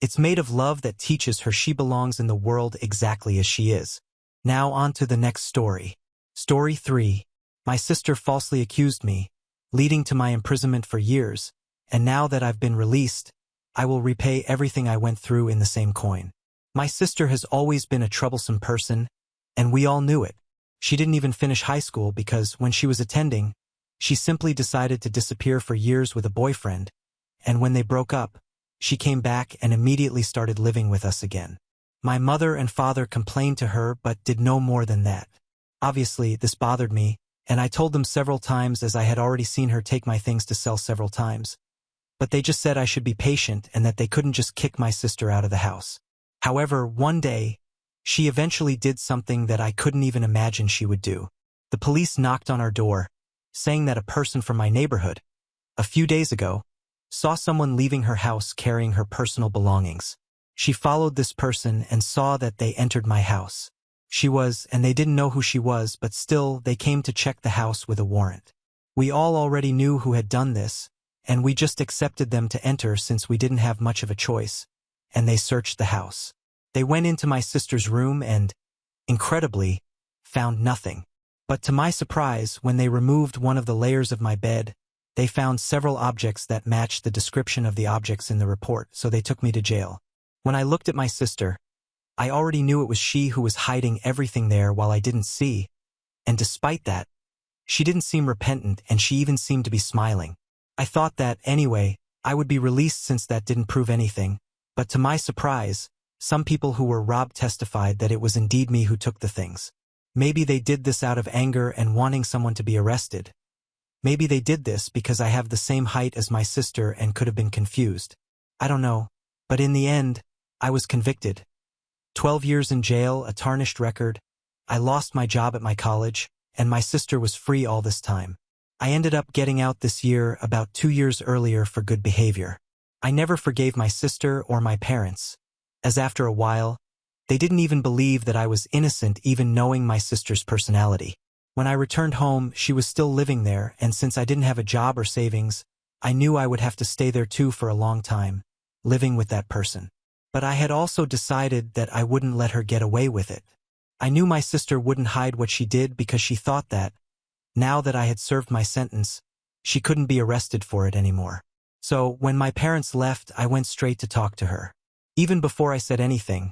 It's made of love that teaches her she belongs in the world exactly as she is. Now on to the next story. Story 3. My sister falsely accused me, leading to my imprisonment for years, and now that I've been released, I will repay everything I went through in the same coin. My sister has always been a troublesome person, and we all knew it. She didn't even finish high school because when she was attending, she simply decided to disappear for years with a boyfriend, and when they broke up, she came back and immediately started living with us again. My mother and father complained to her but did no more than that. Obviously, this bothered me, and I told them several times as I had already seen her take my things to sell several times. But they just said I should be patient and that they couldn't just kick my sister out of the house. However, one day, she eventually did something that I couldn't even imagine she would do. The police knocked on our door, saying that a person from my neighborhood, a few days ago, saw someone leaving her house carrying her personal belongings. She followed this person and saw that they entered my house. And they didn't know who she was, but still they came to check the house with a warrant. We all already knew who had done this, and we just accepted them to enter since we didn't have much of a choice, and they searched the house. They went into my sister's room and, incredibly, found nothing. But to my surprise, when they removed one of the layers of my bed, they found several objects that matched the description of the objects in the report, so they took me to jail. When I looked at my sister, I already knew it was she who was hiding everything there while I didn't see, and despite that, she didn't seem repentant and she even seemed to be smiling. I thought that, anyway, I would be released since that didn't prove anything, but to my surprise, some people who were robbed testified that it was indeed me who took the things. Maybe they did this out of anger and wanting someone to be arrested. Maybe they did this because I have the same height as my sister and could have been confused. I don't know, but in the end, I was convicted. 12 years in jail, a tarnished record. I lost my job at my college, and my sister was free all this time. I ended up getting out this year about 2 years earlier for good behavior. I never forgave my sister or my parents, as after a while, they didn't even believe that I was innocent even knowing my sister's personality. When I returned home, she was still living there, and since I didn't have a job or savings, I knew I would have to stay there too for a long time, living with that person. But I had also decided that I wouldn't let her get away with it. I knew my sister wouldn't hide what she did because she thought that, now that I had served my sentence, she couldn't be arrested for it anymore. So, when my parents left, I went straight to talk to her. Even before I said anything,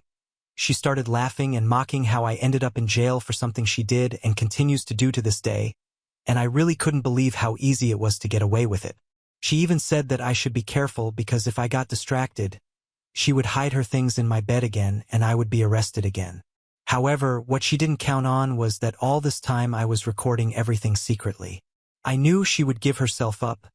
she started laughing and mocking how I ended up in jail for something she did and continues to do to this day, and I really couldn't believe how easy it was to get away with it. She even said that I should be careful because if I got distracted, she would hide her things in my bed again and I would be arrested again. However, what she didn't count on was that all this time I was recording everything secretly. I knew she would give herself up.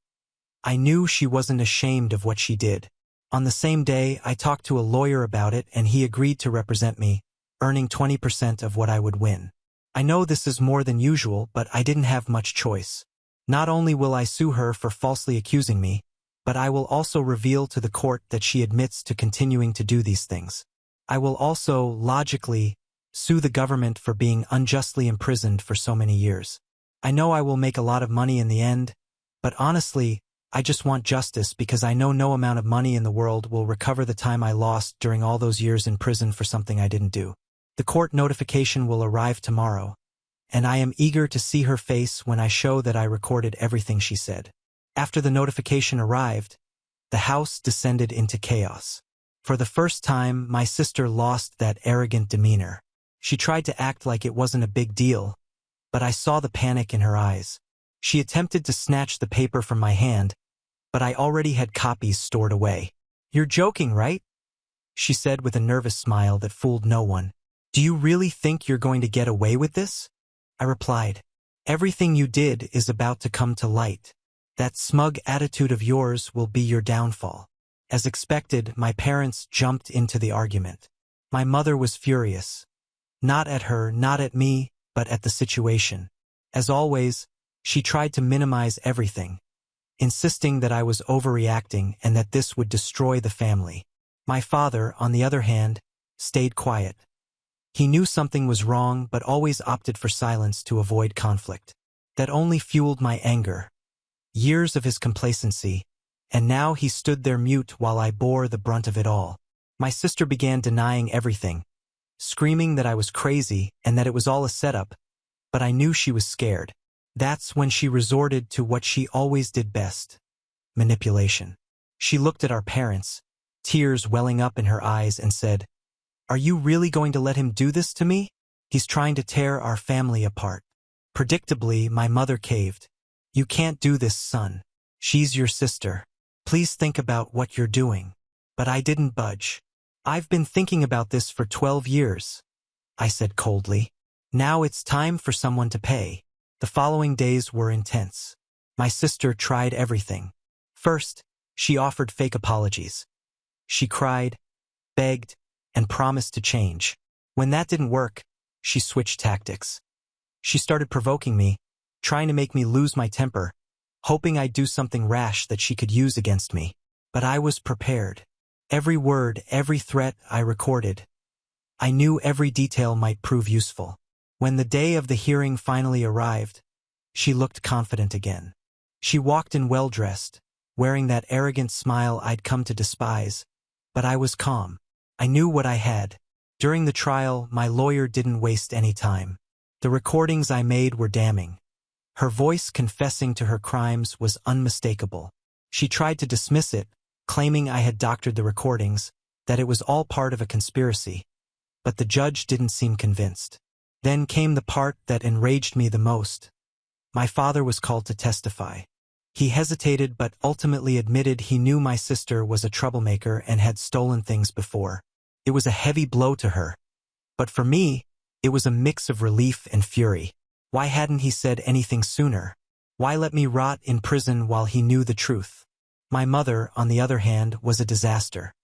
I knew she wasn't ashamed of what she did. On the same day, I talked to a lawyer about it and he agreed to represent me, earning 20% of what I would win. I know this is more than usual, but I didn't have much choice. Not only will I sue her for falsely accusing me, but I will also reveal to the court that she admits to continuing to do these things. I will also, logically, sue the government for being unjustly imprisoned for so many years. I know I will make a lot of money in the end, but honestly, I just want justice because I know no amount of money in the world will recover the time I lost during all those years in prison for something I didn't do. The court notification will arrive tomorrow, and I am eager to see her face when I show that I recorded everything she said. After the notification arrived, the house descended into chaos. For the first time, my sister lost that arrogant demeanor. She tried to act like it wasn't a big deal, but I saw the panic in her eyes. She attempted to snatch the paper from my hand, but I already had copies stored away. "You're joking, right?" she said with a nervous smile that fooled no one. "Do you really think you're going to get away with this?" I replied, "Everything you did is about to come to light. That smug attitude of yours will be your downfall." As expected, my parents jumped into the argument. My mother was furious. Not at her, not at me, but at the situation. As always, she tried to minimize everything, insisting that I was overreacting and that this would destroy the family. My father, on the other hand, stayed quiet. He knew something was wrong but always opted for silence to avoid conflict. That only fueled my anger. Years of his complacency, and now he stood there mute while I bore the brunt of it all. My sister began denying everything, screaming that I was crazy and that it was all a setup, but I knew she was scared. That's when she resorted to what she always did best: manipulation. She looked at our parents, tears welling up in her eyes, and said, "Are you really going to let him do this to me? He's trying to tear our family apart." Predictably, my mother caved. "You can't do this, son. She's your sister. Please think about what you're doing." But I didn't budge. "I've been thinking about this for 12 years, I said coldly. "Now it's time for someone to pay." The following days were intense. My sister tried everything. First, she offered fake apologies. She cried, begged, and promised to change. When that didn't work, she switched tactics. She started provoking me, trying to make me lose my temper, hoping I'd do something rash that she could use against me. But I was prepared. Every word, every threat I recorded. I knew every detail might prove useful. When the day of the hearing finally arrived, she looked confident again. She walked in well-dressed, wearing that arrogant smile I'd come to despise, but I was calm. I knew what I had. During the trial, my lawyer didn't waste any time. The recordings I made were damning. Her voice confessing to her crimes was unmistakable. She tried to dismiss it, claiming I had doctored the recordings, that it was all part of a conspiracy. But the judge didn't seem convinced. Then came the part that enraged me the most. My father was called to testify. He hesitated but ultimately admitted he knew my sister was a troublemaker and had stolen things before. It was a heavy blow to her. But for me, it was a mix of relief and fury. Why hadn't he said anything sooner? Why let me rot in prison while he knew the truth? My mother, on the other hand, was a disaster.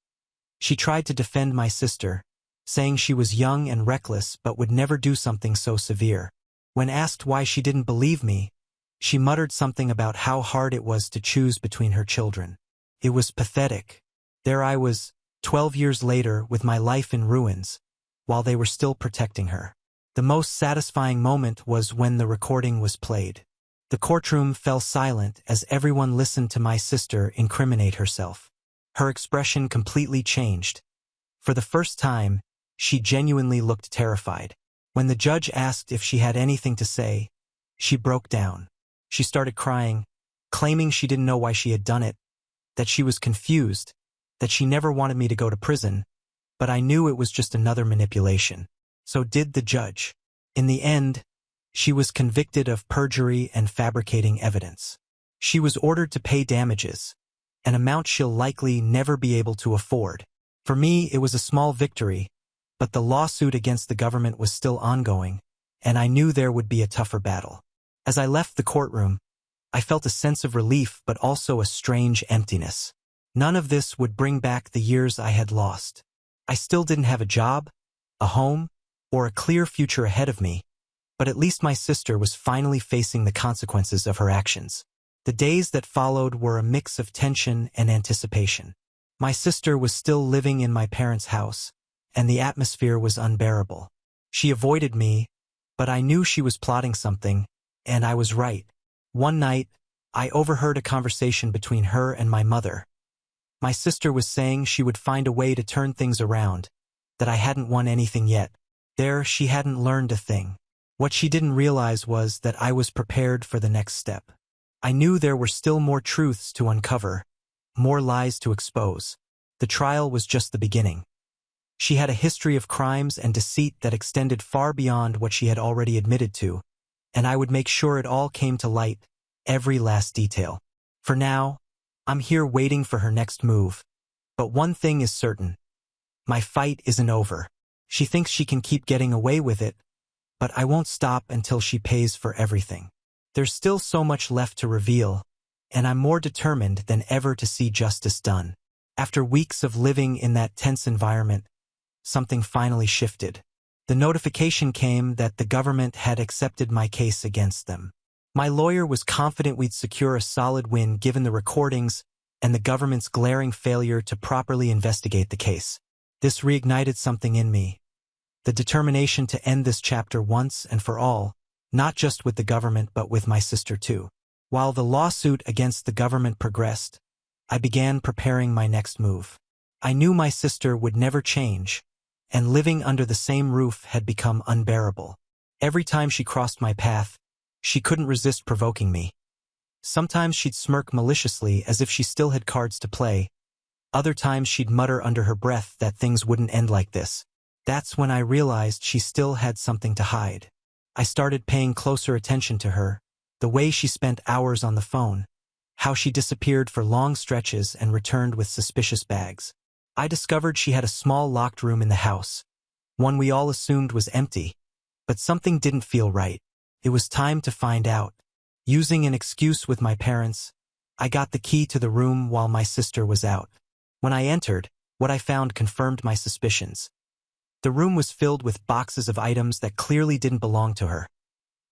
She tried to defend my sister, saying she was young and reckless but would never do something so severe. When asked why she didn't believe me, she muttered something about how hard it was to choose between her children. It was pathetic. There I was, 12 years later, with my life in ruins, while they were still protecting her. The most satisfying moment was when the recording was played. The courtroom fell silent as everyone listened to my sister incriminate herself. Her expression completely changed. For the first time, she genuinely looked terrified. When the judge asked if she had anything to say, she broke down. She started crying, claiming she didn't know why she had done it, that she was confused, that she never wanted me to go to prison, but I knew it was just another manipulation. So did the judge. In the end, she was convicted of perjury and fabricating evidence. She was ordered to pay damages, an amount she'll likely never be able to afford. For me, it was a small victory, but the lawsuit against the government was still ongoing, and I knew there would be a tougher battle. As I left the courtroom, I felt a sense of relief but also a strange emptiness. None of this would bring back the years I had lost. I still didn't have a job, a home, or a clear future ahead of me, but at least my sister was finally facing the consequences of her actions. The days that followed were a mix of tension and anticipation. My sister was still living in my parents' house, and the atmosphere was unbearable. She avoided me, but I knew she was plotting something, and I was right. One night, I overheard a conversation between her and my mother. My sister was saying she would find a way to turn things around, that I hadn't won anything yet. There, she hadn't learned a thing. What she didn't realize was that I was prepared for the next step. I knew there were still more truths to uncover, more lies to expose. The trial was just the beginning. She had a history of crimes and deceit that extended far beyond what she had already admitted to, and I would make sure it all came to light, every last detail. For now, I'm here waiting for her next move. But one thing is certain. My fight isn't over. She thinks she can keep getting away with it, but I won't stop until she pays for everything. There's still so much left to reveal, and I'm more determined than ever to see justice done. After weeks of living in that tense environment, something finally shifted. The notification came that the government had accepted my case against them. My lawyer was confident we'd secure a solid win given the recordings and the government's glaring failure to properly investigate the case. This reignited something in me. The determination to end this chapter once and for all, not just with the government but with my sister too. While the lawsuit against the government progressed, I began preparing my next move. I knew my sister would never change, and living under the same roof had become unbearable. Every time she crossed my path, she couldn't resist provoking me. Sometimes she'd smirk maliciously as if she still had cards to play. Other times she'd mutter under her breath that things wouldn't end like this. That's when I realized she still had something to hide. I started paying closer attention to her, the way she spent hours on the phone, how she disappeared for long stretches and returned with suspicious bags. I discovered she had a small locked room in the house, one we all assumed was empty, but something didn't feel right. It was time to find out. Using an excuse with my parents, I got the key to the room while my sister was out. When I entered, what I found confirmed my suspicions. The room was filled with boxes of items that clearly didn't belong to her.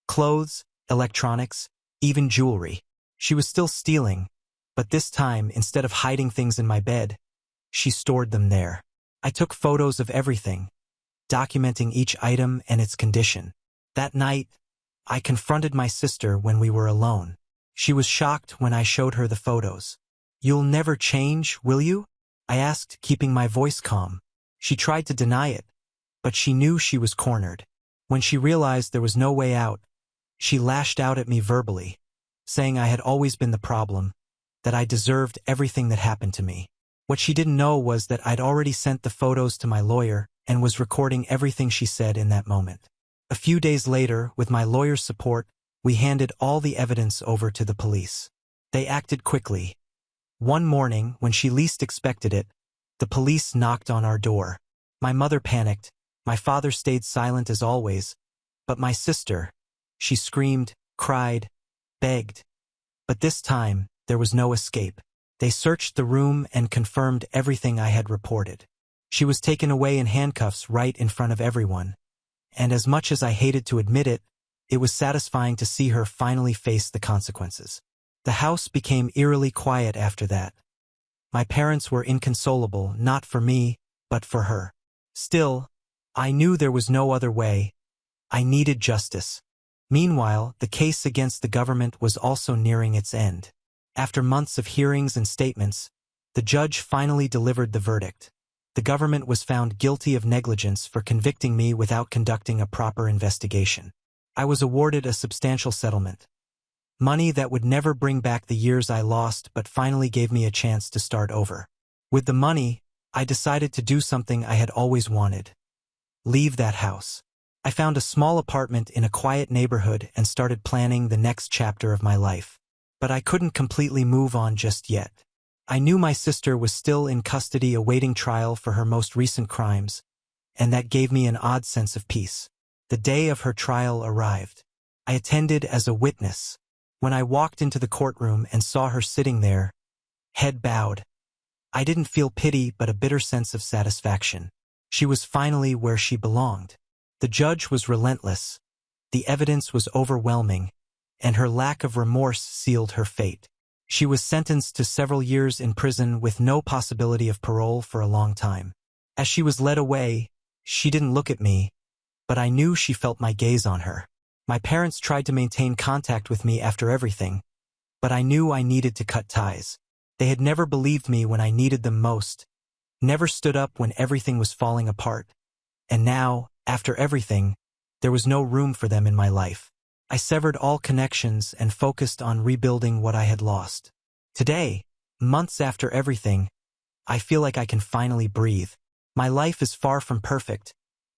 Clothes, electronics, even jewelry. She was still stealing, but this time, instead of hiding things in my bed, she stored them there. I took photos of everything, documenting each item and its condition. That night, I confronted my sister when we were alone. She was shocked when I showed her the photos. "You'll never change, will you?" I asked, keeping my voice calm. She tried to deny it, but she knew she was cornered. When she realized there was no way out, she lashed out at me verbally, saying I had always been the problem, that I deserved everything that happened to me. What she didn't know was that I'd already sent the photos to my lawyer and was recording everything she said in that moment. A few days later, with my lawyer's support, we handed all the evidence over to the police. They acted quickly. One morning, when she least expected it, the police knocked on our door. My mother panicked. My father stayed silent as always. But my sister, she screamed, cried, begged. But this time, there was no escape. They searched the room and confirmed everything I had reported. She was taken away in handcuffs right in front of everyone. And as much as I hated to admit it, it was satisfying to see her finally face the consequences. The house became eerily quiet after that. My parents were inconsolable, not for me, but for her. Still, I knew there was no other way. I needed justice. Meanwhile, the case against the government was also nearing its end. After months of hearings and statements, the judge finally delivered the verdict. The government was found guilty of negligence for convicting me without conducting a proper investigation. I was awarded a substantial settlement. Money that would never bring back the years I lost but finally gave me a chance to start over. With the money, I decided to do something I had always wanted. Leave that house. I found a small apartment in a quiet neighborhood and started planning the next chapter of my life. But I couldn't completely move on just yet. I knew my sister was still in custody awaiting trial for her most recent crimes, and that gave me an odd sense of peace. The day of her trial arrived. I attended as a witness. When I walked into the courtroom and saw her sitting there, head bowed, I didn't feel pity but a bitter sense of satisfaction. She was finally where she belonged. The judge was relentless. The evidence was overwhelming, and her lack of remorse sealed her fate. She was sentenced to several years in prison with no possibility of parole for a long time. As she was led away, she didn't look at me, but I knew she felt my gaze on her. My parents tried to maintain contact with me after everything, but I knew I needed to cut ties. They had never believed me when I needed them most, never stood up when everything was falling apart. And now, after everything, there was no room for them in my life. I severed all connections and focused on rebuilding what I had lost. Today, months after everything, I feel like I can finally breathe. My life is far from perfect,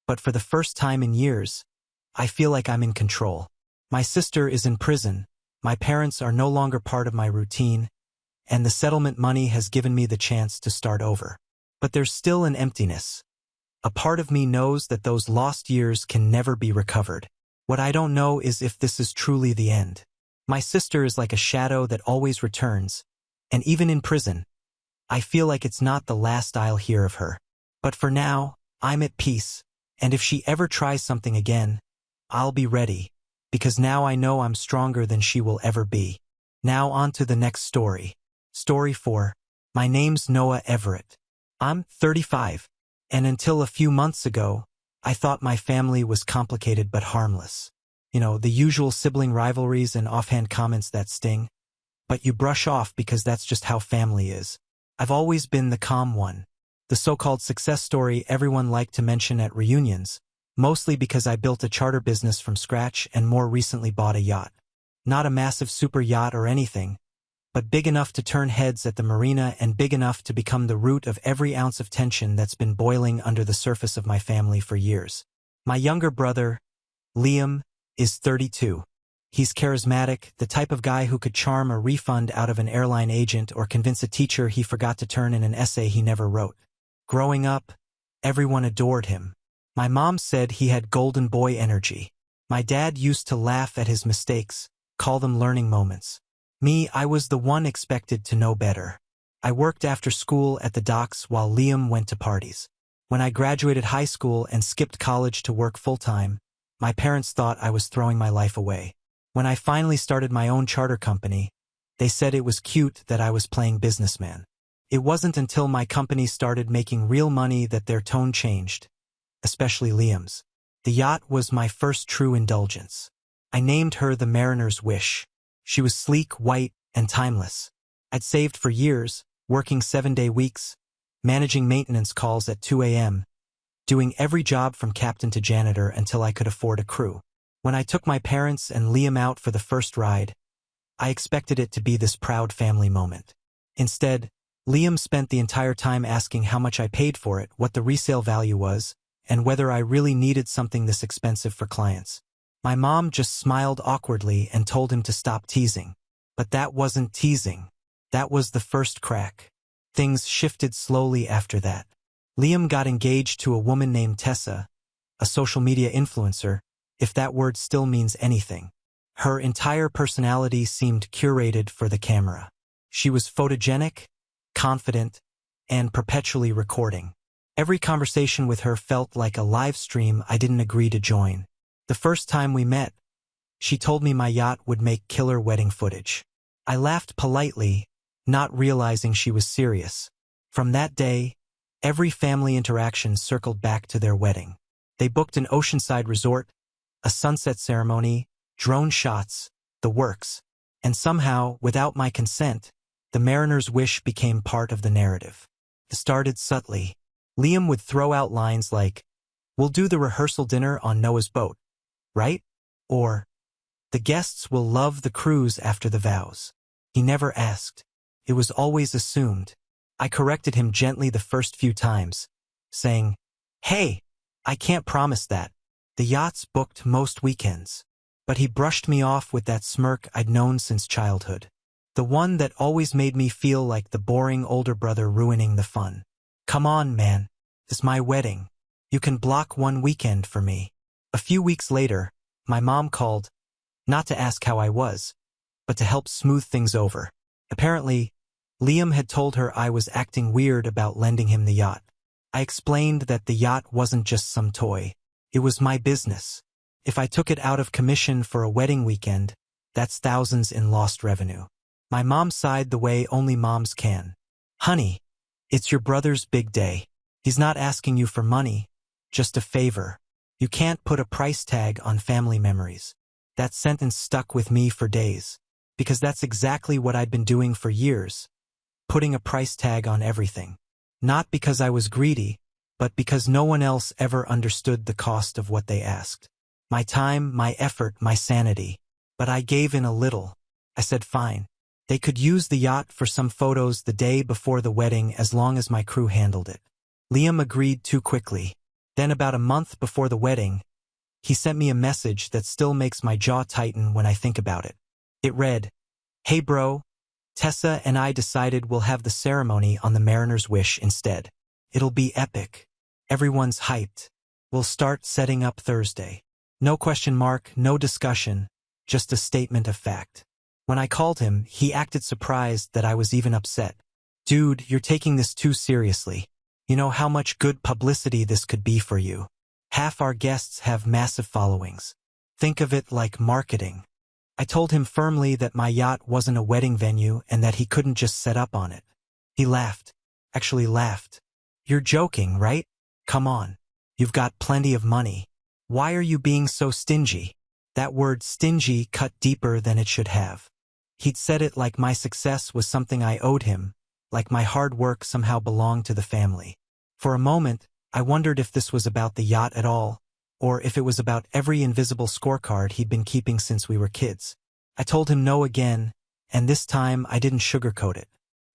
but for the first time in years, I feel like I'm in control. My sister is in prison, my parents are no longer part of my routine, and the settlement money has given me the chance to start over. But there's still an emptiness. A part of me knows that those lost years can never be recovered. What I don't know is if this is truly the end. My sister is like a shadow that always returns, and even in prison, I feel like it's not the last I'll hear of her. But for now, I'm at peace, and if she ever tries something again, I'll be ready, because now I know I'm stronger than she will ever be. Now on to the next story. Story 4. My name's Noah Everett. I'm 35, and until a few months ago, I thought my family was complicated but harmless. You know, the usual sibling rivalries and offhand comments that sting. But you brush off because that's just how family is. I've always been the calm one. The so-called success story everyone liked to mention at reunions, mostly because I built a charter business from scratch and more recently bought a yacht. Not a massive super yacht or anything, but big enough to turn heads at the marina and big enough to become the root of every ounce of tension that's been boiling under the surface of my family for years. My younger brother, Liam, is 32. He's charismatic, the type of guy who could charm a refund out of an airline agent or convince a teacher he forgot to turn in an essay he never wrote. Growing up, everyone adored him. My mom said he had golden boy energy. My dad used to laugh at his mistakes, call them learning moments. Me, I was the one expected to know better. I worked after school at the docks while Liam went to parties. When I graduated high school and skipped college to work full-time, my parents thought I was throwing my life away. When I finally started my own charter company, they said it was cute that I was playing businessman. It wasn't until my company started making real money that their tone changed, especially Liam's. The yacht was my first true indulgence. I named her the Mariner's Wish. She was sleek, white, and timeless. I'd saved for years, working 7-day weeks, managing maintenance calls at 2 a.m., doing every job from captain to janitor until I could afford a crew. When I took my parents and Liam out for the first ride, I expected it to be this proud family moment. Instead, Liam spent the entire time asking how much I paid for it, what the resale value was, and whether I really needed something this expensive for clients. My mom just smiled awkwardly and told him to stop teasing. But that wasn't teasing. That was the first crack. Things shifted slowly after that. Liam got engaged to a woman named Tessa, a social media influencer, if that word still means anything. Her entire personality seemed curated for the camera. She was photogenic, confident, and perpetually recording. Every conversation with her felt like a live stream I didn't agree to join. The first time we met, she told me my yacht would make killer wedding footage. I laughed politely, not realizing she was serious. From that day, every family interaction circled back to their wedding. They booked an oceanside resort, a sunset ceremony, drone shots, the works. And somehow, without my consent, the Mariner's Wish became part of the narrative. It started subtly. Liam would throw out lines like, "We'll do the rehearsal dinner on Noah's boat, right?" Or, "The guests will love the cruise after the vows." He never asked. It was always assumed. I corrected him gently the first few times, saying, "Hey, I can't promise that. The yacht's booked most weekends." But he brushed me off with that smirk I'd known since childhood. The one that always made me feel like the boring older brother ruining the fun. "Come on, man. It's my wedding. You can block one weekend for me." A few weeks later, my mom called, not to ask how I was, but to help smooth things over. Apparently, Liam had told her I was acting weird about lending him the yacht. I explained that the yacht wasn't just some toy. It was my business. If I took it out of commission for a wedding weekend, that's thousands in lost revenue. My mom sighed the way only moms can. "Honey, it's your brother's big day. He's not asking you for money, just a favor. You can't put a price tag on family memories." That sentence stuck with me for days. because that's exactly what I'd been doing for years, putting a price tag on everything. Not because I was greedy, but because no one else ever understood the cost of what they asked. My time, my effort, my sanity. But I gave in a little. I said fine. They could use the yacht for some photos the day before the wedding as long as my crew handled it. Liam agreed too quickly. Then about a month before the wedding, he sent me a message that still makes my jaw tighten when I think about it. It read, "Hey bro, Tessa and I decided we'll have the ceremony on the Mariner's Wish instead. It'll be epic. Everyone's hyped. We'll start setting up Thursday. No question mark, no discussion, just a statement of fact." When I called him, he acted surprised that I was even upset. "Dude, you're taking this too seriously. You know how much good publicity this could be for you. Half our guests have massive followings. Think of it like marketing." I told him firmly that my yacht wasn't a wedding venue and that he couldn't just set up on it. He laughed. Actually laughed. "You're joking, right? Come on. You've got plenty of money. Why are you being so stingy?" That word stingy cut deeper than it should have. He'd said it like my success was something I owed him, like my hard work somehow belonged to the family. For a moment, I wondered if this was about the yacht at all, or if it was about every invisible scorecard he'd been keeping since we were kids. I told him no again, and this time I didn't sugarcoat it.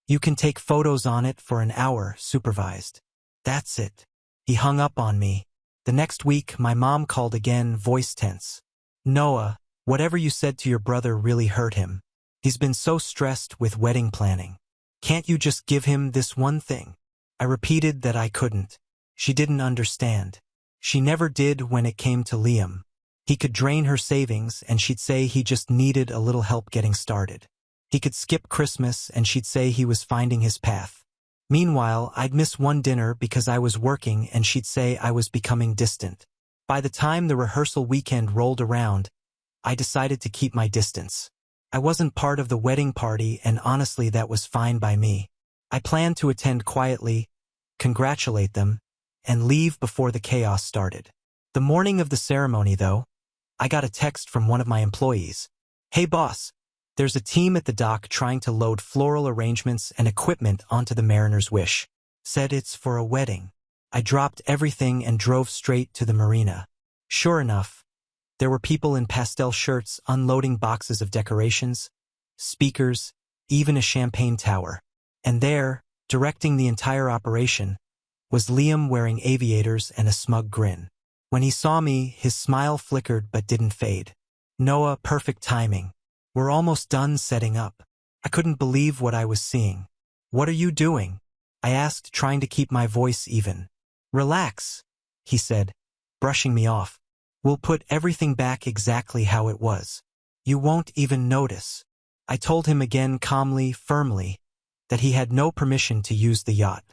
"You can take photos on it for an hour, supervised. That's it." He hung up on me. The next week, my mom called again, voice tense. "Noah, whatever you said to your brother really hurt him. He's been so stressed with wedding planning. Can't you just give him this one thing?" I repeated that I couldn't. She didn't understand. She never did when it came to Liam. He could drain her savings and she'd say he just needed a little help getting started. He could skip Christmas and she'd say he was finding his path. Meanwhile, I'd miss one dinner because I was working and she'd say I was becoming distant. By the time the rehearsal weekend rolled around, I decided to keep my distance. I wasn't part of the wedding party, and honestly that was fine by me. I planned to attend quietly, congratulate them, and leave before the chaos started. The morning of the ceremony, though, I got a text from one of my employees. "Hey boss, there's a team at the dock trying to load floral arrangements and equipment onto the Mariner's Wish. Said it's for a wedding." I dropped everything and drove straight to the marina. Sure enough, there were people in pastel shirts unloading boxes of decorations, speakers, even a champagne tower. And there, directing the entire operation, was Liam wearing aviators and a smug grin. When he saw me, his smile flickered but didn't fade. "Noah, perfect timing. We're almost done setting up." I couldn't believe what I was seeing. "What are you doing?" I asked, trying to keep my voice even. "Relax," he said, brushing me off. "We'll put everything back exactly how it was. You won't even notice." I told him again calmly, firmly, that he had no permission to use the yacht,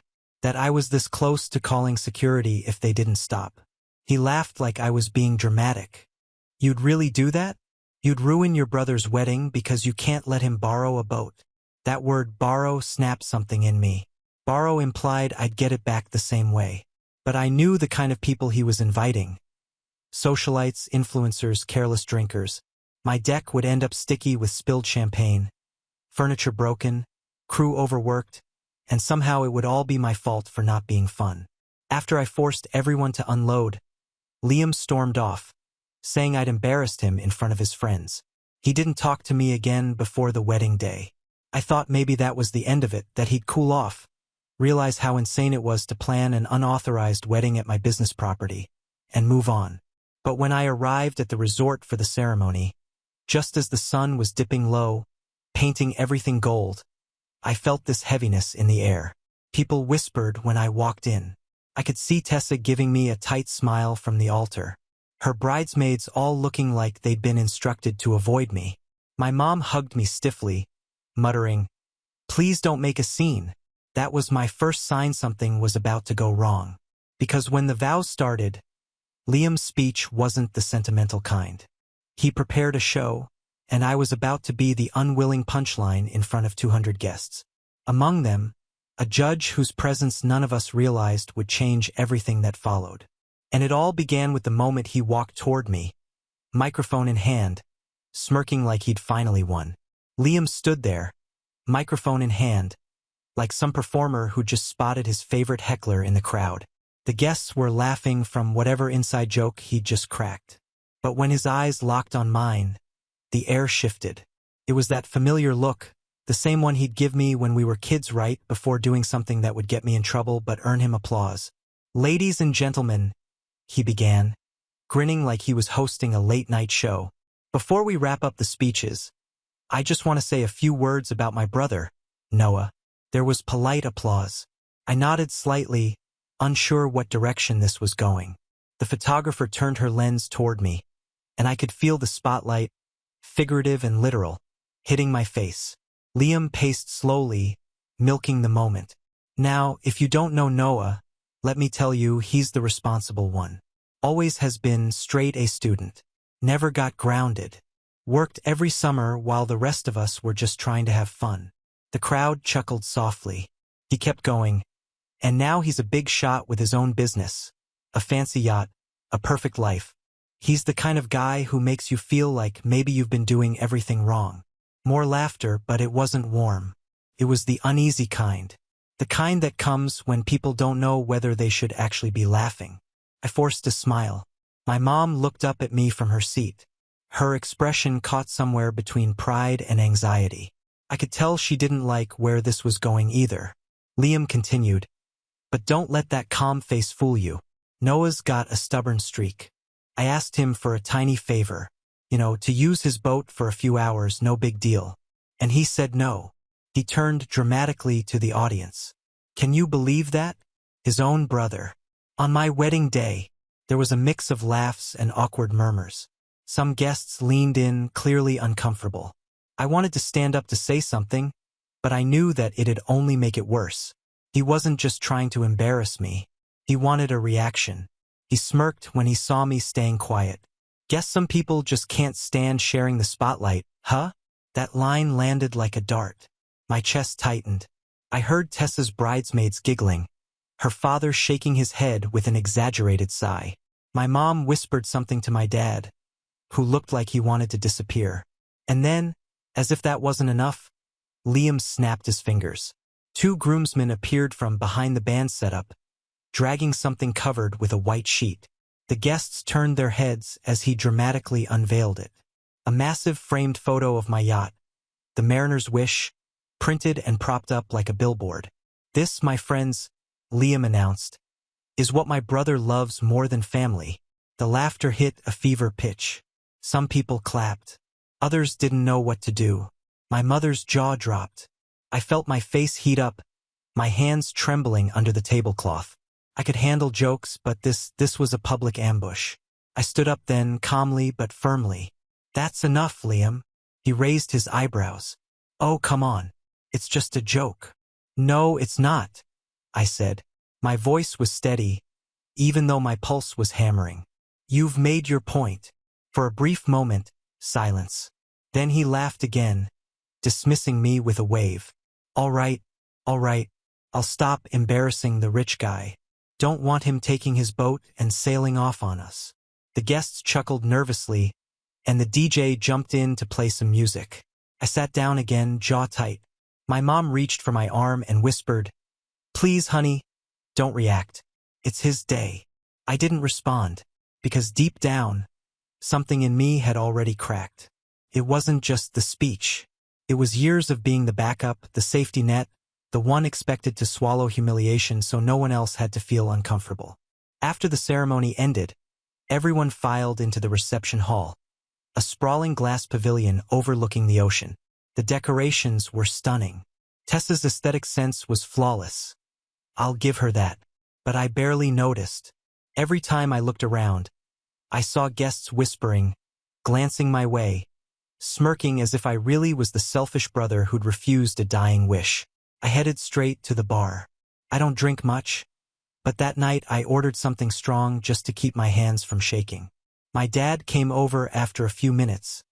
that I was this close to calling security if they didn't stop. He laughed like I was being dramatic. "You'd really do that? You'd ruin your brother's wedding because you can't let him borrow a boat?" That word borrow snapped something in me. Borrow implied I'd get it back the same way. But I knew the kind of people he was inviting. Socialites, influencers, careless drinkers. My deck would end up sticky with spilled champagne, furniture broken, crew overworked, and somehow it would all be my fault for not being fun. After I forced everyone to unload, Liam stormed off, saying I'd embarrassed him in front of his friends. He didn't talk to me again before the wedding day. I thought maybe that was the end of it, that he'd cool off, realize how insane it was to plan an unauthorized wedding at my business property, and move on. But when I arrived at the resort for the ceremony, just as the sun was dipping low, painting everything gold, I felt this heaviness in the air. People whispered when I walked in. I could see Tessa giving me a tight smile from the altar. Her bridesmaids all looking like they'd been instructed to avoid me. My mom hugged me stiffly, muttering, "Please don't make a scene." That was my first sign something was about to go wrong. Because when the vows started, Liam's speech wasn't the sentimental kind. He prepared a show, and I was about to be the unwilling punchline in front of 200 guests. Among them, a judge whose presence none of us realized would change everything that followed. And it all began with the moment he walked toward me, microphone in hand, smirking like he'd finally won. Liam stood there, microphone in hand, like some performer who just spotted his favorite heckler in the crowd. The guests were laughing from whatever inside joke he'd just cracked. But when his eyes locked on mine, the air shifted. It was that familiar look, the same one he'd give me when we were kids right before doing something that would get me in trouble but earn him applause. "Ladies and gentlemen," he began, grinning like he was hosting a late-night show. "Before we wrap up the speeches, I just want to say a few words about my brother, Noah." There was polite applause. I nodded slightly, unsure what direction this was going. The photographer turned her lens toward me, and I could feel the spotlight, figurative and literal, hitting my face. Liam paced slowly, milking the moment. "Now, if you don't know Noah, let me tell you he's the responsible one. Always has been straight A student. Never got grounded. Worked every summer while the rest of us were just trying to have fun." The crowd chuckled softly. He kept going. "And now he's a big shot with his own business. A fancy yacht, a perfect life. He's the kind of guy who makes you feel like maybe you've been doing everything wrong." More laughter, but it wasn't warm. It was the uneasy kind. The kind that comes when people don't know whether they should actually be laughing. I forced a smile. My mom looked up at me from her seat. Her expression caught somewhere between pride and anxiety. I could tell she didn't like where this was going either. Liam continued, "But don't let that calm face fool you. Noah's got a stubborn streak. I asked him for a tiny favor. To use his boat for a few hours, no big deal. And he said no." He turned dramatically to the audience. "Can you believe that? His own brother. On my wedding day." There was a mix of laughs and awkward murmurs. Some guests leaned in, clearly uncomfortable. I wanted to stand up to say something, but I knew that it'd only make it worse. He wasn't just trying to embarrass me. He wanted a reaction. He smirked when he saw me staying quiet. "Guess some people just can't stand sharing the spotlight, huh?" That line landed like a dart. My chest tightened. I heard Tessa's bridesmaids giggling, her father shaking his head with an exaggerated sigh. My mom whispered something to my dad, who looked like he wanted to disappear. And then, as if that wasn't enough, Liam snapped his fingers. Two groomsmen appeared from behind the band setup, dragging something covered with a white sheet. The guests turned their heads as he dramatically unveiled it. A massive framed photo of my yacht, the Mariner's Wish, printed and propped up like a billboard. "This, my friends," Liam announced, "is what my brother loves more than family." The laughter hit a fever pitch. Some people clapped. Others didn't know what to do. My mother's jaw dropped. I felt my face heat up, my hands trembling under the tablecloth. I could handle jokes, but this was a public ambush. I stood up then, calmly but firmly. "That's enough, Liam." He raised his eyebrows. "Oh, come on. It's just a joke." "No, it's not," I said. My voice was steady, even though my pulse was hammering. "You've made your point." For a brief moment, silence. Then he laughed again, dismissing me with a wave. All right, I'll stop embarrassing the rich guy. Don't want him taking his boat and sailing off on us." The guests chuckled nervously, and the DJ jumped in to play some music. I sat down again, jaw tight. My mom reached for my arm and whispered, "Please, honey, don't react. It's his day." I didn't respond, because deep down, something in me had already cracked. It wasn't just the speech. It was years of being the backup, the safety net, the one expected to swallow humiliation so no one else had to feel uncomfortable. After the ceremony ended, everyone filed into the reception hall, a sprawling glass pavilion overlooking the ocean. The decorations were stunning. Tessa's aesthetic sense was flawless. I'll give her that. But I barely noticed. Every time I looked around, I saw guests whispering, glancing my way, smirking as if I really was the selfish brother who'd refused a dying wish. I headed straight to the bar. I don't drink much, but that night I ordered something strong just to keep my hands from shaking. My dad came over after a few minutes,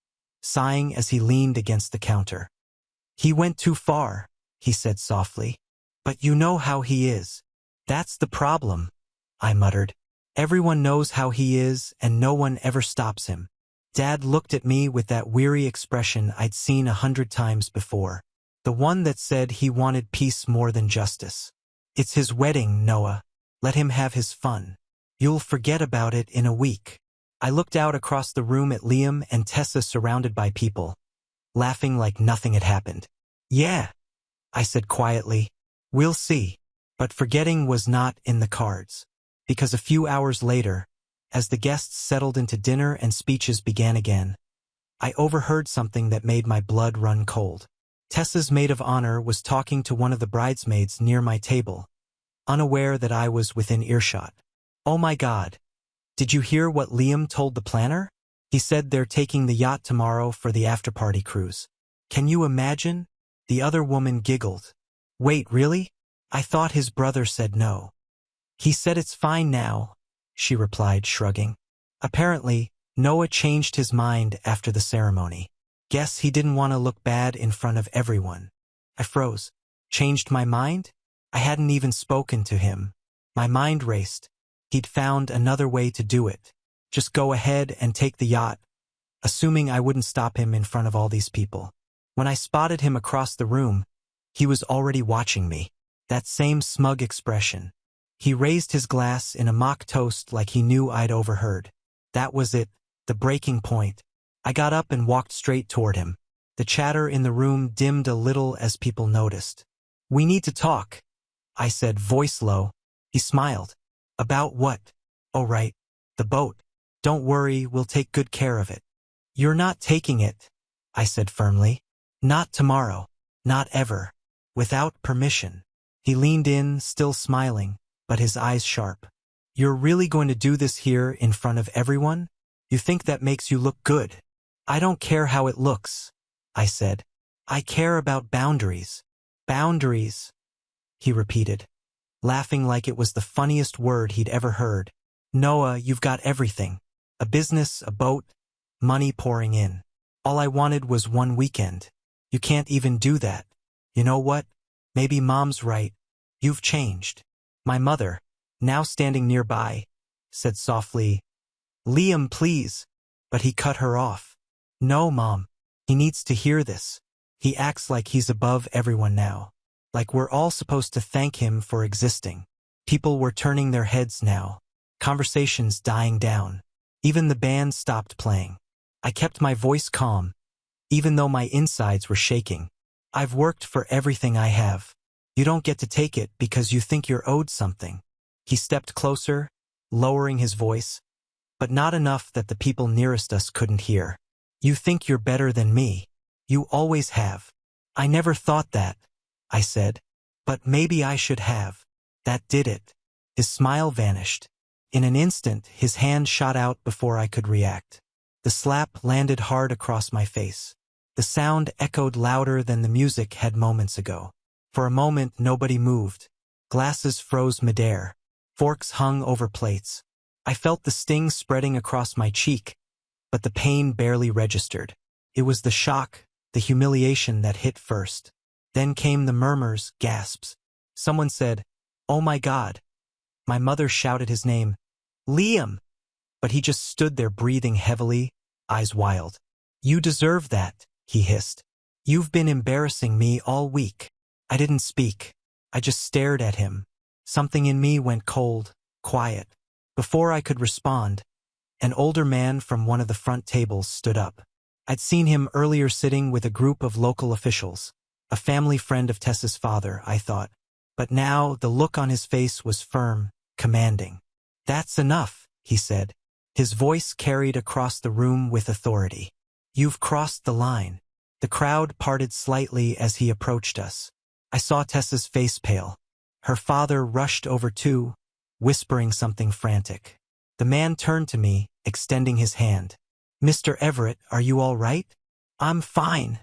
sighing as he leaned against the counter. "He went too far," he said softly. "But you know how he is." "That's the problem," I muttered. "Everyone knows how he is and no one ever stops him." Dad looked at me with that weary expression I'd seen 100 times before. The one that said he wanted peace more than justice. It's his wedding, Noah. Let him have his fun. You'll forget about it in a week. I looked out across the room at Liam and Tessa surrounded by people, laughing like nothing had happened. Yeah, I said quietly. We'll see. But forgetting was not in the cards. Because a few hours later, as the guests settled into dinner and speeches began again, I overheard something that made my blood run cold. Tessa's maid of honor was talking to one of the bridesmaids near my table, unaware that I was within earshot. Oh my God. Did you hear what Liam told the planner? He said they're taking the yacht tomorrow for the after-party cruise. Can you imagine? The other woman giggled. Wait, really? I thought his brother said no. He said it's fine now, she replied, shrugging. Apparently, Noah changed his mind after the ceremony. Guess he didn't want to look bad in front of everyone. I froze. Changed my mind? I hadn't even spoken to him. My mind raced. He'd found another way to do it. Just go ahead and take the yacht, assuming I wouldn't stop him in front of all these people. When I spotted him across the room, he was already watching me. That same smug expression. He raised his glass in a mock toast like he knew I'd overheard. That was it, the breaking point. I got up and walked straight toward him. The chatter in the room dimmed a little as people noticed. We need to talk, I said, voice low. He smiled. About what? Oh right, the boat. Don't worry, we'll take good care of it. You're not taking it, I said firmly. Not tomorrow. Not ever. Without permission. He leaned in, still smiling, but his eyes sharp. You're really going to do this here in front of everyone? You think that makes you look good? I don't care how it looks, I said. I care about boundaries. Boundaries, he repeated, laughing like it was the funniest word he'd ever heard. Noah, you've got everything. A business, a boat, money pouring in. All I wanted was one weekend. You can't even do that. You know what? Maybe Mom's right. You've changed. My mother, now standing nearby, said softly, Liam, please. But he cut her off. No, Mom. He needs to hear this. He acts like he's above everyone now. Like we're all supposed to thank him for existing. People were turning their heads now. Conversations dying down. Even the band stopped playing. I kept my voice calm, even though my insides were shaking. I've worked for everything I have. You don't get to take it because you think you're owed something. He stepped closer, lowering his voice, but not enough that the people nearest us couldn't hear. You think you're better than me. You always have. I never thought that, I said. But maybe I should have. That did it. His smile vanished. In an instant, his hand shot out before I could react. The slap landed hard across my face. The sound echoed louder than the music had moments ago. For a moment, nobody moved. Glasses froze midair. Forks hung over plates. I felt the sting spreading across my cheek, but the pain barely registered. It was the shock, the humiliation that hit first. Then came the murmurs, gasps. Someone said, "Oh my God." My mother shouted his name, "Liam!" But he just stood there breathing heavily, eyes wild. "You deserve that," he hissed. "You've been embarrassing me all week." I didn't speak. I just stared at him. Something in me went cold, quiet. Before I could respond, an older man from one of the front tables stood up. I'd seen him earlier sitting with a group of local officials, a family friend of Tessa's father, I thought. But now the look on his face was firm, commanding. "That's enough," he said. His voice carried across the room with authority. "You've crossed the line." The crowd parted slightly as he approached us. I saw Tessa's face pale. Her father rushed over too, whispering something frantic. The man turned to me, extending his hand. "Mr. Everett, are you all right?" "I'm fine,"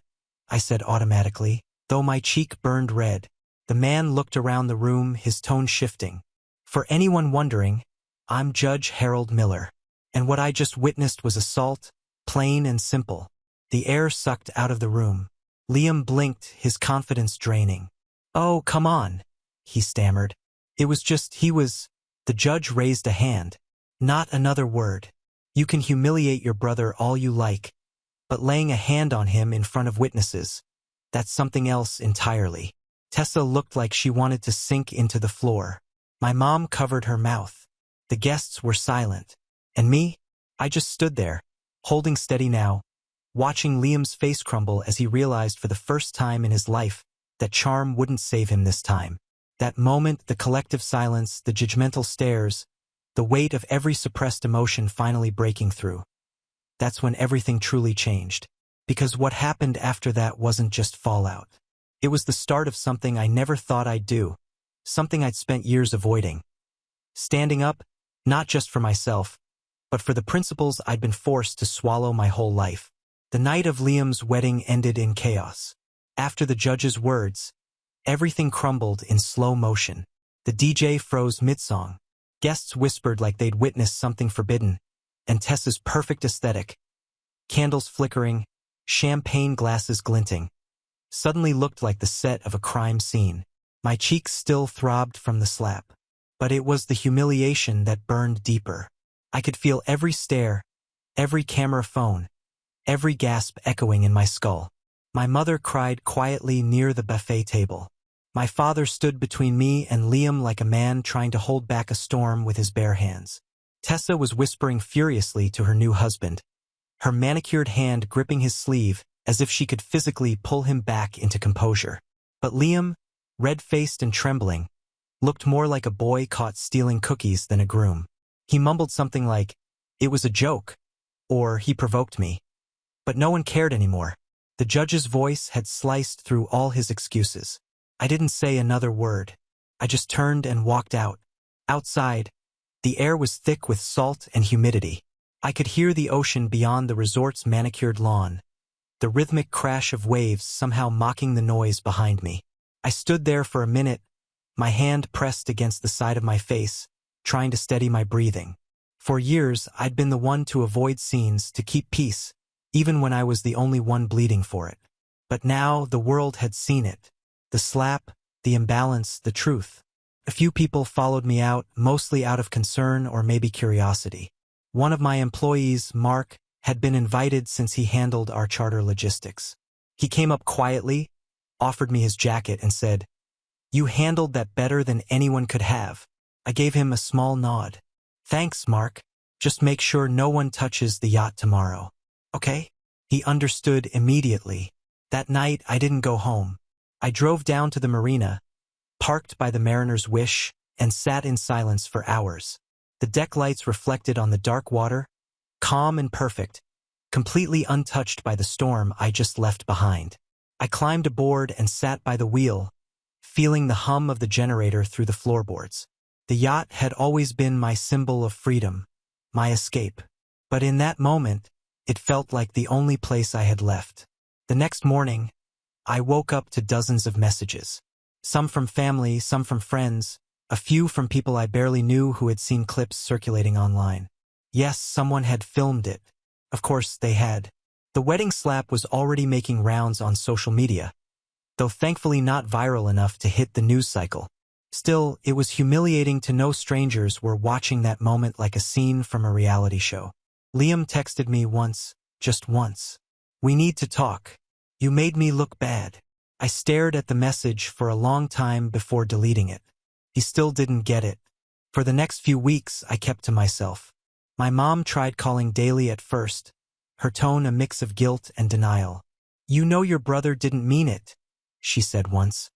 I said automatically, though my cheek burned red. The man looked around the room, his tone shifting. "For anyone wondering, I'm Judge Harold Miller. And what I just witnessed was assault, plain and simple." The air sucked out of the room. Liam blinked, his confidence draining. "Oh, come on," he stammered. "It was just, he was..." The judge raised a hand. "Not another word. You can humiliate your brother all you like, but laying a hand on him in front of witnesses, that's something else entirely. Tessa looked like she wanted to sink into the floor. My mom covered her mouth. The guests were silent. And me? I just stood there, holding steady now, watching Liam's face crumble as he realized for the first time in his life that charm wouldn't save him this time. That moment, the collective silence, the judgmental stares, the weight of every suppressed emotion finally breaking through. That's when everything truly changed. Because what happened after that wasn't just fallout. It was the start of something I never thought I'd do, something I'd spent years avoiding. Standing up, not just for myself, but for the principles I'd been forced to swallow my whole life. The night of Liam's wedding ended in chaos. After the judge's words, everything crumbled in slow motion. The DJ froze mid-song. Guests whispered like they'd witnessed something forbidden, and Tessa's perfect aesthetic, candles flickering, champagne glasses glinting, suddenly looked like the set of a crime scene. My cheeks still throbbed from the slap, but it was the humiliation that burned deeper. I could feel every stare, every camera phone, every gasp echoing in my skull. My mother cried quietly near the buffet table. My father stood between me and Liam like a man trying to hold back a storm with his bare hands. Tessa was whispering furiously to her new husband, her manicured hand gripping his sleeve as if she could physically pull him back into composure. But Liam, red-faced and trembling, looked more like a boy caught stealing cookies than a groom. He mumbled something like, "It was a joke," or "He provoked me." But no one cared anymore. The judge's voice had sliced through all his excuses. I didn't say another word. I just turned and walked out. Outside, the air was thick with salt and humidity. I could hear the ocean beyond the resort's manicured lawn, the rhythmic crash of waves somehow mocking the noise behind me. I stood there for a minute, my hand pressed against the side of my face, trying to steady my breathing. For years, I'd been the one to avoid scenes, to keep peace, even when I was the only one bleeding for it. But now the world had seen it. The slap, the imbalance, the truth. A few people followed me out, mostly out of concern or maybe curiosity. One of my employees, Mark, had been invited since he handled our charter logistics. He came up quietly, offered me his jacket and said, "You handled that better than anyone could have." I gave him a small nod. "Thanks, Mark. Just make sure no one touches the yacht tomorrow. Okay?" He understood immediately. That night, I didn't go home. I drove down to the marina, parked by the Mariner's Wish, and sat in silence for hours. The deck lights reflected on the dark water, calm and perfect, completely untouched by the storm I just left behind. I climbed aboard and sat by the wheel, feeling the hum of the generator through the floorboards. The yacht had always been my symbol of freedom, my escape. But in that moment, it felt like the only place I had left. The next morning, I woke up to dozens of messages. Some from family, some from friends, a few from people I barely knew who had seen clips circulating online. Yes, someone had filmed it. Of course, they had. The wedding slap was already making rounds on social media, though thankfully not viral enough to hit the news cycle. Still, it was humiliating to know strangers were watching that moment like a scene from a reality show. Liam texted me once, just once. "We need to talk. You made me look bad." I stared at the message for a long time before deleting it. He still didn't get it. For the next few weeks, I kept to myself. My mom tried calling daily at first, her tone a mix of guilt and denial. "You know your brother didn't mean it," she said once.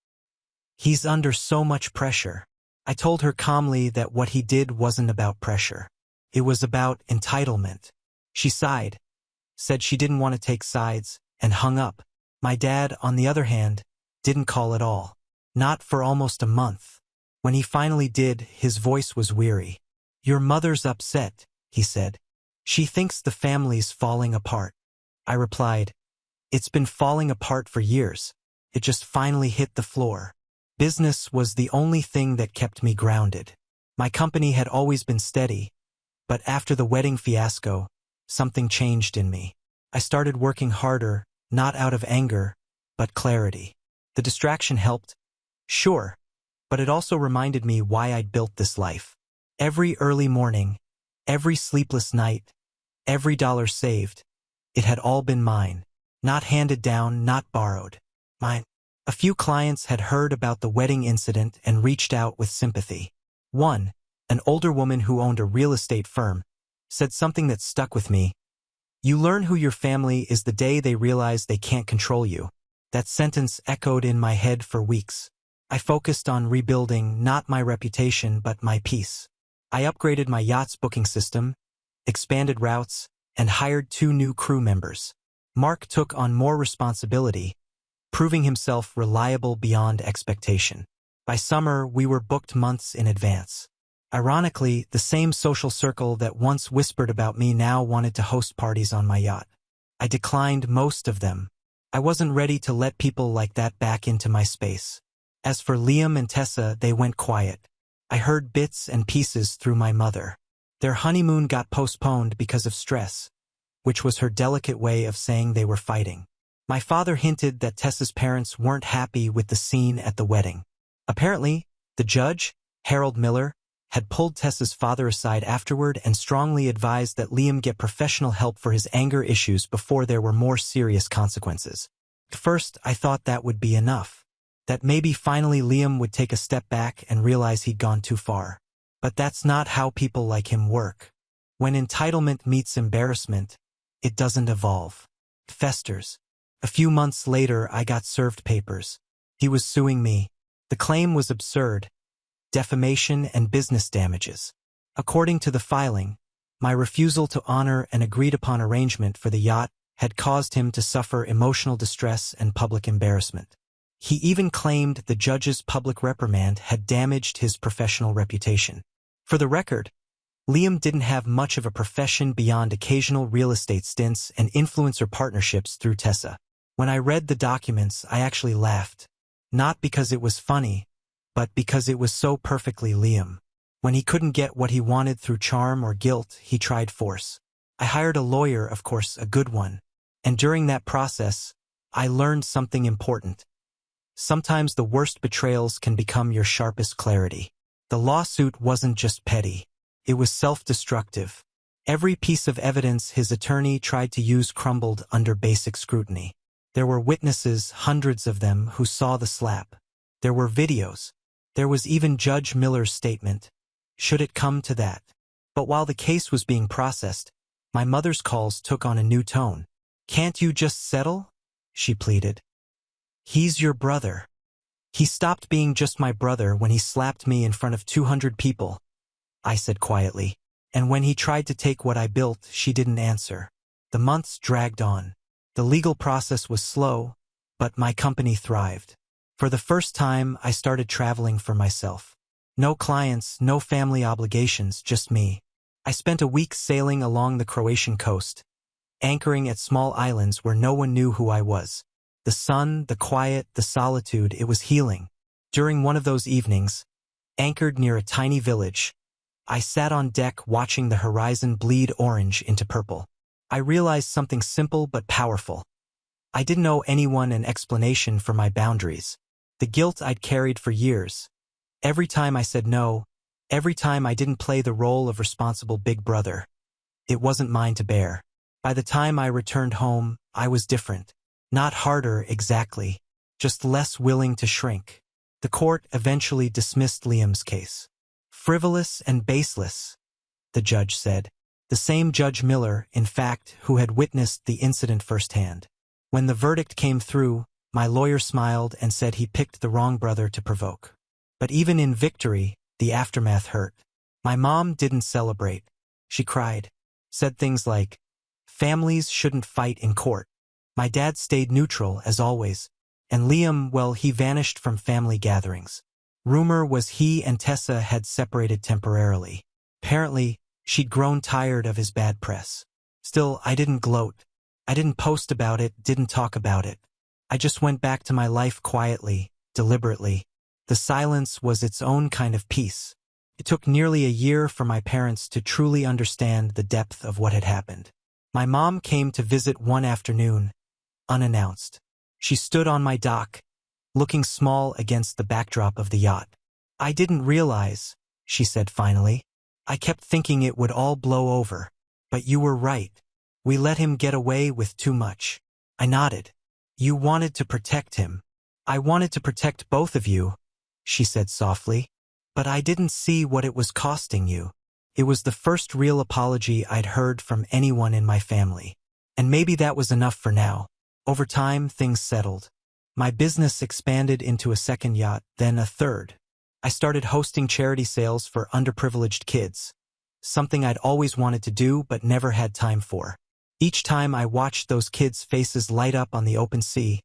"He's under so much pressure." I told her calmly that what he did wasn't about pressure. It was about entitlement. She sighed, said she didn't want to take sides, and hung up. My dad, on the other hand, didn't call at all. Not for almost a month. When he finally did, his voice was weary. "Your mother's upset," he said. "She thinks the family's falling apart." I replied, "It's been falling apart for years. It just finally hit the floor." Business was the only thing that kept me grounded. My company had always been steady, but after the wedding fiasco, something changed in me. I started working harder, not out of anger, but clarity. The distraction helped, sure, but it also reminded me why I'd built this life. Every early morning, every sleepless night, Every dollar saved. It had all been mine. Not handed down, not borrowed. Mine. A few clients had heard about the wedding incident and reached out with sympathy. One, an older woman who owned a real estate firm, said something that stuck with me. You learn who your family is the day they realize they can't control you. That sentence echoed in my head for weeks. I focused on rebuilding not my reputation but my peace. I upgraded my yacht's booking system, expanded routes, and hired 2 new crew members. Mark took on more responsibility, proving himself reliable beyond expectation. By summer, we were booked months in advance. Ironically, the same social circle that once whispered about me now wanted to host parties on my yacht. I declined most of them. I wasn't ready to let people like that back into my space. As for Liam and Tessa, they went quiet. I heard bits and pieces through my mother. Their honeymoon got postponed because of stress, which was her delicate way of saying they were fighting. My father hinted that Tessa's parents weren't happy with the scene at the wedding. Apparently, the judge, Harold Miller, had pulled Tessa's father aside afterward and strongly advised that Liam get professional help for his anger issues before there were more serious consequences. At first, I thought that would be enough. That maybe finally Liam would take a step back and realize he'd gone too far. But that's not how people like him work. When entitlement meets embarrassment, it doesn't evolve. It festers. A few months later, I got served papers. He was suing me. The claim was absurd: defamation and business damages. According to the filing, my refusal to honor an agreed-upon arrangement for the yacht had caused him to suffer emotional distress and public embarrassment. He even claimed the judge's public reprimand had damaged his professional reputation. For the record, Liam didn't have much of a profession beyond occasional real estate stints and influencer partnerships through Tessa. When I read the documents, I actually laughed. Not because it was funny, but because it was so perfectly Liam. When he couldn't get what he wanted through charm or guilt, he tried force. I hired a lawyer, of course, a good one. And during that process, I learned something important. Sometimes the worst betrayals can become your sharpest clarity. The lawsuit wasn't just petty. It was self-destructive. Every piece of evidence his attorney tried to use crumbled under basic scrutiny. There were witnesses, hundreds of them, who saw the slap. There were videos. There was even Judge Miller's statement, should it come to that. But while the case was being processed, my mother's calls took on a new tone. Can't you just settle? She pleaded. He's your brother. He stopped being just my brother when he slapped me in front of 200 people, I said quietly. And when he tried to take what I built, she didn't answer. The months dragged on. The legal process was slow, but my company thrived. For the first time, I started traveling for myself. No clients, no family obligations, just me. I spent a week sailing along the Croatian coast, anchoring at small islands where no one knew who I was. The sun, the quiet, the solitude, it was healing. During one of those evenings, anchored near a tiny village, I sat on deck watching the horizon bleed orange into purple. I realized something simple but powerful. I didn't owe anyone an explanation for my boundaries. The guilt I'd carried for years. Every time I said no, every time I didn't play the role of responsible big brother, it wasn't mine to bear. By the time I returned home, I was different. Not harder exactly, just less willing to shrink. The court eventually dismissed Liam's case. Frivolous and baseless, the judge said. The same Judge Miller, in fact, who had witnessed the incident firsthand. When the verdict came through, my lawyer smiled and said he picked the wrong brother to provoke. But even in victory, the aftermath hurt. My mom didn't celebrate. She cried, said things like, families shouldn't fight in court. My dad stayed neutral, as always, and Liam, well, he vanished from family gatherings. Rumor was he and Tessa had separated temporarily. Apparently, she'd grown tired of his bad press. Still, I didn't gloat. I didn't post about it, didn't talk about it. I just went back to my life quietly, deliberately. The silence was its own kind of peace. It took nearly a year for my parents to truly understand the depth of what had happened. My mom came to visit one afternoon, unannounced. She stood on my dock, looking small against the backdrop of the yacht. I didn't realize, she said finally. I kept thinking it would all blow over. But you were right. We let him get away with too much. I nodded. You wanted to protect him. I wanted to protect both of you, she said softly. But I didn't see what it was costing you. It was the first real apology I'd heard from anyone in my family. And maybe that was enough for now. Over time, things settled. My business expanded into a second yacht, then a third. I started hosting charity sales for underprivileged kids, something I'd always wanted to do but never had time for. Each time I watched those kids' faces light up on the open sea,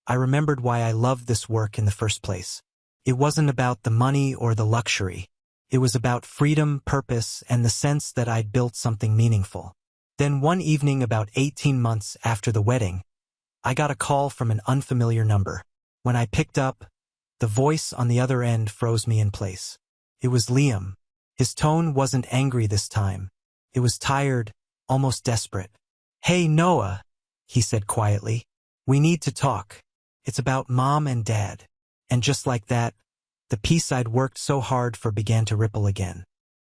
I remembered why I loved this work in the first place. It wasn't about the money or the luxury. It was about freedom, purpose, and the sense that I'd built something meaningful. Then one evening about 18 months after the wedding, I got a call from an unfamiliar number. When I picked up, the voice on the other end froze me in place. It was Liam. His tone wasn't angry this time. It was tired, almost desperate. "Hey, Noah," he said quietly. "We need to talk. It's about Mom and Dad." And just like that, the peace I'd worked so hard for began to ripple again.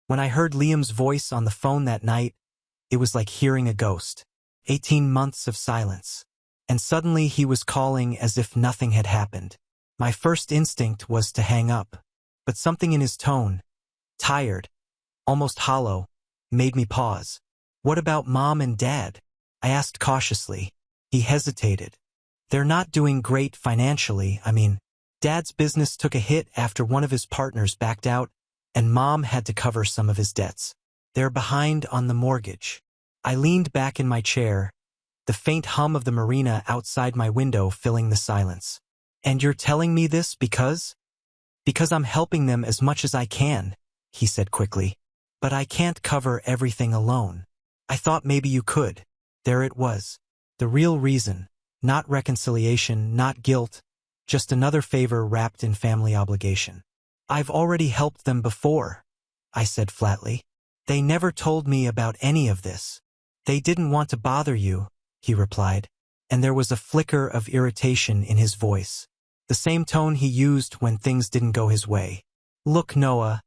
When I heard Liam's voice on the phone that night, it was like hearing a ghost. 18 months of silence. And suddenly he was calling as if nothing had happened. My first instinct was to hang up. But something in his tone, tired, almost hollow, made me pause. "What about Mom and Dad?" I asked cautiously. He hesitated. "They're not doing great financially. Dad's business took a hit after one of his partners backed out, and Mom had to cover some of his debts. They're behind on the mortgage." I leaned back in my chair, the faint hum of the marina outside my window filling the silence. "And you're telling me this because?" "Because I'm helping them as much as I can," he said quickly. "But I can't cover everything alone." I thought maybe you could. There it was. The real reason. Not reconciliation, not guilt, just another favor wrapped in family obligation. "I've already helped them before," I said flatly. "They never told me about any of this." "They didn't want to bother you," he replied, and there was a flicker of irritation in his voice. The same tone he used when things didn't go his way. "Look, Noah,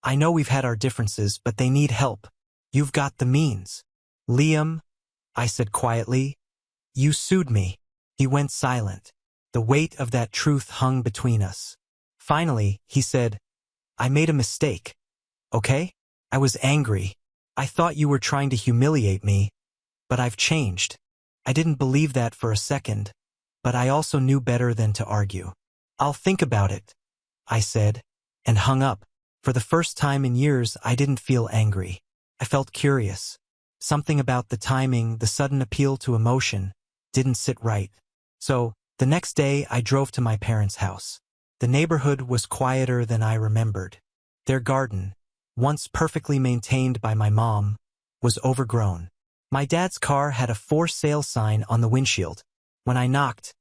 I know we've had our differences, but they need help. You've got the means." "Liam," I said quietly, "you sued me." He went silent. The weight of that truth hung between us. Finally, he said, "I made a mistake. Okay? I was angry. I thought you were trying to humiliate me, but I've changed." I didn't believe that for a second, but I also knew better than to argue. "I'll think about it," I said, and hung up. For the first time in years, I didn't feel angry. I felt curious. Something about the timing, the sudden appeal to emotion, didn't sit right. So, the next day I drove to my parents' house. The neighborhood was quieter than I remembered. Their garden, once perfectly maintained by my mom, was overgrown. My dad's car had a "for sale" sign on the windshield. When I knocked,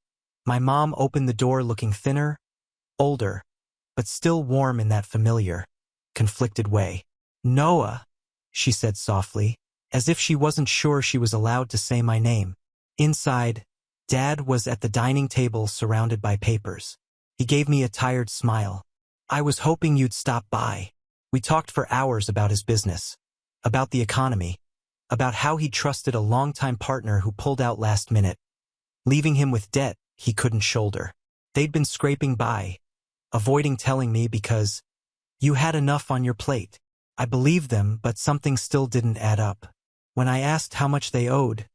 my mom opened the door looking thinner, older, but still warm in that familiar, conflicted way. "Noah," she said softly, as if she wasn't sure she was allowed to say my name. Inside, Dad was at the dining table surrounded by papers. He gave me a tired smile. "I was hoping you'd stop by." We talked for hours about his business, about the economy, about how he trusted a longtime partner who pulled out last minute, leaving him with debt he couldn't shoulder. They'd been scraping by, avoiding telling me because, "You had enough on your plate." I believed them, but something still didn't add up. When I asked how much they owed,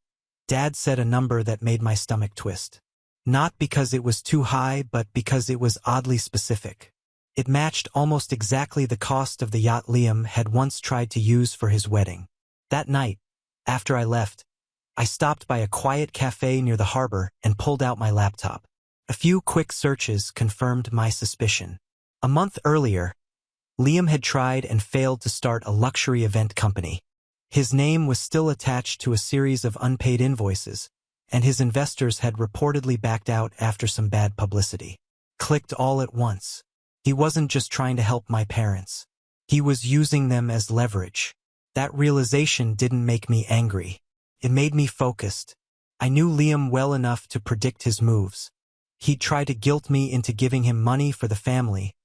Dad said a number that made my stomach twist. Not because it was too high, but because it was oddly specific. It matched almost exactly the cost of the yacht Liam had once tried to use for his wedding. That night, after I left, I stopped by a quiet cafe near the harbor and pulled out my laptop. A few quick searches confirmed my suspicion. A month earlier, Liam had tried and failed to start a luxury event company. His name was still attached to a series of unpaid invoices, and his investors had reportedly backed out after some bad publicity. Clicked all at once. He wasn't just trying to help my parents. He was using them as leverage. That realization didn't make me angry. It made me focused. I knew Liam well enough to predict his moves. He'd try to guilt me into giving him money for the family,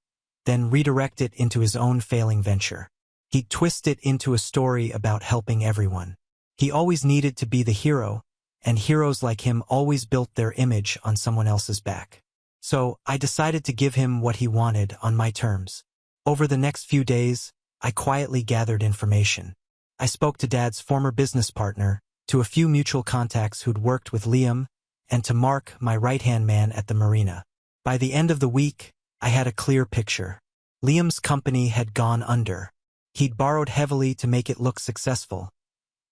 then redirect it into his own failing venture. He'd twist it into a story about helping everyone. He always needed to be the hero, and heroes like him always built their image on someone else's back. So, I decided to give him what he wanted on my terms. Over the next few days, I quietly gathered information. I spoke to Dad's former business partner, to a few mutual contacts who'd worked with Liam, and to Mark, my right-hand man at the marina. By the end of the week, I had a clear picture. Liam's company had gone under. He'd borrowed heavily to make it look successful,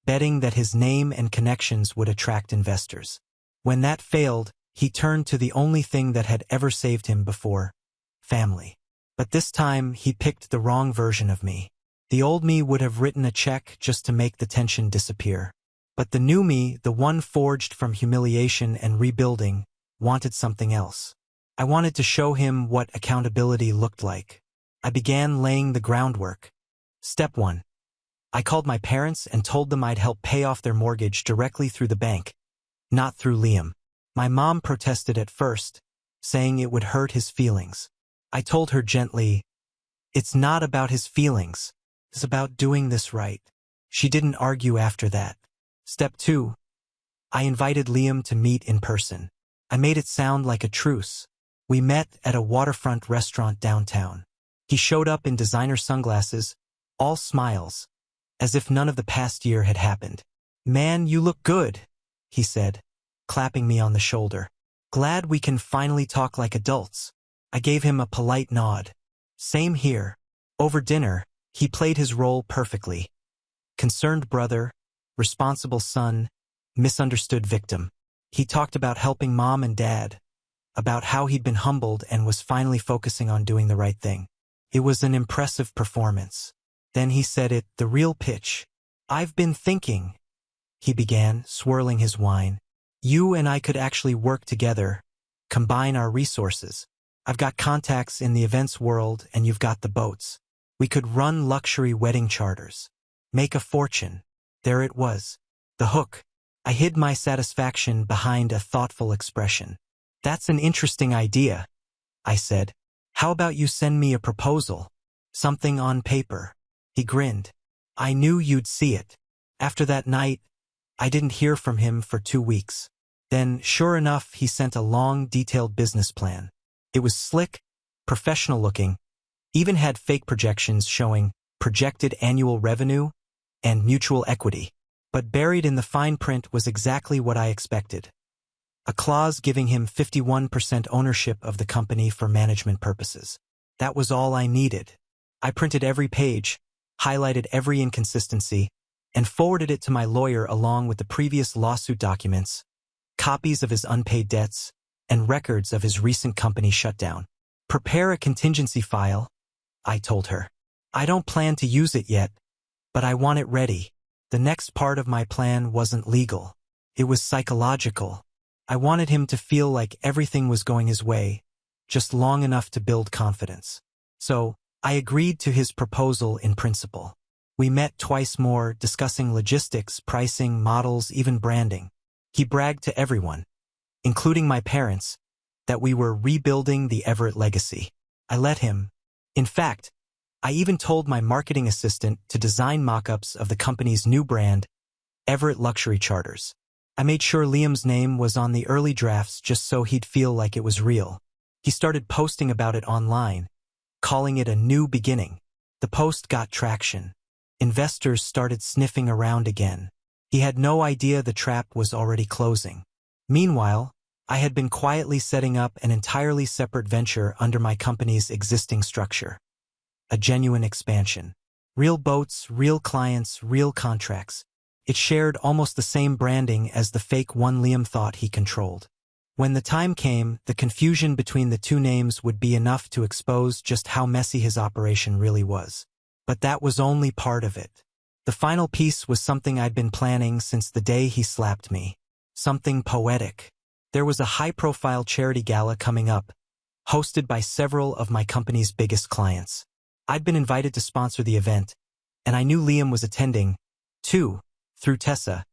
betting that his name and connections would attract investors. When that failed, he turned to the only thing that had ever saved him before: family. But this time, he picked the wrong version of me. The old me would have written a check just to make the tension disappear. But the new me, the one forged from humiliation and rebuilding, wanted something else. I wanted to show him what accountability looked like. I began laying the groundwork. Step 1. I called my parents and told them I'd help pay off their mortgage directly through the bank, not through Liam. My mom protested at first, saying it would hurt his feelings. I told her gently, "It's not about his feelings. It's about doing this right." She didn't argue after that. Step 2. I invited Liam to meet in person. I made it sound like a truce. We met at a waterfront restaurant downtown. He showed up in designer sunglasses, all smiles, as if none of the past year had happened. "Man, you look good," he said, clapping me on the shoulder. "Glad we can finally talk like adults." I gave him a polite nod. Same here. Over dinner, he played his role perfectly. Concerned brother, responsible son, misunderstood victim. He talked about helping mom and dad, about how he'd been humbled and was finally focusing on doing the right thing. It was an impressive performance. Then he said it, the real pitch. "I've been thinking," he began, swirling his wine. "You and I could actually work together, combine our resources. I've got contacts in the events world and you've got the boats. We could run luxury wedding charters. Make a fortune." There it was. The hook. I hid my satisfaction behind a thoughtful expression. "That's an interesting idea," I said. "How about you send me a proposal? Something on paper?" He grinned. "I knew you'd see it." After that night, I didn't hear from him for 2 weeks. Then, sure enough, he sent a long, detailed business plan. It was slick, professional-looking, even had fake projections showing projected annual revenue and mutual equity. But buried in the fine print was exactly what I expected. A clause giving him 51% ownership of the company for management purposes. That was all I needed. I printed every page, highlighted every inconsistency, and forwarded it to my lawyer along with the previous lawsuit documents, copies of his unpaid debts, and records of his recent company shutdown. "Prepare a contingency file," I told her. "I don't plan to use it yet, but I want it ready." The next part of my plan wasn't legal. It was psychological. I wanted him to feel like everything was going his way, just long enough to build confidence. So, I agreed to his proposal in principle. We met twice more, discussing logistics, pricing, models, even branding. He bragged to everyone, including my parents, that we were rebuilding the Everett legacy. I let him. In fact, I even told my marketing assistant to design mock-ups of the company's new brand, Everett Luxury Charters. I made sure Liam's name was on the early drafts just so he'd feel like it was real. He started posting about it online, calling it a new beginning. The post got traction. Investors started sniffing around again. He had no idea the trap was already closing. Meanwhile, I had been quietly setting up an entirely separate venture under my company's existing structure. A genuine expansion. Real boats, real clients, real contracts. It shared almost the same branding as the fake one Liam thought he controlled. When the time came, the confusion between the two names would be enough to expose just how messy his operation really was. But that was only part of it. The final piece was something I'd been planning since the day he slapped me. Something poetic. There was a high-profile charity gala coming up, hosted by several of my company's biggest clients. I'd been invited to sponsor the event, and I knew Liam was attending, too, through Tessa,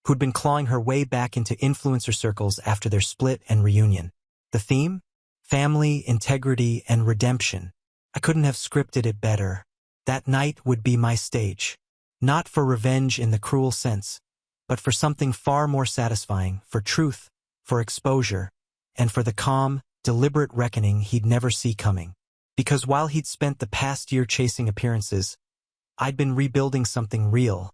who'd been clawing her way back into influencer circles after their split and reunion. The theme? Family, integrity, and redemption. I couldn't have scripted it better. That night would be my stage. Not for revenge in the cruel sense, but for something far more satisfying, for truth, for exposure, and for the calm, deliberate reckoning he'd never see coming. Because while he'd spent the past year chasing appearances, I'd been rebuilding something real.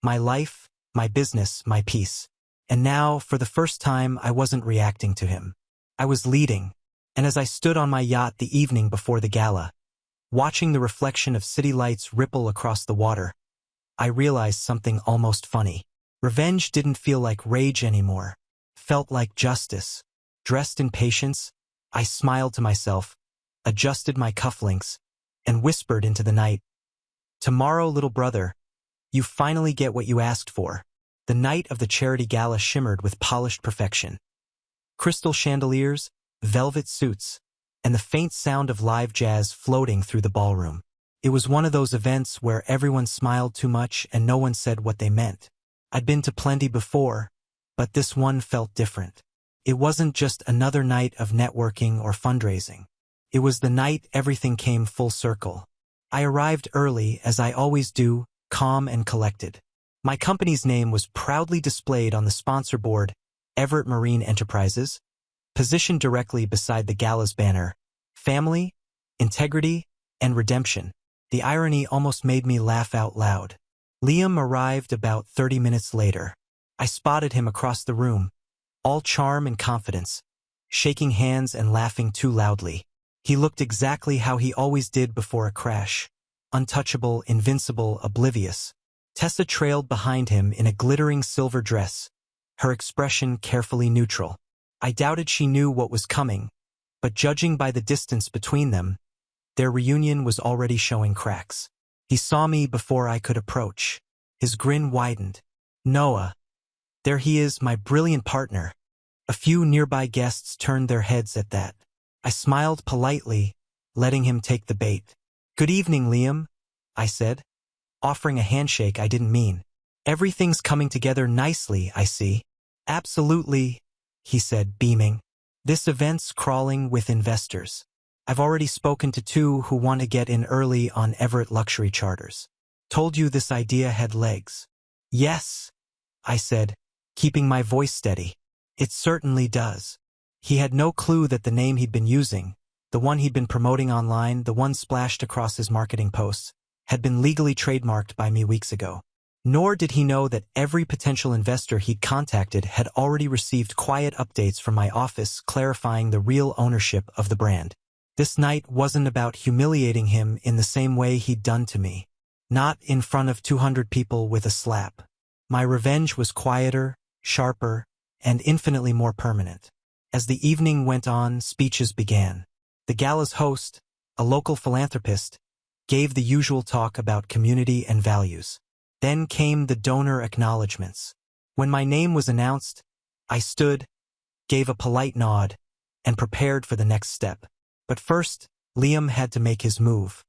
My life, my business, my peace. And now, for the first time, I wasn't reacting to him. I was leading, and as I stood on my yacht the evening before the gala, watching the reflection of city lights ripple across the water, I realized something almost funny. Revenge didn't feel like rage anymore. Felt like justice. Dressed in patience, I smiled to myself, adjusted my cufflinks, and whispered into the night, "Tomorrow, little brother, you finally get what you asked for." The night of the charity gala shimmered with polished perfection. Crystal chandeliers, velvet suits, and the faint sound of live jazz floating through the ballroom. It was one of those events where everyone smiled too much and no one said what they meant. I'd been to plenty before, but this one felt different. It wasn't just another night of networking or fundraising. It was the night everything came full circle. I arrived early, as I always do, calm and collected. My company's name was proudly displayed on the sponsor board, Everett Marine Enterprises, positioned directly beside the gala's banner, family, integrity, and redemption. The irony almost made me laugh out loud. Liam arrived about 30 minutes later. I spotted him across the room, all charm and confidence, shaking hands and laughing too loudly. He looked exactly how he always did before a crash. Untouchable, invincible, oblivious. Tessa trailed behind him in a glittering silver dress, her expression carefully neutral. I doubted she knew what was coming, but judging by the distance between them, their reunion was already showing cracks. He saw me before I could approach. His grin widened. "Noah. There he is, my brilliant partner." A few nearby guests turned their heads at that. I smiled politely, letting him take the bait. "Good evening, Liam," I said, offering a handshake I didn't mean. "Everything's coming together nicely, I see." "Absolutely," he said, beaming. "This event's crawling with investors. I've already spoken to 2 who want to get in early on Everett luxury charters. Told you this idea had legs." "Yes," I said, keeping my voice steady. "It certainly does." He had no clue that the name he'd been using, the one he'd been promoting online, the one splashed across his marketing posts, had been legally trademarked by me weeks ago. Nor did he know that every potential investor he'd contacted had already received quiet updates from my office clarifying the real ownership of the brand. This night wasn't about humiliating him in the same way he'd done to me. Not in front of 200 people with a slap. My revenge was quieter, sharper, and infinitely more permanent. As the evening went on, speeches began. The gala's host, a local philanthropist, gave the usual talk about community and values. Then came the donor acknowledgments. When my name was announced, I stood, gave a polite nod, and prepared for the next step. But first, Liam had to make his move.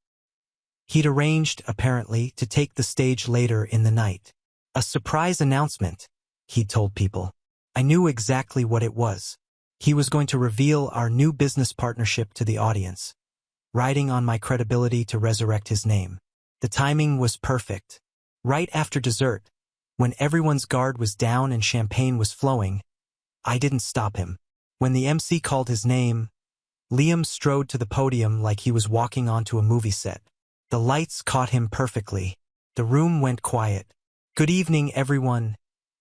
He'd arranged, apparently, to take the stage later in the night. A surprise announcement, he'd told people. I knew exactly what it was. He was going to reveal our new business partnership to the audience, riding on my credibility to resurrect his name. The timing was perfect. Right after dessert, when everyone's guard was down and champagne was flowing, I didn't stop him. When the MC called his name, Liam strode to the podium like he was walking onto a movie set. The lights caught him perfectly. The room went quiet. "Good evening, everyone,"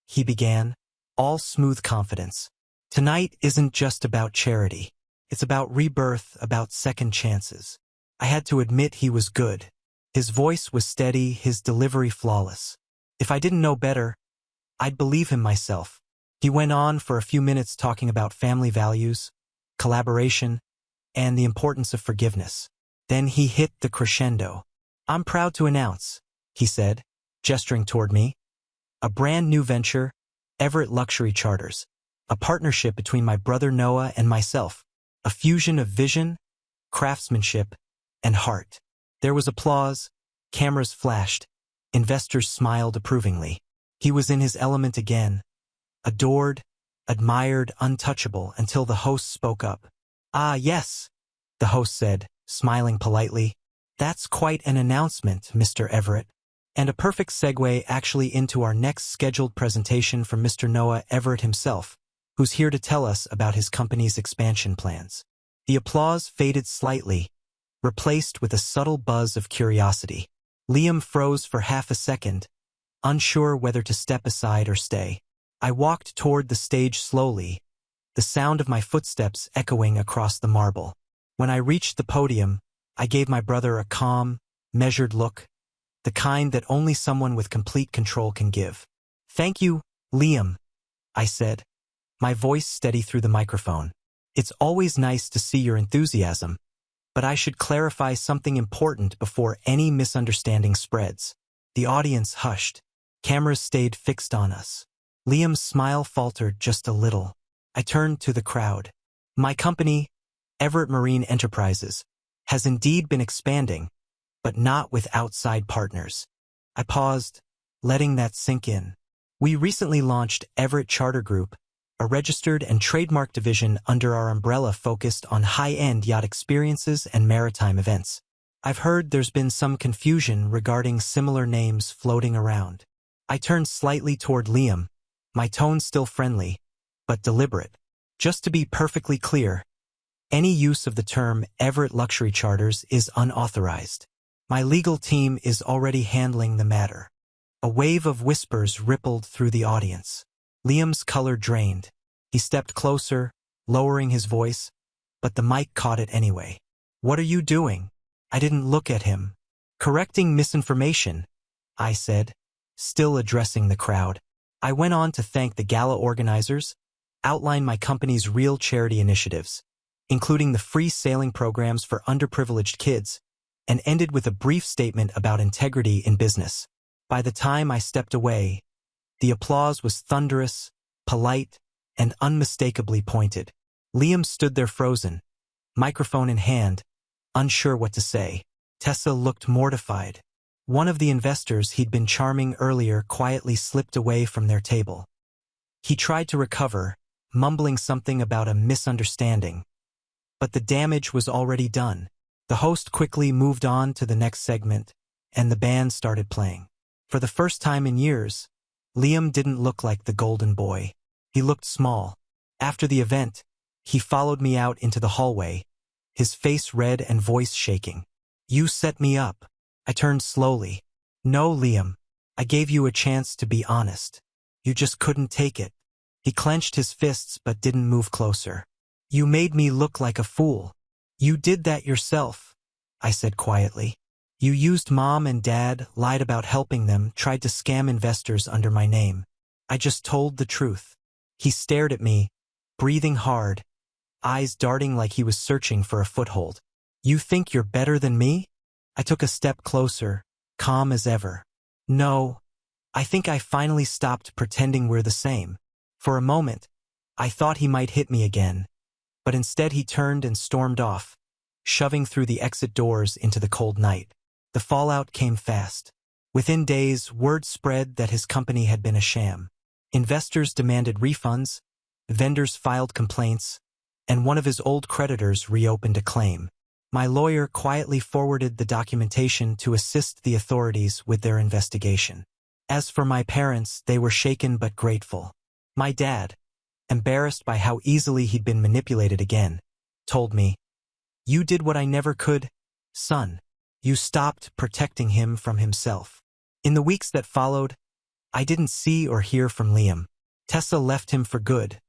he began, all smooth confidence. "Tonight isn't just about charity. It's about rebirth, about second chances." I had to admit he was good. His voice was steady, his delivery flawless. If I didn't know better, I'd believe him myself. He went on for a few minutes talking about family values, collaboration, and the importance of forgiveness. Then he hit the crescendo. "I'm proud to announce," he said, gesturing toward me, "a brand new venture, Everett Luxury Charters, a partnership between my brother Noah and myself, a fusion of vision, craftsmanship, and heart." There was applause, cameras flashed, investors smiled approvingly. He was in his element again, adored, admired, untouchable, until the host spoke up. "Ah, yes," the host said, smiling politely. "That's quite an announcement, Mr. Everett. And a perfect segue actually into our next scheduled presentation from Mr. Noah Everett himself, who's here to tell us about his company's expansion plans. The applause faded slightly, replaced with a subtle buzz of curiosity. Liam froze for half a second, unsure whether to step aside or stay. I walked toward the stage slowly, the sound of my footsteps echoing across the marble. When I reached the podium, I gave my brother a calm, measured look, the kind that only someone with complete control can give. "Thank you, Liam," I said, my voice steady through the microphone. "It's always nice to see your enthusiasm, but I should clarify something important before any misunderstanding spreads." The audience hushed. Cameras stayed fixed on us. Liam's smile faltered just a little. I turned to the crowd. "My company, Everett Marine Enterprises, has indeed been expanding, but not with outside partners." I paused, letting that sink in. "We recently launched Everett Charter Group, a registered and trademarked division under our umbrella focused on high-end yacht experiences and maritime events. I've heard there's been some confusion regarding similar names floating around." I turned slightly toward Liam, my tone still friendly, but deliberate. "Just to be perfectly clear, any use of the term Everett Luxury Charters is unauthorized. My legal team is already handling the matter." A wave of whispers rippled through the audience. Liam's color drained. He stepped closer, lowering his voice, but the mic caught it anyway. "What are you doing?" I didn't look at him. "Correcting misinformation," I said, still addressing the crowd. I went on to thank the gala organizers, outline my company's real charity initiatives, including the free sailing programs for underprivileged kids, and ended with a brief statement about integrity in business. By the time I stepped away, the applause was thunderous, polite, and unmistakably pointed. Liam stood there frozen, microphone in hand, unsure what to say. Tessa looked mortified. One of the investors he'd been charming earlier quietly slipped away from their table. He tried to recover, mumbling something about a misunderstanding, but the damage was already done. The host quickly moved on to the next segment, and the band started playing. For the first time in years, Liam didn't look like the golden boy. He looked small. After the event, he followed me out into the hallway, his face red and voice shaking. "You set me up." I turned slowly. "No, Liam. I gave you a chance to be honest. You just couldn't take it." He clenched his fists but didn't move closer. "You made me look like a fool." "You did that yourself," I said quietly. "You used Mom and Dad, lied about helping them, tried to scam investors under my name. I just told the truth." He stared at me, breathing hard, eyes darting like he was searching for a foothold. "You think you're better than me?" I took a step closer, calm as ever. "No, I think I finally stopped pretending we're the same." For a moment, I thought he might hit me again, but instead he turned and stormed off, shoving through the exit doors into the cold night. The fallout came fast. Within days, word spread that his company had been a sham. Investors demanded refunds, vendors filed complaints, and one of his old creditors reopened a claim. My lawyer quietly forwarded the documentation to assist the authorities with their investigation. As for my parents, they were shaken but grateful. My dad, embarrassed by how easily he'd been manipulated again, told me, "You did what I never could, son. You stopped protecting him from himself." In the weeks that followed, I didn't see or hear from Liam. Tessa left him for good,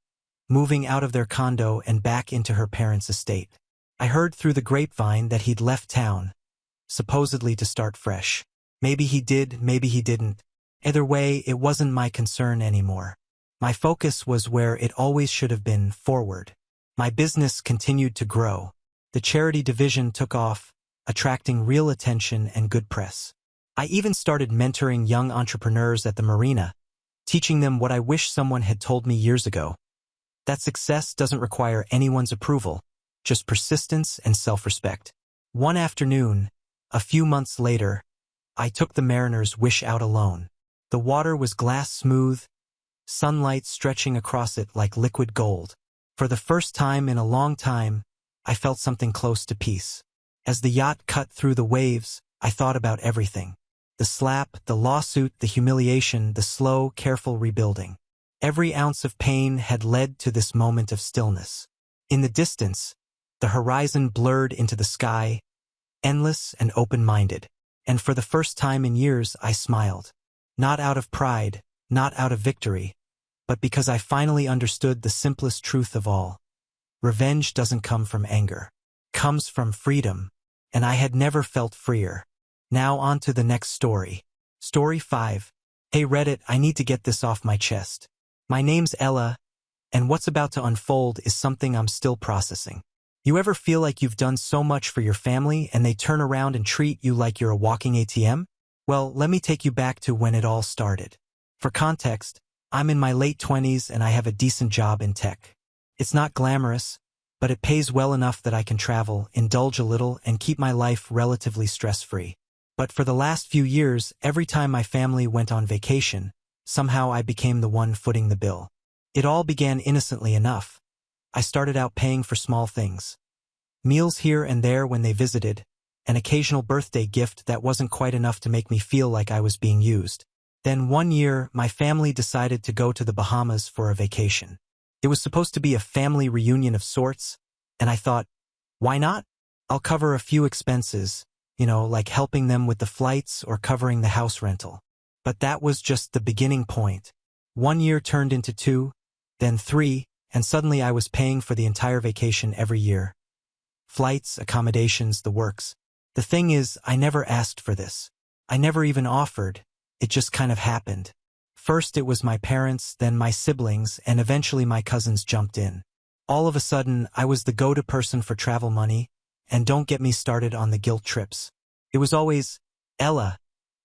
moving out of their condo and back into her parents' estate. I heard through the grapevine that he'd left town, supposedly to start fresh. Maybe he did, maybe he didn't. Either way, it wasn't my concern anymore. My focus was where it always should have been, forward. My business continued to grow. The charity division took off, attracting real attention and good press. I even started mentoring young entrepreneurs at the marina, teaching them what I wish someone had told me years ago. That success doesn't require anyone's approval, just persistence and self-respect. One afternoon, a few months later, I took the Mariner's Wish out alone. The water was glass smooth, sunlight stretching across it like liquid gold. For the first time in a long time, I felt something close to peace. As the yacht cut through the waves, I thought about everything. The slap, the lawsuit, the humiliation, the slow, careful rebuilding. Every ounce of pain had led to this moment of stillness. In the distance, the horizon blurred into the sky, endless and open-minded. And for the first time in years, I smiled. Not out of pride, not out of victory, but because I finally understood the simplest truth of all. Revenge doesn't come from anger. It comes from freedom, and I had never felt freer. Now on to the next story. Story 5. Hey Reddit, I need to get this off my chest. My name's Ella, and what's about to unfold is something I'm still processing. You ever feel like you've done so much for your family and they turn around and treat you like you're a walking ATM? Well, let me take you back to when it all started. For context, I'm in my late 20s and I have a decent job in tech. It's not glamorous, but it pays well enough that I can travel, indulge a little, and keep my life relatively stress-free. But for the last few years, every time my family went on vacation, somehow I became the one footing the bill. It all began innocently enough. I started out paying for small things. Meals here and there when they visited, an occasional birthday gift that wasn't quite enough to make me feel like I was being used. Then one year, my family decided to go to the Bahamas for a vacation. It was supposed to be a family reunion of sorts, and I thought, why not? I'll cover a few expenses, like helping them with the flights or covering the house rental. But that was just the beginning point. 1 year turned into 2, then 3, and suddenly I was paying for the entire vacation every year. Flights, accommodations, the works. The thing is, I never asked for this. I never even offered. It just kind of happened. First it was my parents, then my siblings, and eventually my cousins jumped in. All of a sudden, I was the go-to person for travel money, and don't get me started on the guilt trips. It was always, Ella,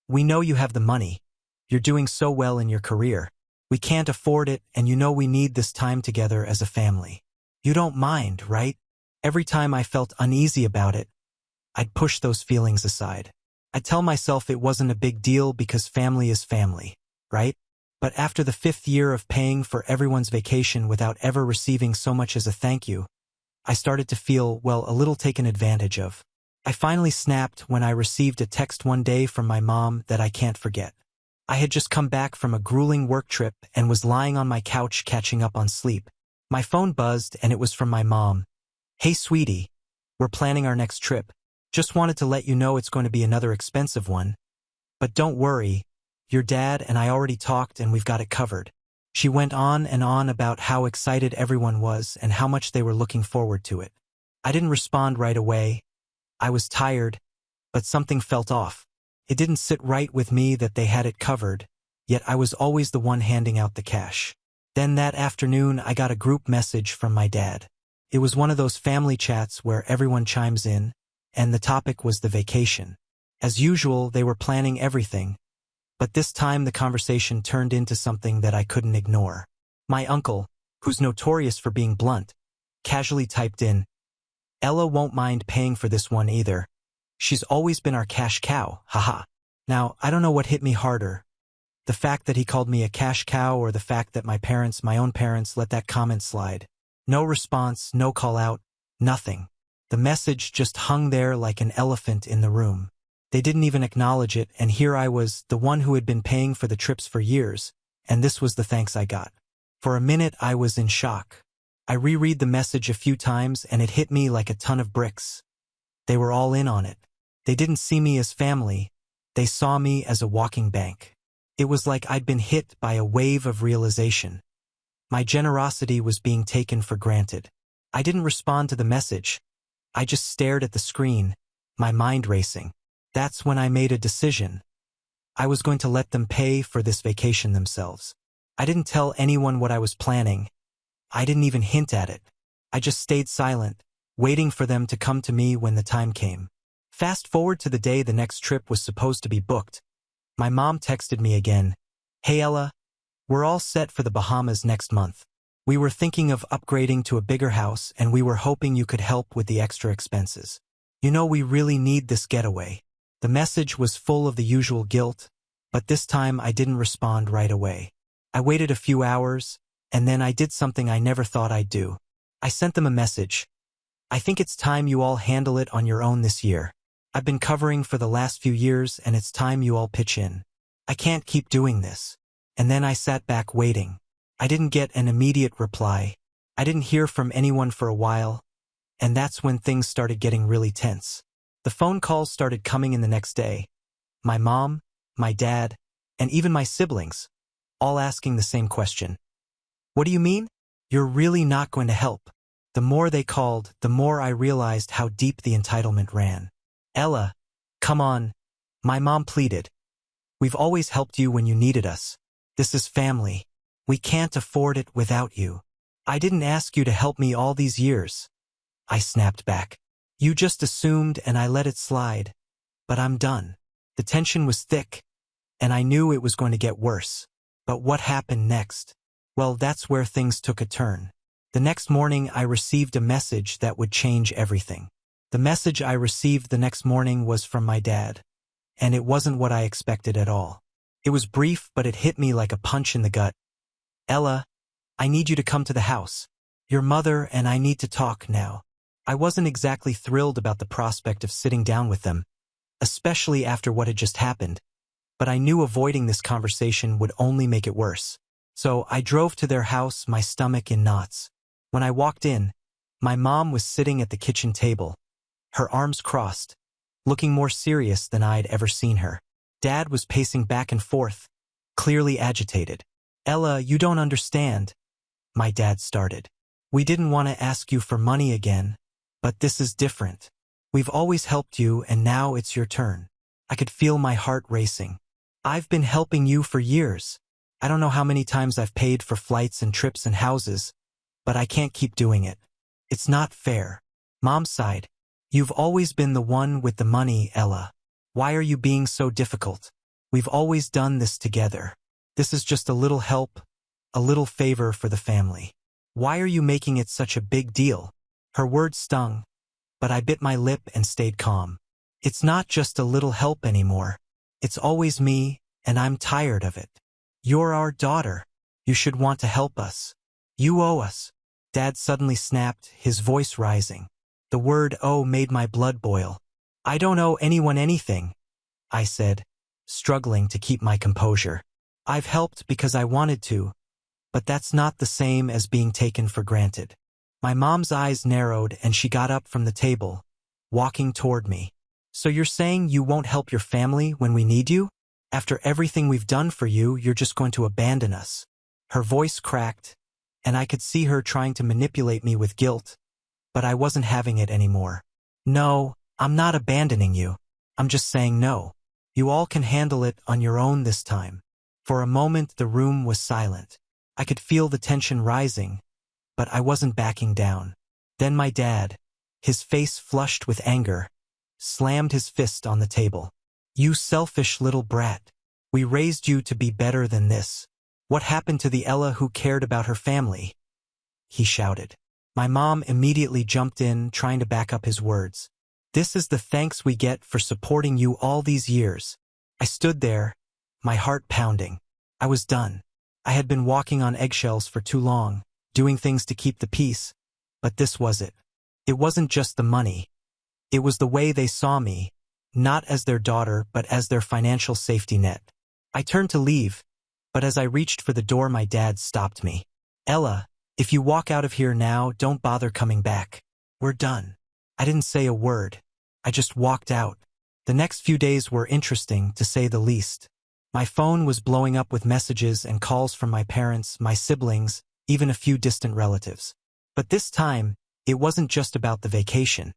we know you have the money. You're doing so well in your career. We can't afford it, and we need this time together as a family. You don't mind, right? Every time I felt uneasy about it, I'd push those feelings aside. I'd tell myself it wasn't a big deal because family is family, right? But after the 5th year of paying for everyone's vacation without ever receiving so much as a thank you, I started to feel, a little taken advantage of. I finally snapped when I received a text one day from my mom that I can't forget. I had just come back from a grueling work trip and was lying on my couch catching up on sleep. My phone buzzed and it was from my mom. Hey sweetie, we're planning our next trip. Just wanted to let you know it's going to be another expensive one. But don't worry, your dad and I already talked and we've got it covered. She went on and on about how excited everyone was and how much they were looking forward to it. I didn't respond right away. I was tired, but something felt off. It didn't sit right with me that they had it covered, yet I was always the one handing out the cash. Then that afternoon I got a group message from my dad. It was one of those family chats where everyone chimes in, and the topic was the vacation. As usual, they were planning everything, but this time the conversation turned into something that I couldn't ignore. My uncle, who's notorious for being blunt, casually typed in, Ella won't mind paying for this one either. She's always been our cash cow, haha. Now, I don't know what hit me harder, the fact that he called me a cash cow or the fact that my own parents, let that comment slide. No response, no call out, nothing. The message just hung there like an elephant in the room. They didn't even acknowledge it, and here I was, the one who had been paying for the trips for years, and this was the thanks I got. For a minute I was in shock. I reread the message a few times and it hit me like a ton of bricks. They were all in on it. They didn't see me as family. They saw me as a walking bank. It was like I'd been hit by a wave of realization. My generosity was being taken for granted. I didn't respond to the message. I just stared at the screen, my mind racing. That's when I made a decision. I was going to let them pay for this vacation themselves. I didn't tell anyone what I was planning. I didn't even hint at it. I just stayed silent, waiting for them to come to me when the time came. Fast forward to the day the next trip was supposed to be booked. My mom texted me again. Hey Ella, we're all set for the Bahamas next month. We were thinking of upgrading to a bigger house and we were hoping you could help with the extra expenses. We really need this getaway. The message was full of the usual guilt, but this time I didn't respond right away. I waited a few hours, and then I did something I never thought I'd do. I sent them a message. I think it's time you all handle it on your own this year. I've been covering for the last few years and it's time you all pitch in. I can't keep doing this. And then I sat back waiting. I didn't get an immediate reply. I didn't hear from anyone for a while. And that's when things started getting really tense. The phone calls started coming in the next day. My mom, my dad, and even my siblings, all asking the same question. What do you mean? You're really not going to help. The more they called, the more I realized how deep the entitlement ran. Ella, come on, my mom pleaded. We've always helped you when you needed us. This is family. We can't afford it without you. I didn't ask you to help me all these years. I snapped back. You just assumed and I let it slide. But I'm done. The tension was thick, and I knew it was going to get worse. But what happened next? Well, that's where things took a turn. The next morning I received a message that would change everything. The message I received the next morning was from my dad. And it wasn't what I expected at all. It was brief, but it hit me like a punch in the gut. Ella, I need you to come to the house. Your mother and I need to talk now. I wasn't exactly thrilled about the prospect of sitting down with them, especially after what had just happened, but I knew avoiding this conversation would only make it worse. So I drove to their house, my stomach in knots. When I walked in, my mom was sitting at the kitchen table, her arms crossed, looking more serious than I'd ever seen her. Dad was pacing back and forth, clearly agitated. Ella, you don't understand, my dad started. We didn't want to ask you for money again, but this is different. We've always helped you and now it's your turn. I could feel my heart racing. I've been helping you for years. I don't know how many times I've paid for flights and trips and houses, but I can't keep doing it. It's not fair. Mom sighed. You've always been the one with the money, Ella. Why are you being so difficult? We've always done this together. This is just a little help, a little favor for the family. Why are you making it such a big deal? Her words stung, but I bit my lip and stayed calm. It's not just a little help anymore. It's always me, and I'm tired of it. You're our daughter. You should want to help us. You owe us. Dad suddenly snapped, his voice rising. The word owe made my blood boil. I don't owe anyone anything, I said, struggling to keep my composure. I've helped because I wanted to, but that's not the same as being taken for granted. My mom's eyes narrowed and she got up from the table, walking toward me. So you're saying you won't help your family when we need you? After everything we've done for you, you're just going to abandon us. Her voice cracked, and I could see her trying to manipulate me with guilt, but I wasn't having it anymore. No, I'm not abandoning you. I'm just saying no. You all can handle it on your own this time. For a moment, the room was silent. I could feel the tension rising, but I wasn't backing down. Then my dad, his face flushed with anger, slammed his fist on the table. You selfish little brat. We raised you to be better than this. What happened to the Ella who cared about her family? He shouted. My mom immediately jumped in, trying to back up his words. This is the thanks we get for supporting you all these years. I stood there, my heart pounding. I was done. I had been walking on eggshells for too long, doing things to keep the peace, but this was it. It wasn't just the money. It was the way they saw me, not as their daughter, but as their financial safety net. I turned to leave, but as I reached for the door, my dad stopped me. Ella, if you walk out of here now, don't bother coming back. We're done. I didn't say a word. I just walked out. The next few days were interesting, to say the least. My phone was blowing up with messages and calls from my parents, my siblings, even a few distant relatives. But this time, it wasn't just about the vacation.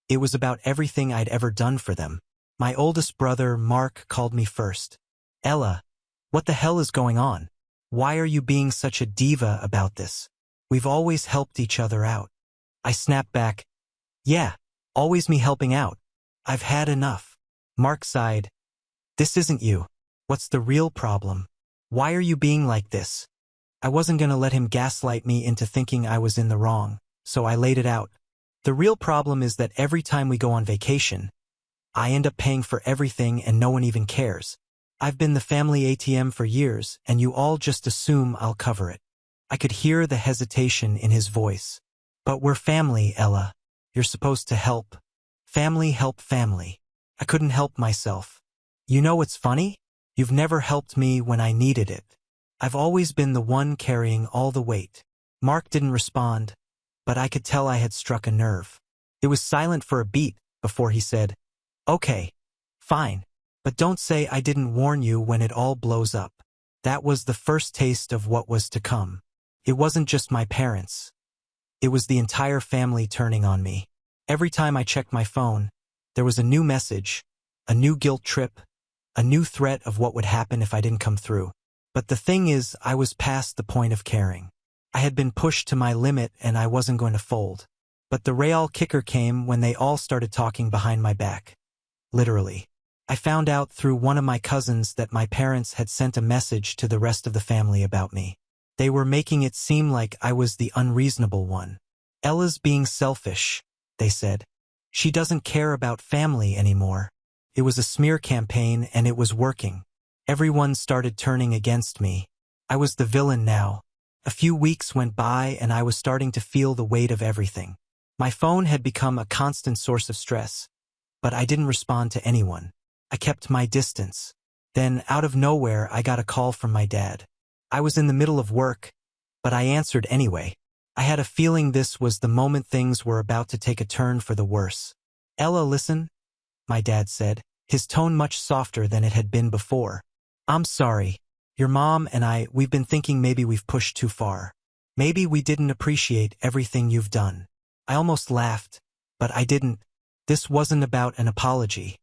It was about everything I'd ever done for them. My oldest brother, Mark, called me first. Ella, what the hell is going on? Why are you being such a diva about this? We've always helped each other out. I snapped back. Yeah, always me helping out. I've had enough. Mark sighed. This isn't you. What's the real problem? Why are you being like this? I wasn't going to let him gaslight me into thinking I was in the wrong, so I laid it out. The real problem is that every time we go on vacation, I end up paying for everything and no one even cares. I've been the family ATM for years, and you all just assume I'll cover it. I could hear the hesitation in his voice. But we're family, Ella. You're supposed to help. Family help family. I couldn't help myself. You know what's funny? You've never helped me when I needed it. I've always been the one carrying all the weight. Mark didn't respond, but I could tell I had struck a nerve. It was silent for a beat before he said, "Okay, fine, but don't say I didn't warn you when it all blows up." That was the first taste of what was to come. It wasn't just my parents. It was the entire family turning on me. Every time I checked my phone, there was a new message, a new guilt trip, a new threat of what would happen if I didn't come through. But the thing is, I was past the point of caring. I had been pushed to my limit and I wasn't going to fold. But the real kicker came when they all started talking behind my back. Literally. I found out through one of my cousins that my parents had sent a message to the rest of the family about me. They were making it seem like I was the unreasonable one. "Ella's being selfish," they said. "She doesn't care about family anymore." It was a smear campaign and it was working. Everyone started turning against me. I was the villain now. A few weeks went by and I was starting to feel the weight of everything. My phone had become a constant source of stress, but I didn't respond to anyone. I kept my distance. Then, out of nowhere, I got a call from my dad. I was in the middle of work, but I answered anyway. I had a feeling this was the moment things were about to take a turn for the worse. "Ella, listen," my dad said, his tone much softer than it had been before. "I'm sorry. Your mom and we've been thinking maybe we've pushed too far. Maybe we didn't appreciate everything you've done." I almost laughed, but I didn't. This wasn't about an apology.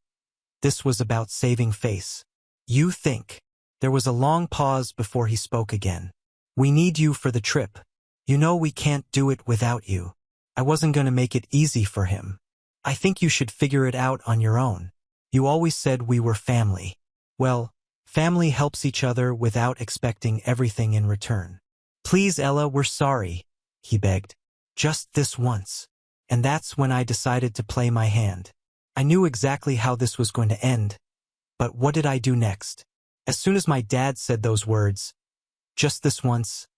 This was about saving face. "You think." There was a long pause before he spoke again. "We need you for the trip. You know we can't do it without you." I wasn't going to make it easy for him. "I think you should figure it out on your own. You always said we were family." Well, family helps each other without expecting everything in return. "Please, Ella, we're sorry," he begged. "Just this once." And that's when I decided to play my hand. I knew exactly how this was going to end. But what did I do next? As soon as my dad said those words, "just this once,"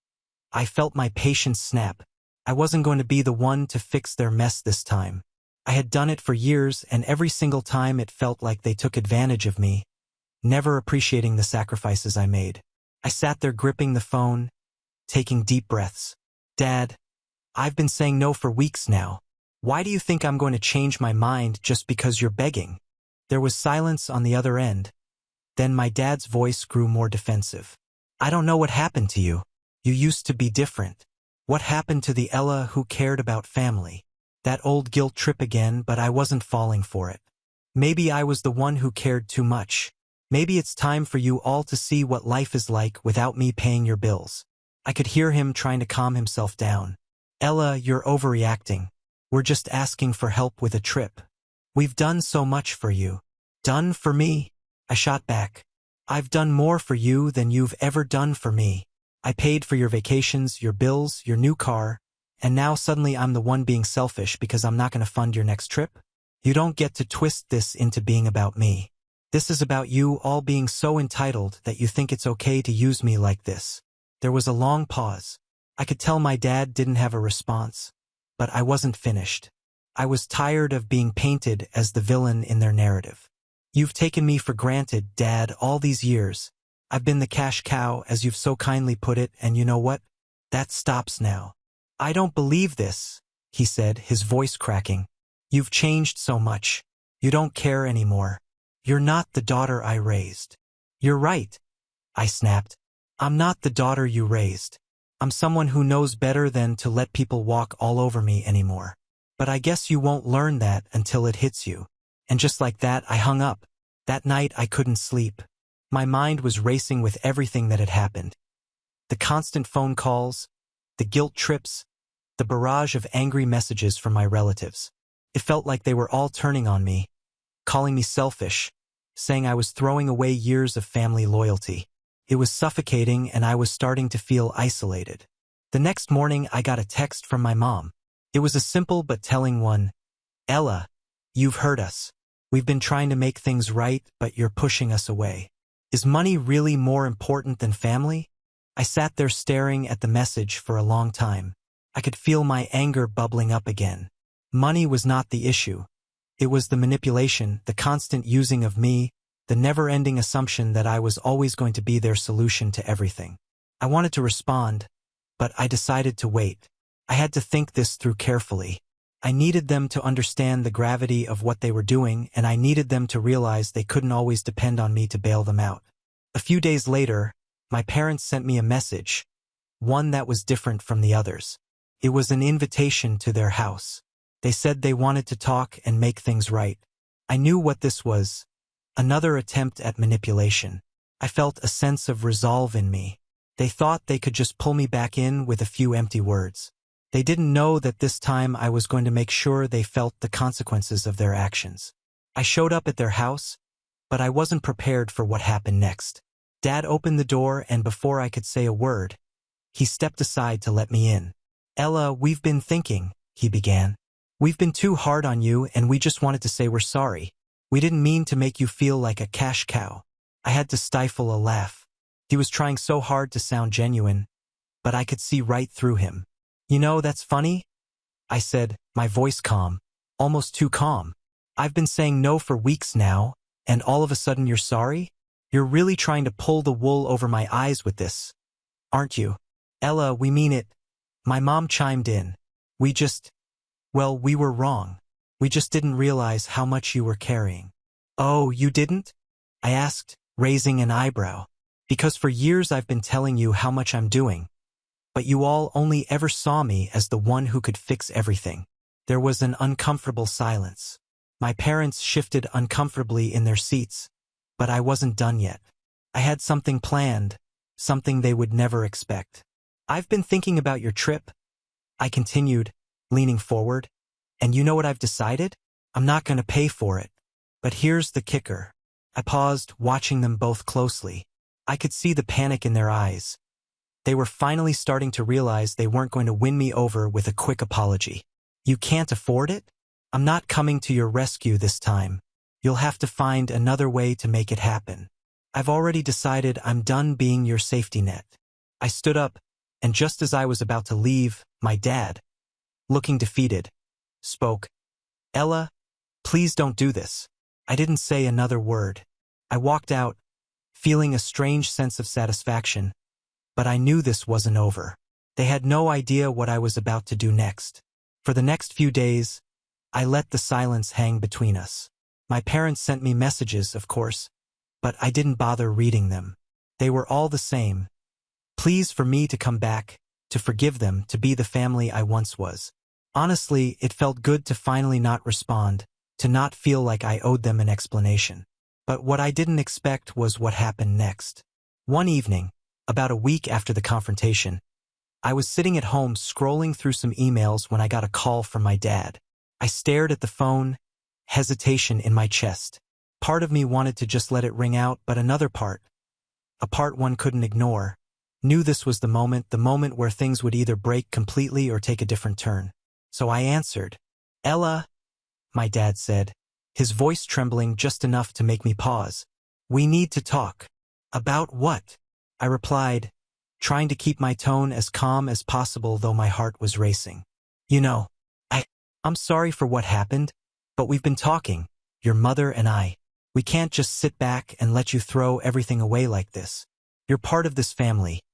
I felt my patience snap. I wasn't going to be the one to fix their mess this time. I had done it for years, and every single time it felt like they took advantage of me, never appreciating the sacrifices I made. I sat there gripping the phone, taking deep breaths. "Dad, I've been saying no for weeks now. Why do you think I'm going to change my mind just because you're begging?" There was silence on the other end. Then my dad's voice grew more defensive. "I don't know what happened to you. You used to be different. What happened to the Ella who cared about family?" That old guilt trip again, but I wasn't falling for it. Maybe I was the one who cared too much. Maybe it's time for you all to see what life is like without me paying your bills. I could hear him trying to calm himself down. "Ella, you're overreacting. We're just asking for help with a trip. We've done so much for you." "Done for me?" I shot back. "I've done more for you than you've ever done for me. I paid for your vacations, your bills, your new car, and now suddenly I'm the one being selfish because I'm not going to fund your next trip? You don't get to twist this into being about me. This is about you all being so entitled that you think it's okay to use me like this." There was a long pause. I could tell my dad didn't have a response, but I wasn't finished. I was tired of being painted as the villain in their narrative. "You've taken me for granted, Dad, all these years. I've been the cash cow, as you've so kindly put it, and you know what? That stops now." "I don't believe this," he said, his voice cracking. "You've changed so much. You don't care anymore. You're not the daughter I raised." "You're right," I snapped. "I'm not the daughter you raised. I'm someone who knows better than to let people walk all over me anymore. But I guess you won't learn that until it hits you." And just like that, I hung up. That night, I couldn't sleep. My mind was racing with everything that had happened. The constant phone calls, the guilt trips, the barrage of angry messages from my relatives. It felt like they were all turning on me, calling me selfish, saying I was throwing away years of family loyalty. It was suffocating and I was starting to feel isolated. The next morning, I got a text from my mom. It was a simple but telling one. "Ella, you've hurt us. We've been trying to make things right, but you're pushing us away. Is money really more important than family?" I sat there staring at the message for a long time. I could feel my anger bubbling up again. Money was not the issue. It was the manipulation, the constant using of me, the never-ending assumption that I was always going to be their solution to everything. I wanted to respond, but I decided to wait. I had to think this through carefully. I needed them to understand the gravity of what they were doing, and I needed them to realize they couldn't always depend on me to bail them out. A few days later, my parents sent me a message, one that was different from the others. It was an invitation to their house. They said they wanted to talk and make things right. I knew what this was. Another attempt at manipulation. I felt a sense of resolve in me. They thought they could just pull me back in with a few empty words. They didn't know that this time I was going to make sure they felt the consequences of their actions. I showed up at their house, but I wasn't prepared for what happened next. Dad opened the door, and before I could say a word, he stepped aside to let me in. "Ella, we've been thinking," he began. "We've been too hard on you, and we just wanted to say we're sorry. We didn't mean to make you feel like a cash cow." I had to stifle a laugh. He was trying so hard to sound genuine, but I could see right through him. "You know, that's funny," I said, my voice calm, almost too calm. "I've been saying no for weeks now, and all of a sudden you're sorry? You're really trying to pull the wool over my eyes with this, aren't you?" "Ella, we mean it," my mom chimed in. Well, we were wrong. We just didn't realize how much you were carrying." "Oh, you didn't?" I asked, raising an eyebrow. "Because for years I've been telling you how much I'm doing, but you all only ever saw me as the one who could fix everything." There was an uncomfortable silence. My parents shifted uncomfortably in their seats, but I wasn't done yet. I had something planned, something they would never expect. "I've been thinking about your trip," I continued, leaning forward. "And you know what I've decided? I'm not going to pay for it. But here's the kicker." I paused, watching them both closely. I could see the panic in their eyes. They were finally starting to realize they weren't going to win me over with a quick apology. "You can't afford it? I'm not coming to your rescue this time. You'll have to find another way to make it happen. I've already decided I'm done being your safety net." I stood up, and just as I was about to leave, my dad, looking defeated, spoke. "Ella, please don't do this." I didn't say another word. I walked out, feeling a strange sense of satisfaction, but I knew this wasn't over. They had no idea what I was about to do next. For the next few days, I let the silence hang between us. My parents sent me messages, of course, but I didn't bother reading them. They were all the same. Pleas for me to come back, to forgive them, to be the family I once was. Honestly, it felt good to finally not respond, to not feel like I owed them an explanation. But what I didn't expect was what happened next. One evening, about a week after the confrontation, I was sitting at home scrolling through some emails when I got a call from my dad. I stared at the phone, hesitation in my chest. Part of me wanted to just let it ring out, but another part, a part one couldn't ignore, knew this was the moment where things would either break completely or take a different turn. So I answered. "Ella," my dad said, his voice trembling just enough to make me pause. "We need to talk." "About what?" I replied, trying to keep my tone as calm as possible though my heart was racing. "You know, I'm sorry for what happened, but we've been talking, your mother and I. We can't just sit back and let you throw everything away like this. You're part of this family.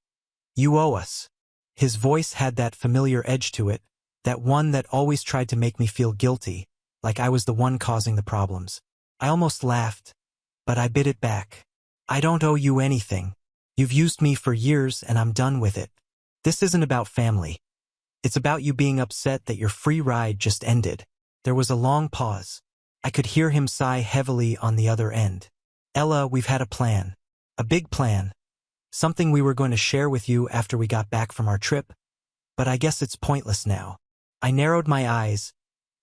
You owe us." His voice had that familiar edge to it, that one that always tried to make me feel guilty, like I was the one causing the problems. I almost laughed, but I bit it back. "I don't owe you anything. You've used me for years and I'm done with it. This isn't about family. It's about you being upset that your free ride just ended." There was a long pause. I could hear him sigh heavily on the other end. "Ella, we've had a plan. A big plan. Something we were going to share with you after we got back from our trip, but I guess it's pointless now." I narrowed my eyes,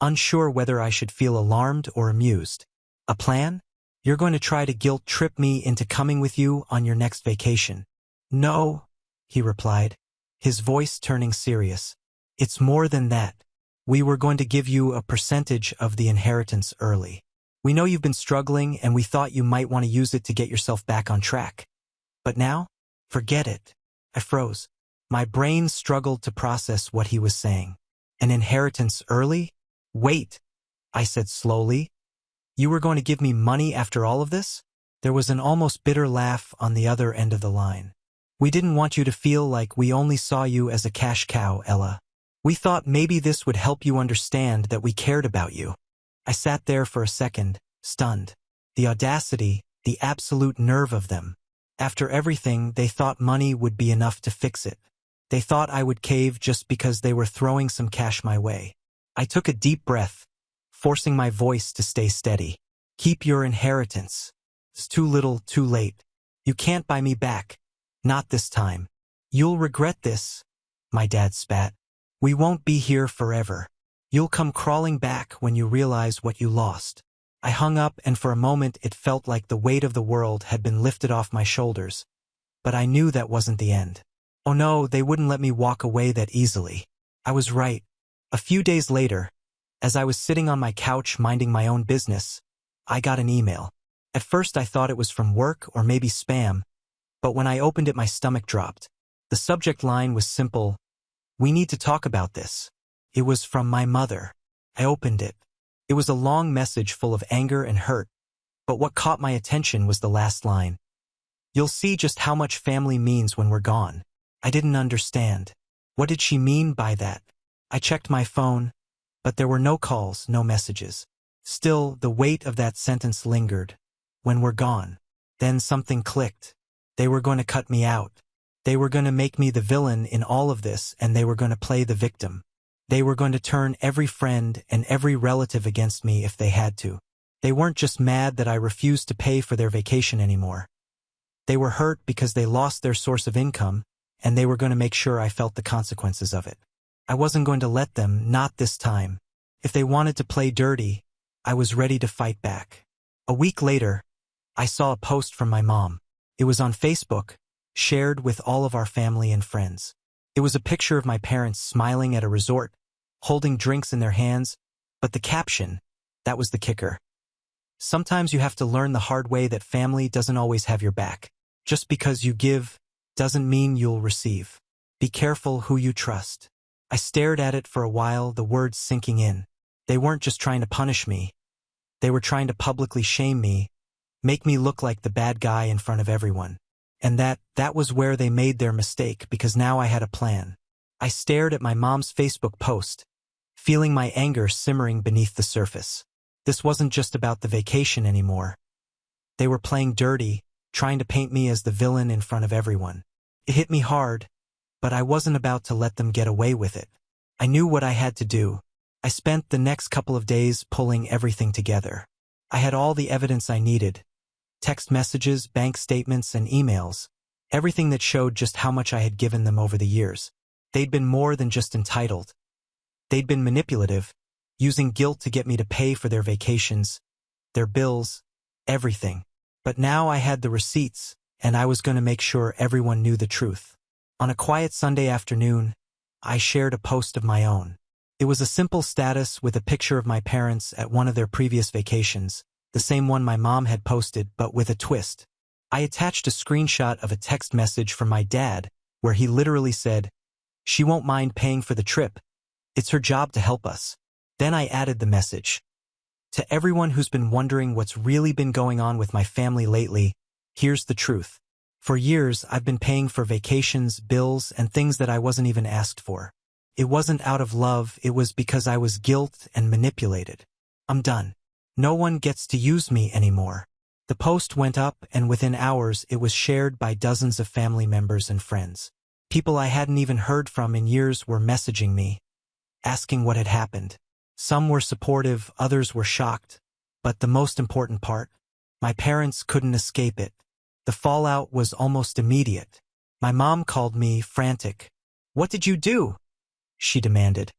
unsure whether I should feel alarmed or amused. "A plan? You're going to try to guilt trip me into coming with you on your next vacation?" "No," he replied, his voice turning serious. "It's more than that. We were going to give you a percentage of the inheritance early. We know you've been struggling and we thought you might want to use it to get yourself back on track. But now, forget it." I froze. My brain struggled to process what he was saying. An inheritance early? Wait. I said slowly. You were going to give me money after all of this? There was an almost bitter laugh on the other end of the line. We didn't want you to feel like we only saw you as a cash cow, Ella. We thought maybe this would help you understand that we cared about you. I sat there for a second, stunned. The audacity, the absolute nerve of them. After everything, they thought money would be enough to fix it. They thought I would cave just because they were throwing some cash my way. I took a deep breath, forcing my voice to stay steady. Keep your inheritance. It's too little, too late. You can't buy me back. Not this time. You'll regret this, my dad spat. We won't be here forever. You'll come crawling back when you realize what you lost. I hung up, and for a moment it felt like the weight of the world had been lifted off my shoulders. But I knew that wasn't the end. Oh no, they wouldn't let me walk away that easily. I was right. A few days later, as I was sitting on my couch minding my own business, I got an email. At first I thought it was from work or maybe spam, but when I opened it my stomach dropped. The subject line was simple: "We need to talk about this." It was from my mother. I opened it. It was a long message full of anger and hurt, but what caught my attention was the last line. "You'll see just how much family means when we're gone." I didn't understand. What did she mean by that? I checked my phone, but there were no calls, no messages. Still, the weight of that sentence lingered. When we're gone. Then something clicked. They were going to cut me out. They were going to make me the villain in all of this, and they were going to play the victim. They were going to turn every friend and every relative against me if they had to. They weren't just mad that I refused to pay for their vacation anymore. They were hurt because they lost their source of income, and they were going to make sure I felt the consequences of it. I wasn't going to let them, not this time. If they wanted to play dirty, I was ready to fight back. A week later, I saw a post from my mom. It was on Facebook, shared with all of our family and friends. It was a picture of my parents smiling at a resort, holding drinks in their hands, but the caption, that was the kicker. Sometimes you have to learn the hard way that family doesn't always have your back. Just because you give doesn't mean you'll receive. Be careful who you trust. I stared at it for a while, the words sinking in. They weren't just trying to punish me. They were trying to publicly shame me, make me look like the bad guy in front of everyone. And that was where they made their mistake, because now I had a plan. I stared at my mom's Facebook post, feeling my anger simmering beneath the surface. This wasn't just about the vacation anymore. They were playing dirty, trying to paint me as the villain in front of everyone. It hit me hard, but I wasn't about to let them get away with it. I knew what I had to do. I spent the next couple of days pulling everything together. I had all the evidence I needed. Text messages, bank statements, and emails. Everything that showed just how much I had given them over the years. They'd been more than just entitled. They'd been manipulative, using guilt to get me to pay for their vacations, their bills, everything. But now I had the receipts, and I was going to make sure everyone knew the truth. On a quiet Sunday afternoon, I shared a post of my own. It was a simple status with a picture of my parents at one of their previous vacations, the same one my mom had posted, but with a twist. I attached a screenshot of a text message from my dad, where he literally said, "She won't mind paying for the trip. It's her job to help us." Then I added the message. "To everyone who's been wondering what's really been going on with my family lately, here's the truth. For years, I've been paying for vacations, bills, and things that I wasn't even asked for. It wasn't out of love, it was because I was guilt and manipulated. I'm done. No one gets to use me anymore." The post went up, and within hours it was shared by dozens of family members and friends. People I hadn't even heard from in years were messaging me, asking what had happened. Some were supportive, others were shocked. But the most important part, my parents couldn't escape it. The fallout was almost immediate. My mom called me, frantic. "What did you do?" she demanded,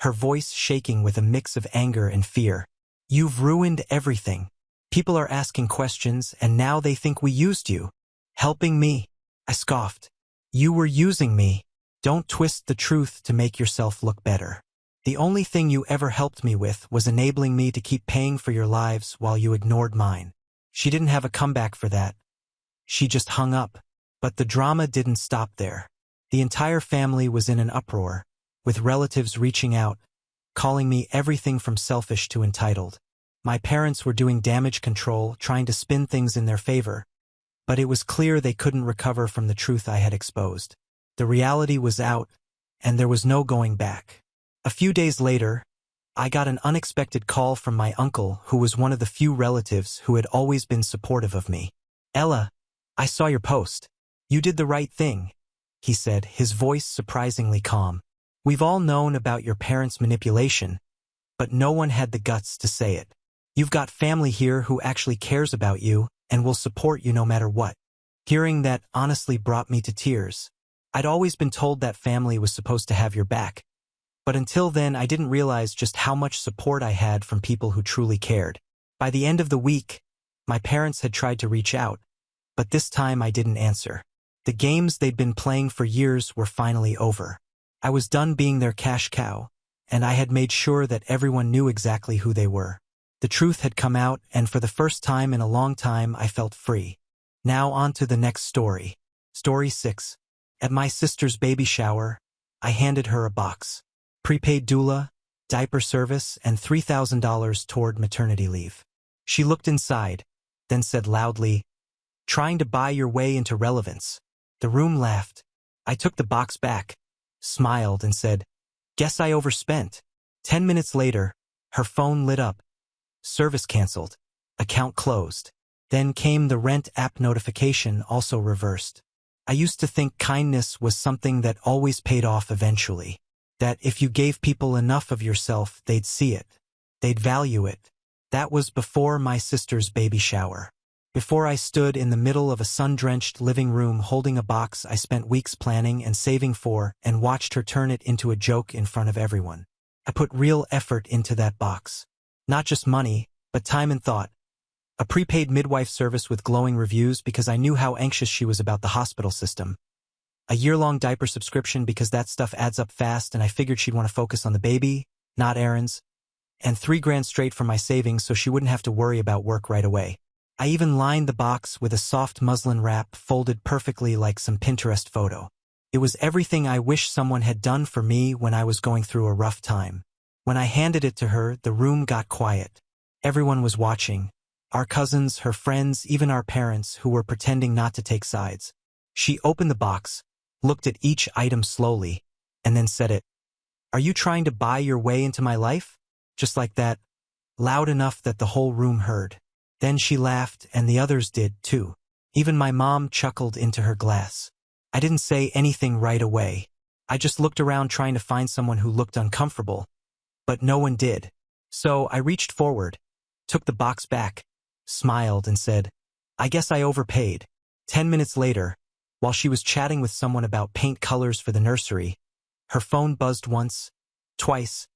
her voice shaking with a mix of anger and fear. "You've ruined everything. People are asking questions, and now they think we used you." "Helping me?" I scoffed. "You were using me. Don't twist the truth to make yourself look better. The only thing you ever helped me with was enabling me to keep paying for your lives while you ignored mine." She didn't have a comeback for that. She just hung up. But the drama didn't stop there. The entire family was in an uproar, with relatives reaching out, calling me everything from selfish to entitled. My parents were doing damage control, trying to spin things in their favor, but it was clear they couldn't recover from the truth I had exposed. The reality was out, and there was no going back. A few days later, I got an unexpected call from my uncle, who was one of the few relatives who had always been supportive of me. "Ella, I saw your post. You did the right thing," he said, his voice surprisingly calm. "We've all known about your parents' manipulation, but no one had the guts to say it. You've got family here who actually cares about you and will support you no matter what." Hearing that honestly brought me to tears. I'd always been told that family was supposed to have your back, but until then I didn't realize just how much support I had from people who truly cared. By the end of the week, my parents had tried to reach out, but this time I didn't answer. The games they'd been playing for years were finally over. I was done being their cash cow, and I had made sure that everyone knew exactly who they were. The truth had come out, and for the first time in a long time I felt free. Now on to the next story. Story 6. At my sister's baby shower, I handed her a box. Prepaid doula, diaper service, and $3,000 toward maternity leave. She looked inside, then said loudly, "Trying to buy your way into relevance." The room laughed. I took the box back, smiled, and said, "Guess I overspent." 10 minutes later, her phone lit up. Service canceled. Account closed. Then came the rent app notification, also reversed. I used to think kindness was something that always paid off eventually. That if you gave people enough of yourself, they'd see it. They'd value it. That was before my sister's baby shower. Before I stood in the middle of a sun-drenched living room holding a box I spent weeks planning and saving for, and watched her turn it into a joke in front of everyone. I put real effort into that box. Not just money, but time and thought. A prepaid midwife service with glowing reviews because I knew how anxious she was about the hospital system. A year-long diaper subscription because that stuff adds up fast and I figured she'd want to focus on the baby, not errands. And $3,000 straight from my savings so she wouldn't have to worry about work right away. I even lined the box with a soft muslin wrap folded perfectly like some Pinterest photo. It was everything I wish someone had done for me when I was going through a rough time. When I handed it to her, the room got quiet. Everyone was watching. Our cousins, her friends, even our parents, who were pretending not to take sides. She opened the box, looked at each item slowly, and then said it. "Are you trying to buy your way into my life?" Just like that, loud enough that the whole room heard. Then she laughed, and the others did, too. Even my mom chuckled into her glass. I didn't say anything right away. I just looked around trying to find someone who looked uncomfortable. But no one did. So I reached forward, took the box back, smiled, and said, "I guess I overpaid." 10 minutes later, while she was chatting with someone about paint colors for the nursery, her phone buzzed once, twice,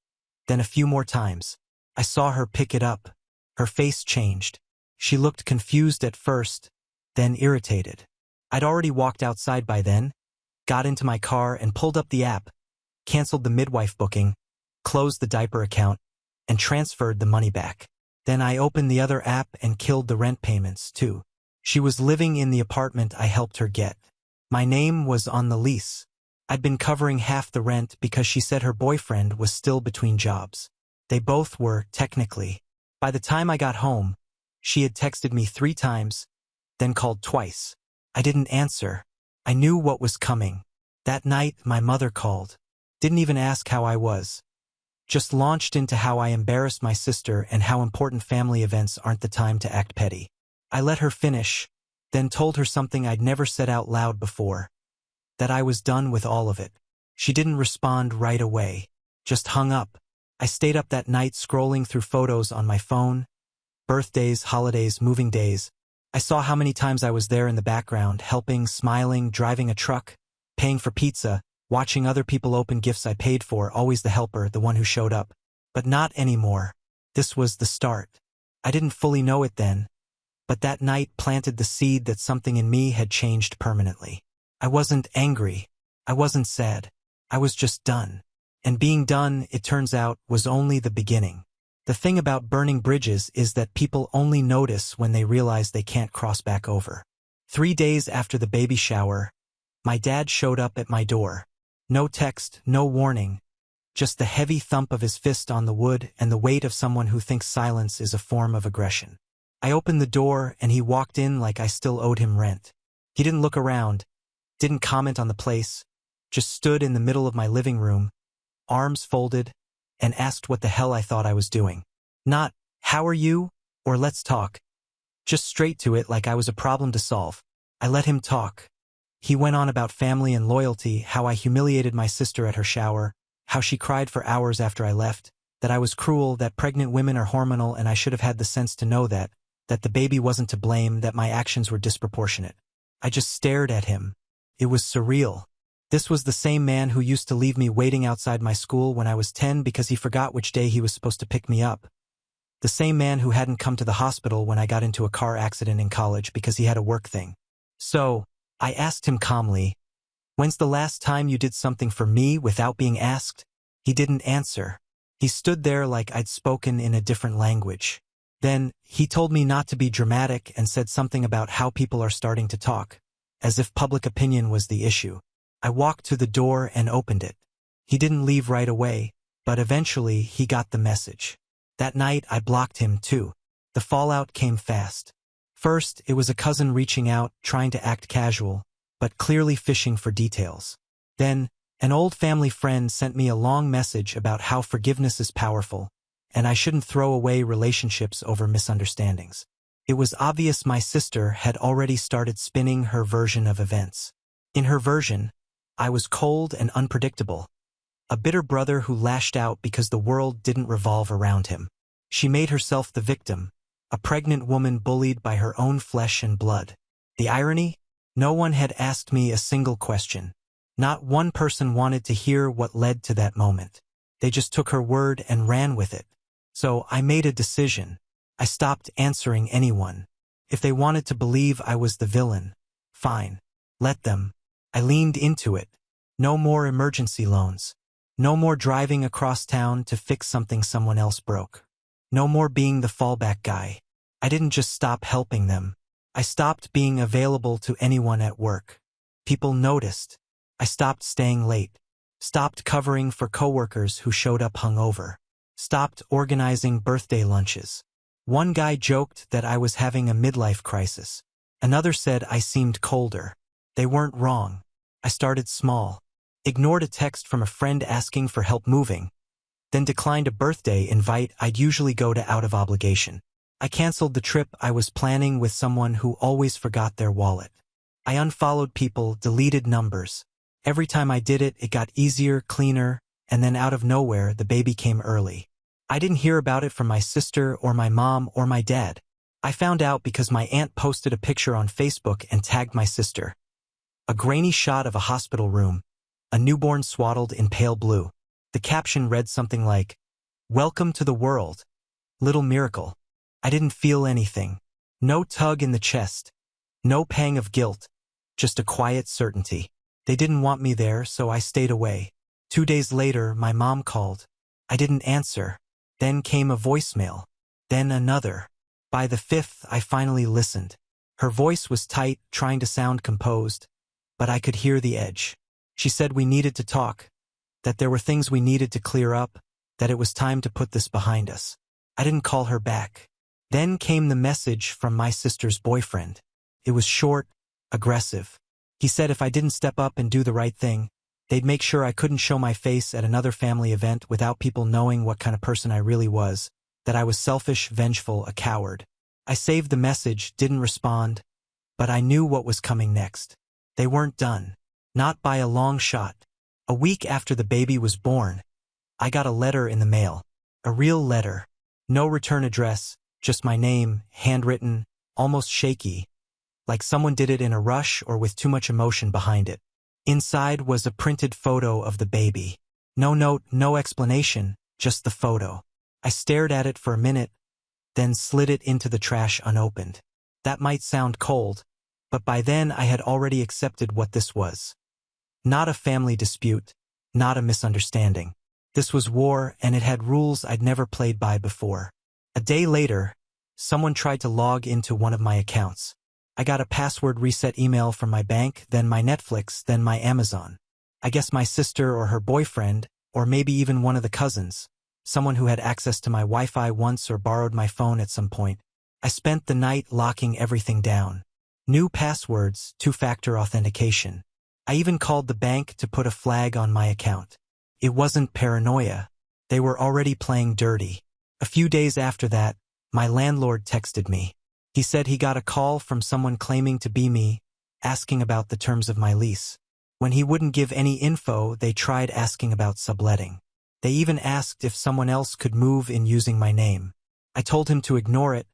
then a few more times. I saw her pick it up. Her face changed. She looked confused at first, then irritated. I'd already walked outside by then, got into my car and pulled up the app, canceled the midwife booking, closed the diaper account, and transferred the money back. Then I opened the other app and killed the rent payments, too. She was living in the apartment I helped her get. My name was on the lease. I'd been covering half the rent because she said her boyfriend was still between jobs. They both were, technically. By the time I got home, she had texted me 3 times, then called twice. I didn't answer. I knew what was coming. That night, my mother called. Didn't even ask how I was. Just launched into how I embarrassed my sister and how important family events aren't the time to act petty. I let her finish, then told her something I'd never said out loud before. That I was done with all of it. She didn't respond right away. Just hung up. I stayed up that night scrolling through photos on my phone. Birthdays, holidays, moving days. I saw how many times I was there in the background, helping, smiling, driving a truck, paying for pizza, watching other people open gifts I paid for, always the helper, the one who showed up. But not anymore. This was the start. I didn't fully know it then, but that night planted the seed that something in me had changed permanently. I wasn't angry. I wasn't sad. I was just done. And being done, it turns out, was only the beginning. The thing about burning bridges is that people only notice when they realize they can't cross back over. 3 days after the baby shower, my dad showed up at my door. No text, no warning. just the heavy thump of his fist on the wood and the weight of someone who thinks silence is a form of aggression. I opened the door and he walked in like I still owed him rent. He didn't look around, didn't comment on the place, just stood in the middle of my living room, arms folded, and asked what the hell I thought I was doing. Not, "How are you?" or "Let's talk." Just straight to it like I was a problem to solve. I let him talk. He went on about family and loyalty, how I humiliated my sister at her shower, how she cried for hours after I left, that I was cruel, that pregnant women are hormonal and I should have had the sense to know that the baby wasn't to blame, that my actions were disproportionate. I just stared at him. It was surreal. This was the same man who used to leave me waiting outside my school when I was 10 because he forgot which day he was supposed to pick me up. The same man who hadn't come to the hospital when I got into a car accident in college because he had a work thing. So, I asked him calmly, "When's the last time you did something for me without being asked?" He didn't answer. He stood there like I'd spoken in a different language. Then, he told me not to be dramatic and said something about how people are starting to talk, as if public opinion was the issue. I walked to the door and opened it. He didn't leave right away, but eventually he got the message. That night I blocked him too. The fallout came fast. First, it was a cousin reaching out, trying to act casual, but clearly fishing for details. Then, an old family friend sent me a long message about how forgiveness is powerful, and I shouldn't throw away relationships over misunderstandings. It was obvious my sister had already started spinning her version of events. In her version, I was cold and unpredictable, a bitter brother who lashed out because the world didn't revolve around him. She made herself the victim, a pregnant woman bullied by her own flesh and blood. The irony? No one had asked me a single question. Not one person wanted to hear what led to that moment. They just took her word and ran with it. So I made a decision. I stopped answering anyone. If they wanted to believe I was the villain, fine. Let them. I leaned into it. No more emergency loans. No more driving across town to fix something someone else broke. No more being the fallback guy. I didn't just stop helping them. I stopped being available to anyone at work. People noticed. I stopped staying late. Stopped covering for coworkers who showed up hungover. Stopped organizing birthday lunches. One guy joked that I was having a midlife crisis. Another said I seemed colder. They weren't wrong. I started small. Ignored a text from a friend asking for help moving. Then declined a birthday invite I'd usually go to out of obligation. I canceled the trip I was planning with someone who always forgot their wallet. I unfollowed people, deleted numbers. Every time I did it, it got easier, cleaner, and then out of nowhere, the baby came early. I didn't hear about it from my sister or my mom or my dad. I found out because my aunt posted a picture on Facebook and tagged my sister. A grainy shot of a hospital room, a newborn swaddled in pale blue. The caption read something like, "Welcome to the world. Little miracle." I didn't feel anything. No tug in the chest. No pang of guilt. Just a quiet certainty. They didn't want me there, so I stayed away. 2 days later, my mom called. I didn't answer. Then came a voicemail. Then another. By the 5th, I finally listened. Her voice was tight, trying to sound composed, but I could hear the edge. She said we needed to talk, that there were things we needed to clear up, that it was time to put this behind us. I didn't call her back. Then came the message from my sister's boyfriend. It was short, aggressive. He said if I didn't step up and do the right thing, they'd make sure I couldn't show my face at another family event without people knowing what kind of person I really was, that I was selfish, vengeful, a coward. I saved the message, didn't respond, but I knew what was coming next. They weren't done. Not by a long shot. A week after the baby was born, I got a letter in the mail. A real letter. No return address, just my name, handwritten, almost shaky, like someone did it in a rush or with too much emotion behind it. Inside was a printed photo of the baby. No note, no explanation, just the photo. I stared at it for a minute, then slid it into the trash unopened. That might sound cold, but by then I had already accepted what this was. Not a family dispute, not a misunderstanding. This was war, and it had rules I'd never played by before. A day later, someone tried to log into one of my accounts. I got a password reset email from my bank, then my Netflix, then my Amazon. I guess my sister or her boyfriend or maybe even one of the cousins, someone who had access to my Wi-Fi once or borrowed my phone at some point. I spent the night locking everything down. New passwords, two-factor authentication. I even called the bank to put a flag on my account. It wasn't paranoia. They were already playing dirty. A few days after that, my landlord texted me. He said he got a call from someone claiming to be me, asking about the terms of my lease. When he wouldn't give any info, they tried asking about subletting. They even asked if someone else could move in using my name. I told him to ignore it,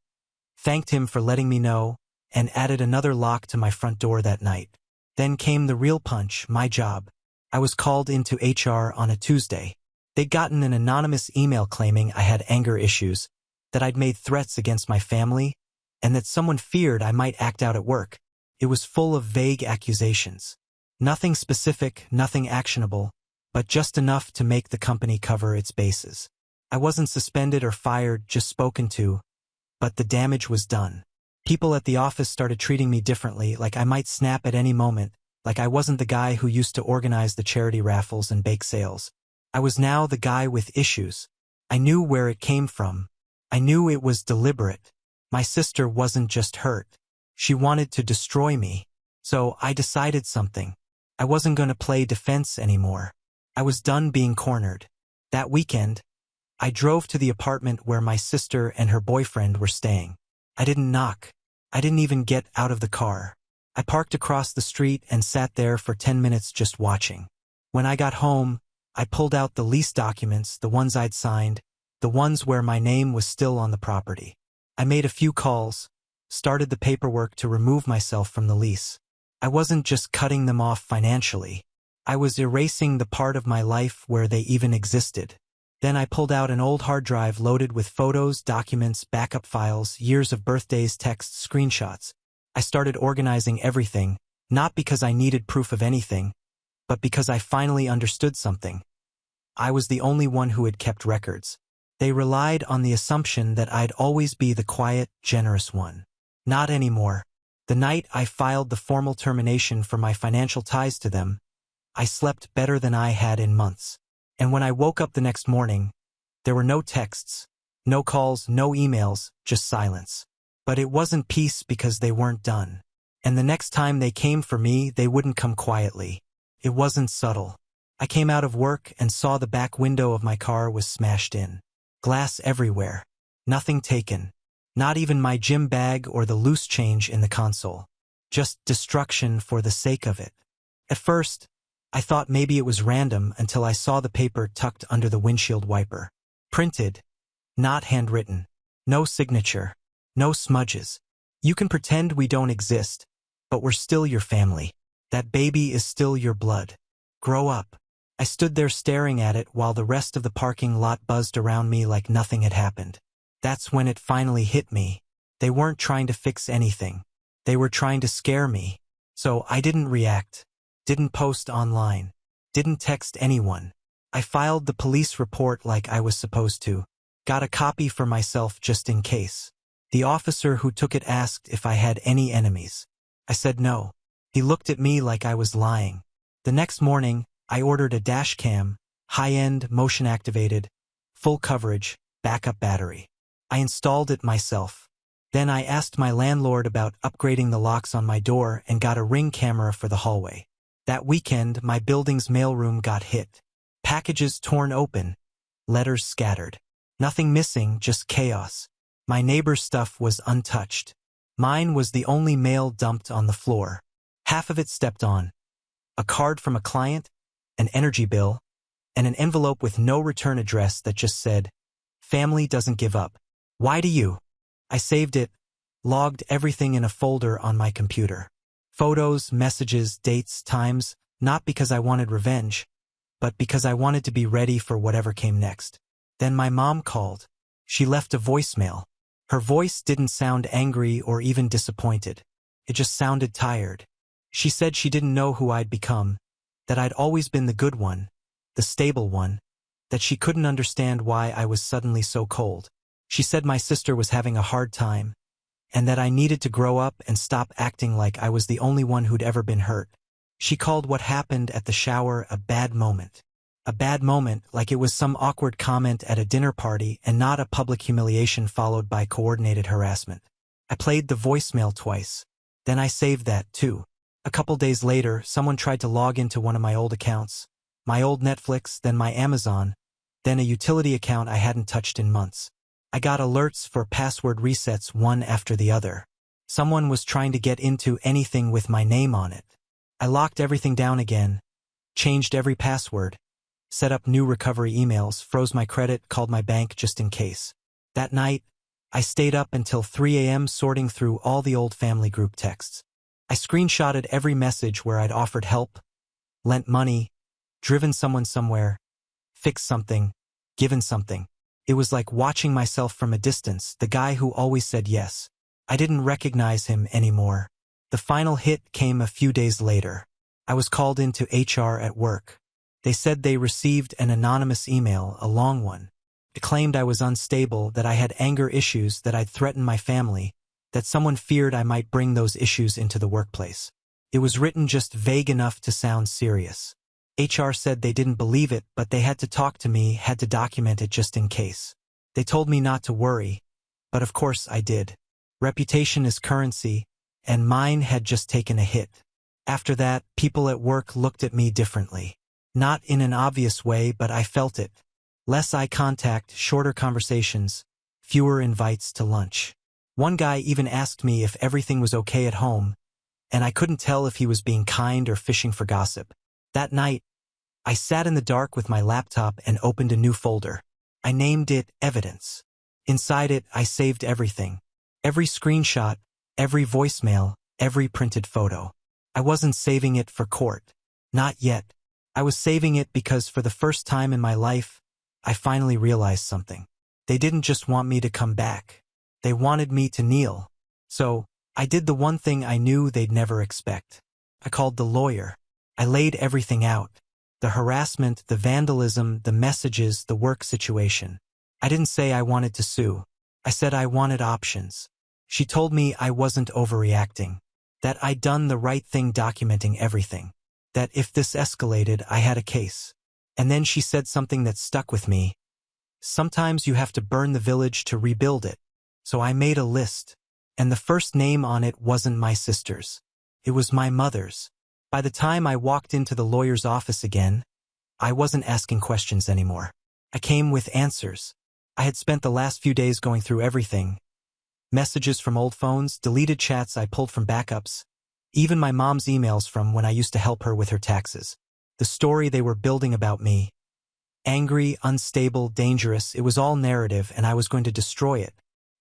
thanked him for letting me know, and added another lock to my front door that night. Then came the real punch, my job. I was called into HR on a Tuesday. They'd gotten an anonymous email claiming I had anger issues, that I'd made threats against my family, and that someone feared I might act out at work. It was full of vague accusations. Nothing specific, nothing actionable, but just enough to make the company cover its bases. I wasn't suspended or fired, just spoken to, but the damage was done. People at the office started treating me differently, like I might snap at any moment, like I wasn't the guy who used to organize the charity raffles and bake sales. I was now the guy with issues. I knew where it came from. I knew it was deliberate. My sister wasn't just hurt. She wanted to destroy me. So I decided something. I wasn't going to play defense anymore. I was done being cornered. That weekend, I drove to the apartment where my sister and her boyfriend were staying. I didn't knock. I didn't even get out of the car. I parked across the street and sat there for 10 minutes just watching. When I got home, I pulled out the lease documents, the ones I'd signed, the ones where my name was still on the property. I made a few calls, started the paperwork to remove myself from the lease. I wasn't just cutting them off financially. I was erasing the part of my life where they even existed. Then I pulled out an old hard drive loaded with photos, documents, backup files, years of birthdays, texts, screenshots. I started organizing everything, not because I needed proof of anything, but because I finally understood something. I was the only one who had kept records. They relied on the assumption that I'd always be the quiet, generous one. Not anymore. The night I filed the formal termination for my financial ties to them, I slept better than I had in months. And when I woke up the next morning, there were no texts, no calls, no emails, just silence. But it wasn't peace because they weren't done. And the next time they came for me, they wouldn't come quietly. It wasn't subtle. I came out of work and saw the back window of my car was smashed in. Glass everywhere. Nothing taken. Not even my gym bag or the loose change in the console. Just destruction for the sake of it. At first, I thought maybe it was random until I saw the paper tucked under the windshield wiper. Printed. Not handwritten. No signature. No smudges. You can pretend we don't exist, but we're still your family. That baby is still your blood. Grow up. I stood there staring at it while the rest of the parking lot buzzed around me like nothing had happened. That's when it finally hit me. They weren't trying to fix anything. They were trying to scare me. So I didn't react. Didn't post online. Didn't text anyone. I filed the police report like I was supposed to. Got a copy for myself just in case. The officer who took it asked if I had any enemies. I said no. He looked at me like I was lying. The next morning, I ordered a dash cam, high-end, motion-activated, full coverage, backup battery. I installed it myself. Then I asked my landlord about upgrading the locks on my door and got a Ring camera for the hallway. That weekend, my building's mailroom got hit. Packages torn open, letters scattered. Nothing missing, just chaos. My neighbor's stuff was untouched. Mine was the only mail dumped on the floor. Half of it stepped on. A card from a client, an energy bill, and an envelope with no return address that just said, "Family doesn't give up. Why do you?" I saved it, logged everything in a folder on my computer. Photos, messages, dates, times, not because I wanted revenge, but because I wanted to be ready for whatever came next. Then my mom called. She left a voicemail. Her voice didn't sound angry or even disappointed. It just sounded tired. She said she didn't know who I'd become, that I'd always been the good one, the stable one, that she couldn't understand why I was suddenly so cold. She said my sister was having a hard time, and that I needed to grow up and stop acting like I was the only one who'd ever been hurt. She called what happened at the shower a bad moment. A bad moment, like it was some awkward comment at a dinner party and not a public humiliation followed by coordinated harassment. I played the voicemail twice. Then I saved that, too. A couple days later, someone tried to log into one of my old accounts. My old Netflix, then my Amazon, then a utility account I hadn't touched in months. I got alerts for password resets one after the other. Someone was trying to get into anything with my name on it. I locked everything down again, changed every password, set up new recovery emails, froze my credit, called my bank just in case. That night, I stayed up until 3 a.m. sorting through all the old family group texts. I screenshotted every message where I'd offered help, lent money, driven someone somewhere, fixed something, given something. It was like watching myself from a distance, the guy who always said yes. I didn't recognize him anymore. The final hit came a few days later. I was called into HR at work. They said they received an anonymous email, a long one. It claimed I was unstable, that I had anger issues, that I'd threatened my family, that someone feared I might bring those issues into the workplace. It was written just vague enough to sound serious. HR said they didn't believe it, but they had to talk to me, had to document it just in case. They told me not to worry, but of course I did. Reputation is currency, and mine had just taken a hit. After that, people at work looked at me differently. Not in an obvious way, but I felt it. Less eye contact, shorter conversations, fewer invites to lunch. One guy even asked me if everything was okay at home, and I couldn't tell if he was being kind or fishing for gossip. That night, I sat in the dark with my laptop and opened a new folder. I named it Evidence. Inside it, I saved everything. Every screenshot, every voicemail, every printed photo. I wasn't saving it for court. Not yet. I was saving it because for the first time in my life, I finally realized something. They didn't just want me to come back. They wanted me to kneel. So, I did the one thing I knew they'd never expect. I called the lawyer. I laid everything out. The harassment, the vandalism, the messages, the work situation. I didn't say I wanted to sue. I said I wanted options. She told me I wasn't overreacting. That I'd done the right thing documenting everything. That if this escalated, I had a case. And then she said something that stuck with me. Sometimes you have to burn the village to rebuild it. So I made a list. And the first name on it wasn't my sister's. It was my mother's. By the time I walked into the lawyer's office again, I wasn't asking questions anymore. I came with answers. I had spent the last few days going through everything. Messages from old phones, deleted chats I pulled from backups, even my mom's emails from when I used to help her with her taxes. The story they were building about me. Angry, unstable, dangerous, it was all narrative and I was going to destroy it.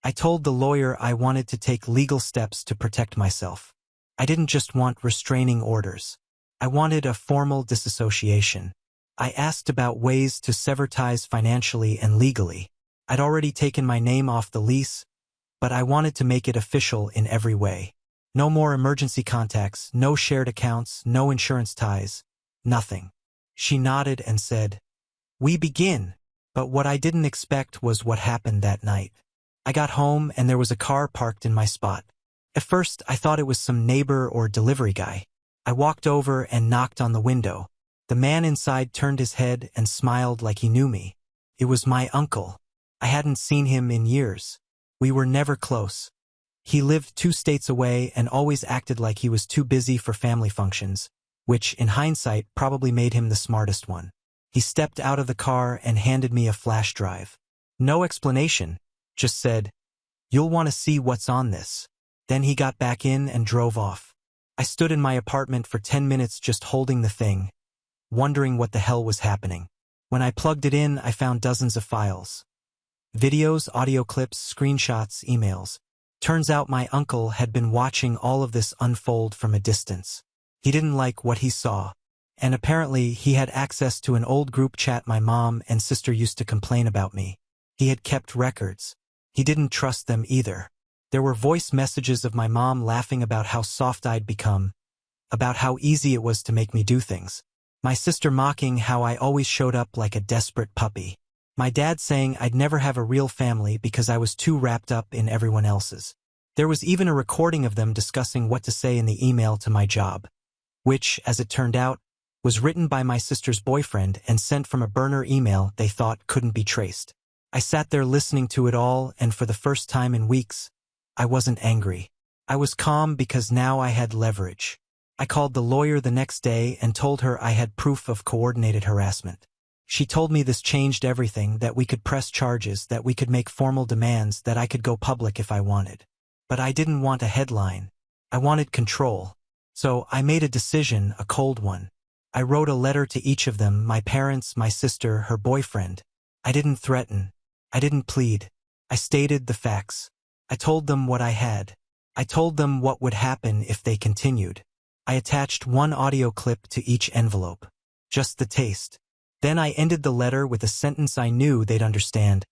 I told the lawyer I wanted to take legal steps to protect myself. I didn't just want restraining orders. I wanted a formal disassociation. I asked about ways to sever ties financially and legally. I'd already taken my name off the lease, but I wanted to make it official in every way. No more emergency contacts, no shared accounts, no insurance ties, nothing. She nodded and said, "We begin." But what I didn't expect was what happened that night. I got home and there was a car parked in my spot. At first, I thought it was some neighbor or delivery guy. I walked over and knocked on the window. The man inside turned his head and smiled like he knew me. It was my uncle. I hadn't seen him in years. We were never close. He lived 2 states away and always acted like he was too busy for family functions, which, in hindsight, probably made him the smartest one. He stepped out of the car and handed me a flash drive. No explanation, just said, "You'll want to see what's on this." Then he got back in and drove off. I stood in my apartment for 10 minutes just holding the thing, wondering what the hell was happening. When I plugged it in, I found dozens of files. Videos, audio clips, screenshots, emails. Turns out my uncle had been watching all of this unfold from a distance. He didn't like what he saw. And apparently he had access to an old group chat my mom and sister used to complain about me. He had kept records. He didn't trust them either. There were voice messages of my mom laughing about how soft I'd become, about how easy it was to make me do things. My sister mocking how I always showed up like a desperate puppy. My dad saying I'd never have a real family because I was too wrapped up in everyone else's. There was even a recording of them discussing what to say in the email to my job, which, as it turned out, was written by my sister's boyfriend and sent from a burner email they thought couldn't be traced. I sat there listening to it all, and for the first time in weeks, I wasn't angry. I was calm because now I had leverage. I called the lawyer the next day and told her I had proof of coordinated harassment. She told me this changed everything, that we could press charges, that we could make formal demands, that I could go public if I wanted. But I didn't want a headline. I wanted control. So I made a decision, a cold one. I wrote a letter to each of them, my parents, my sister, her boyfriend. I didn't threaten. I didn't plead. I stated the facts. I told them what I had. I told them what would happen if they continued. I attached one audio clip to each envelope. Just the taste. Then I ended the letter with a sentence I knew they'd understand.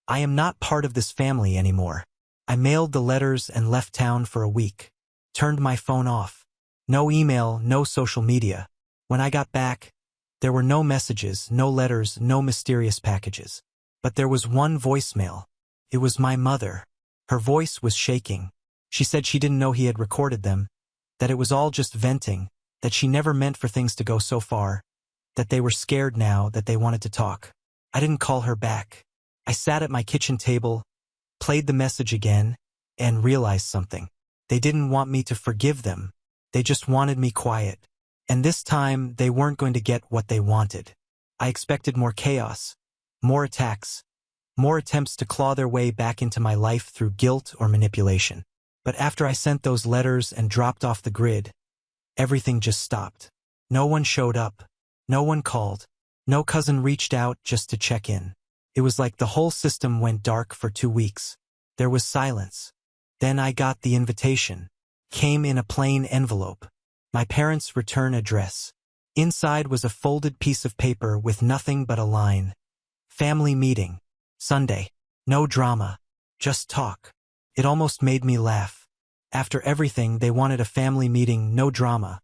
I am not part of this family anymore. I mailed the letters and left town for a week. Turned my phone off. No email, no social media. When I got back, there were no messages, no letters, no mysterious packages. But there was one voicemail. It was my mother. Her voice was shaking. She said she didn't know he had recorded them, that it was all just venting, that she never meant for things to go so far, that they were scared now, that they wanted to talk. I didn't call her back. I sat at my kitchen table, played the message again, and realized something. They didn't want me to forgive them. They just wanted me quiet. And this time, they weren't going to get what they wanted. I expected more chaos, more attacks, more attempts to claw their way back into my life through guilt or manipulation. But after I sent those letters and dropped off the grid, everything just stopped. No one showed up. No one called. No cousin reached out just to check in. It was like the whole system went dark for 2 weeks. There was silence. Then I got the invitation. Came in a plain envelope. My parents' return address. Inside was a folded piece of paper with nothing but a line. Family meeting. Sunday. No drama. Just talk. It almost made me laugh. After everything, they wanted a family meeting, no drama.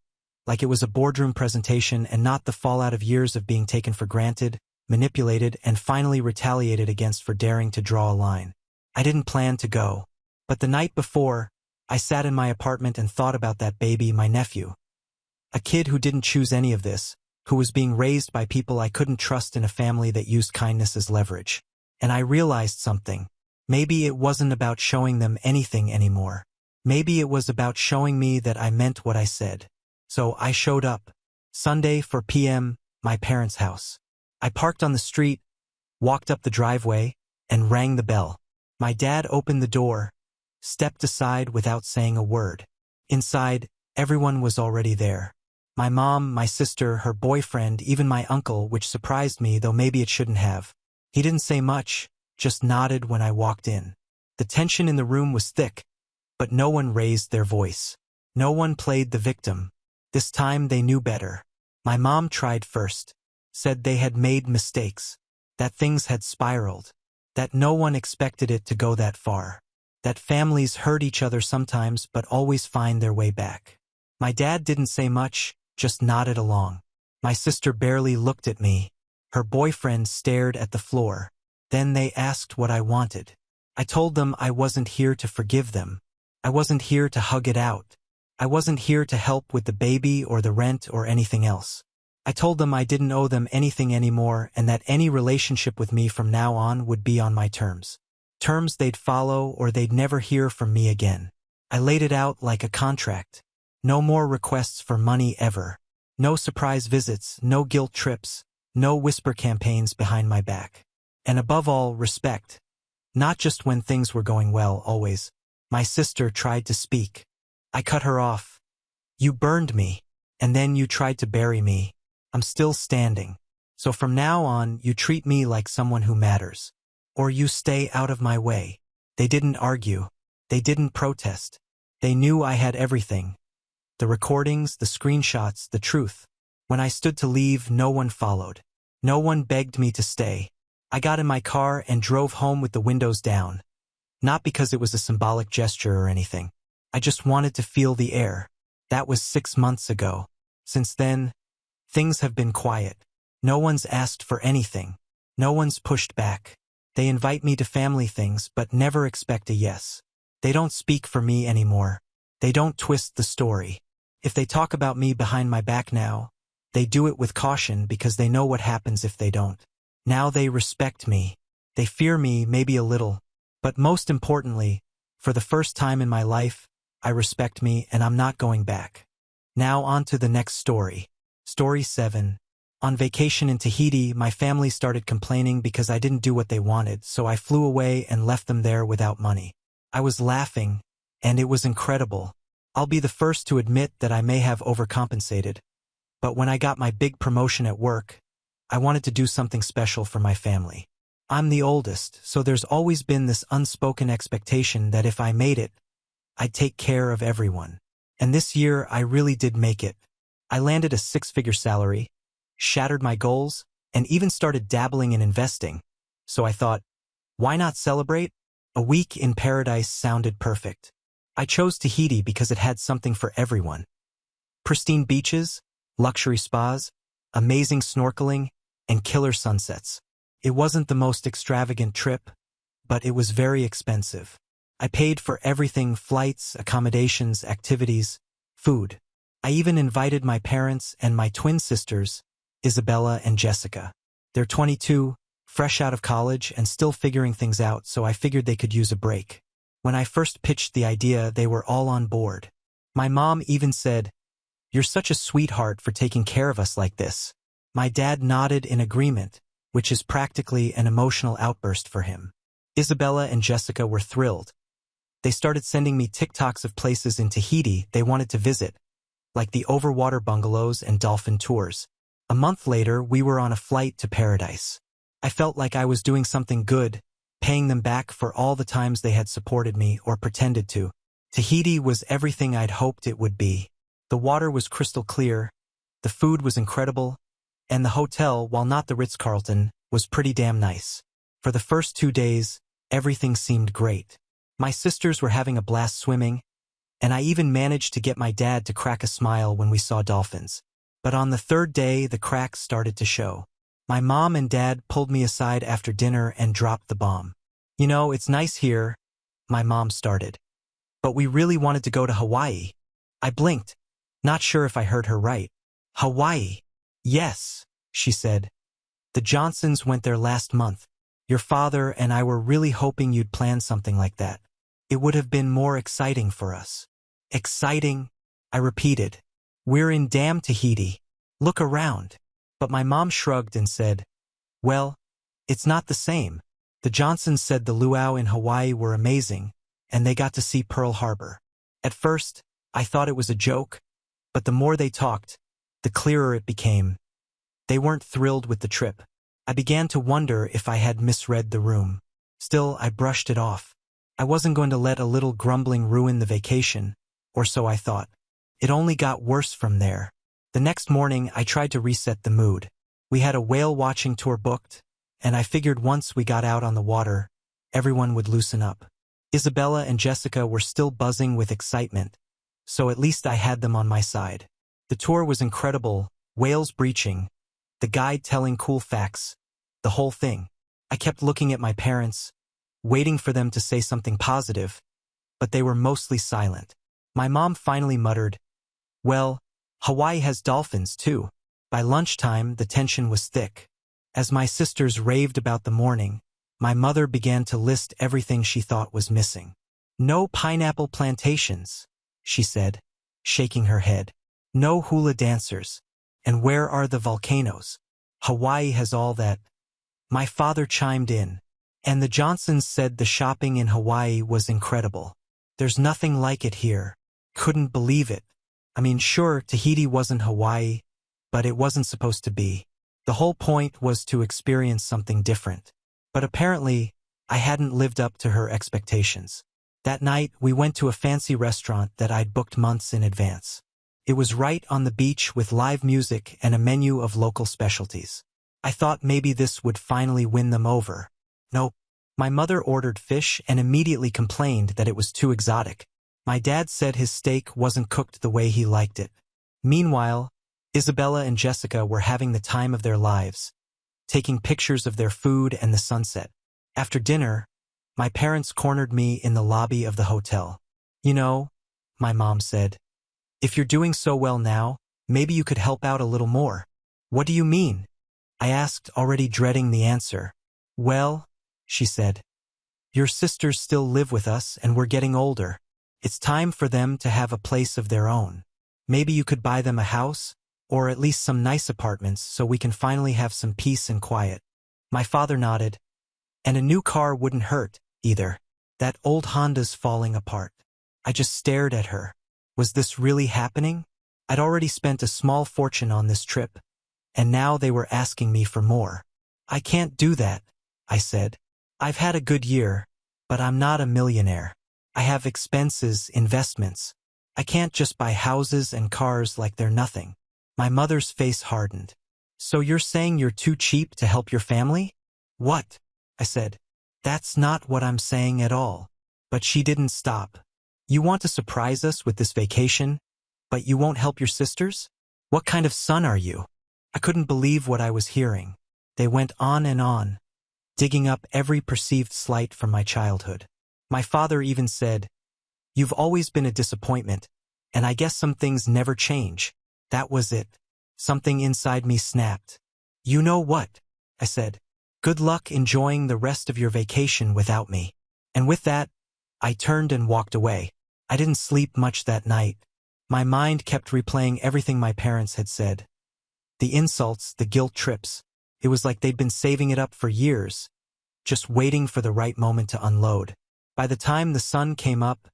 Like it was a boardroom presentation and not the fallout of years of being taken for granted, manipulated, and finally retaliated against for daring to draw a line. I didn't plan to go. But the night before, I sat in my apartment and thought about that baby, my nephew. A kid who didn't choose any of this, who was being raised by people I couldn't trust in a family that used kindness as leverage. And I realized something. Maybe it wasn't about showing them anything anymore. Maybe it was about showing me that I meant what I said. So I showed up. Sunday, 4 p.m., my parents' house. I parked on the street, walked up the driveway, and rang the bell. My dad opened the door, stepped aside without saying a word. Inside, everyone was already there. My mom, my sister, her boyfriend, even my uncle, which surprised me, though maybe it shouldn't have. He didn't say much, just nodded when I walked in. The tension in the room was thick, but no one raised their voice. No one played the victim. This time they knew better. My mom tried first, said they had made mistakes, that things had spiraled, that no one expected it to go that far, that families hurt each other sometimes but always find their way back. My dad didn't say much, just nodded along. My sister barely looked at me. Her boyfriend stared at the floor. Then they asked what I wanted. I told them I wasn't here to forgive them. I wasn't here to hug it out. I wasn't here to help with the baby or the rent or anything else. I told them I didn't owe them anything anymore and that any relationship with me from now on would be on my terms. Terms they'd follow or they'd never hear from me again. I laid it out like a contract. No more requests for money ever. No surprise visits, no guilt trips, no whisper campaigns behind my back. And above all, respect. Not just when things were going well, always. My sister tried to speak. I cut her off. You burned me, and then you tried to bury me. I'm still standing. So from now on, you treat me like someone who matters. Or you stay out of my way. They didn't argue. They didn't protest. They knew I had everything. The recordings, the screenshots, the truth. When I stood to leave, no one followed. No one begged me to stay. I got in my car and drove home with the windows down. Not because it was a symbolic gesture or anything. I just wanted to feel the air. That was 6 months ago. Since then, things have been quiet. No one's asked for anything. No one's pushed back. They invite me to family things but never expect a yes. They don't speak for me anymore. They don't twist the story. If they talk about me behind my back now, They do it with caution because they know what happens if they don't. Now they respect me. They fear me maybe a little. But most importantly, for the first time in my life, I respect me and I'm not going back. Now on to the next story. Story 7. On vacation in Tahiti, my family started complaining because I didn't do what they wanted, so I flew away and left them there without money. I was laughing, and it was incredible. I'll be the first to admit that I may have overcompensated. But when I got my big promotion at work, I wanted to do something special for my family. I'm the oldest, so there's always been this unspoken expectation that if I made it, I'd take care of everyone. And this year, I really did make it. I landed a 6-figure salary, shattered my goals, and even started dabbling in investing. So I thought, why not celebrate? A week in paradise sounded perfect. I chose Tahiti because it had something for everyone. Pristine beaches, luxury spas, amazing snorkeling, and killer sunsets. It wasn't the most extravagant trip, but it was very expensive. I paid for everything: flights, accommodations, activities, food. I even invited my parents and my twin sisters, Isabella and Jessica. They're 22, fresh out of college and still figuring things out, so I figured they could use a break. When I first pitched the idea, they were all on board. My mom even said, "You're such a sweetheart for taking care of us like this." My dad nodded in agreement, which is practically an emotional outburst for him. Isabella and Jessica were thrilled. They started sending me TikToks of places in Tahiti they wanted to visit, like the overwater bungalows and dolphin tours. A month later, we were on a flight to paradise. I felt like I was doing something good, paying them back for all the times they had supported me or pretended to. Tahiti was everything I'd hoped it would be. The water was crystal clear, the food was incredible, and the hotel, while not the Ritz-Carlton, was pretty damn nice. For the first 2 days, everything seemed great. My sisters were having a blast swimming, and I even managed to get my dad to crack a smile when we saw dolphins. But on the 3rd day, the cracks started to show. My mom and dad pulled me aside after dinner and dropped the bomb. "You know, it's nice here," my mom started. "But we really wanted to go to Hawaii." I blinked, not sure if I heard her right. "Hawaii?" "Yes," she said. "The Johnsons went there last month. Your father and I were really hoping you'd plan something like that. It would have been more exciting for us." "Exciting?" I repeated. "We're in damn Tahiti. Look around." But my mom shrugged and said, "Well, it's not the same. The Johnsons said the luau in Hawaii were amazing, and they got to see Pearl Harbor." At first, I thought it was a joke, but the more they talked, the clearer it became. They weren't thrilled with the trip. I began to wonder if I had misread the room. Still, I brushed it off. I wasn't going to let a little grumbling ruin the vacation, or so I thought. It only got worse from there. The next morning, I tried to reset the mood. We had a whale-watching tour booked, and I figured once we got out on the water, everyone would loosen up. Isabella and Jessica were still buzzing with excitement, so at least I had them on my side. The tour was incredible, whales breaching, the guide telling cool facts, the whole thing. I kept looking at my parents, waiting for them to say something positive, but they were mostly silent. My mom finally muttered, "Well, Hawaii has dolphins too." By lunchtime, the tension was thick. As my sisters raved about the morning, my mother began to list everything she thought was missing. "No pineapple plantations," she said, shaking her head. "No hula dancers. And where are the volcanoes? Hawaii has all that." My father chimed in, and the Johnsons said the shopping in Hawaii was incredible. "There's nothing like it here." Couldn't believe it. I mean, sure, Tahiti wasn't Hawaii, but it wasn't supposed to be. The whole point was to experience something different. But apparently, I hadn't lived up to her expectations. That night, we went to a fancy restaurant that I'd booked months in advance. It was right on the beach with live music and a menu of local specialties. I thought maybe this would finally win them over. Nope. My mother ordered fish and immediately complained that it was too exotic. My dad said his steak wasn't cooked the way he liked it. Meanwhile, Isabella and Jessica were having the time of their lives, taking pictures of their food and the sunset. After dinner, my parents cornered me in the lobby of the hotel. "You know," my mom said, "if you're doing so well now, Maybe you could help out a little more. What do you mean? I asked, already dreading the answer. Well, she said, your sisters still live with us and we're getting older. It's time for them to have a place of their own. Maybe you could buy them a house, or at least some nice apartments so we can finally have some peace and quiet. My father nodded. And a new car wouldn't hurt, either. That old Honda's falling apart. I just stared at her. Was this really happening? I'd already spent a small fortune on this trip, and now they were asking me for more. I can't do that, I said. I've had a good year, but I'm not a millionaire. I have expenses, investments. I can't just buy houses and cars like they're nothing. My mother's face hardened. So you're saying you're too cheap to help your family? What? I said. That's not what I'm saying at all. But she didn't stop. You want to surprise us with this vacation, but you won't help your sisters? What kind of son are you? I couldn't believe what I was hearing. They went on and on, digging up every perceived slight from my childhood. My father even said, "You've always been a disappointment, and I guess some things never change." That was it. Something inside me snapped. You know what? I said. Good luck enjoying the rest of your vacation without me. And with that, I turned and walked away. I didn't sleep much that night. My mind kept replaying everything my parents had said. The insults, the guilt trips. It was like they'd been saving it up for years, just waiting for the right moment to unload. By the time the sun came up,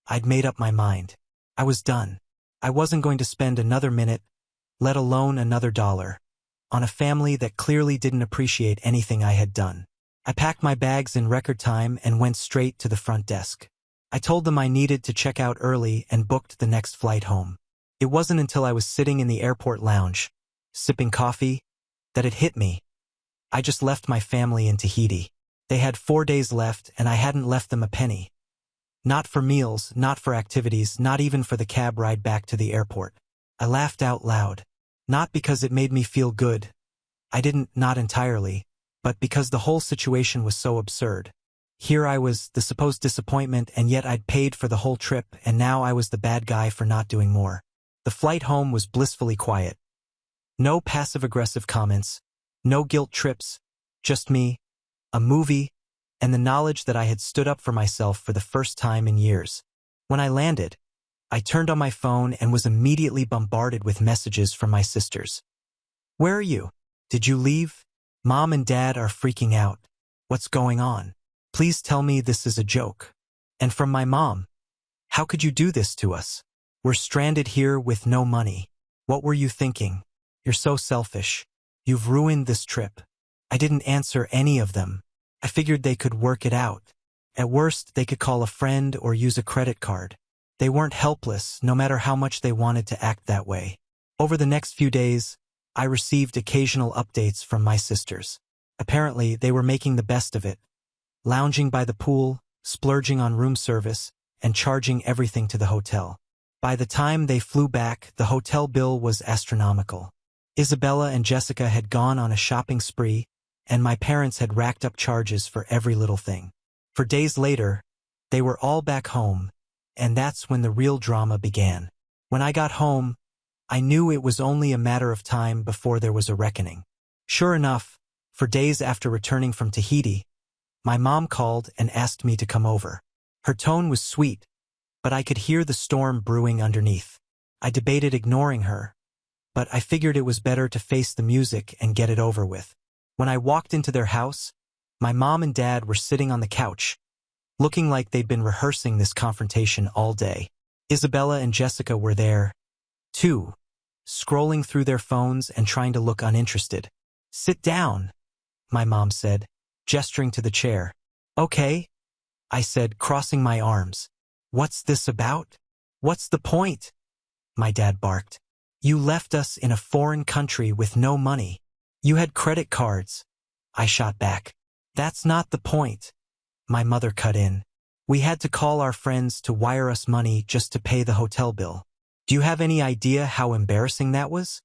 I'd made up my mind. I was done. I wasn't going to spend another minute, let alone another dollar, on a family that clearly didn't appreciate anything I had done. I packed my bags in record time and went straight to the front desk. I told them I needed to check out early and booked the next flight home. It wasn't until I was sitting in the airport lounge, sipping coffee, that it hit me. I just left my family in Tahiti. They had 4 days left and I hadn't left them a penny. Not for meals, not for activities, not even for the cab ride back to the airport. I laughed out loud. Not because it made me feel good. I didn't, not entirely, but because the whole situation was so absurd. Here I was, the supposed disappointment, and yet I'd paid for the whole trip, and now I was the bad guy for not doing more. The flight home was blissfully quiet. No passive-aggressive comments, no guilt trips, just me, a movie, and the knowledge that I had stood up for myself for the first time in years. When I landed, I turned on my phone and was immediately bombarded with messages from my sisters. Where are you? Did you leave? Mom and Dad are freaking out. What's going on? Please tell me this is a joke. And from my mom, how could you do this to us? We're stranded here with no money. What were you thinking? You're so selfish. You've ruined this trip. I didn't answer any of them. I figured they could work it out. At worst, they could call a friend or use a credit card. They weren't helpless, no matter how much they wanted to act that way. Over the next few days, I received occasional updates from my sisters. Apparently, they were making the best of it, lounging by the pool, splurging on room service, and charging everything to the hotel. By the time they flew back, the hotel bill was astronomical. Isabella and Jessica had gone on a shopping spree, and my parents had racked up charges for every little thing. For days later, they were all back home, and that's when the real drama began. When I got home, I knew it was only a matter of time before there was a reckoning. Sure enough, for days after returning from Tahiti, my mom called and asked me to come over. Her tone was sweet, but I could hear the storm brewing underneath. I debated ignoring her, but I figured it was better to face the music and get it over with. When I walked into their house, my mom and dad were sitting on the couch, looking like they'd been rehearsing this confrontation all day. Isabella and Jessica were there, too, scrolling through their phones and trying to look uninterested. Sit down, my mom said, gesturing to the chair. Okay, I said, crossing my arms. What's this about? What's the point? My dad barked. You left us in a foreign country with no money. You had credit cards. I shot back. That's not the point. My mother cut in. We had to call our friends to wire us money just to pay the hotel bill. Do you have any idea how embarrassing that was?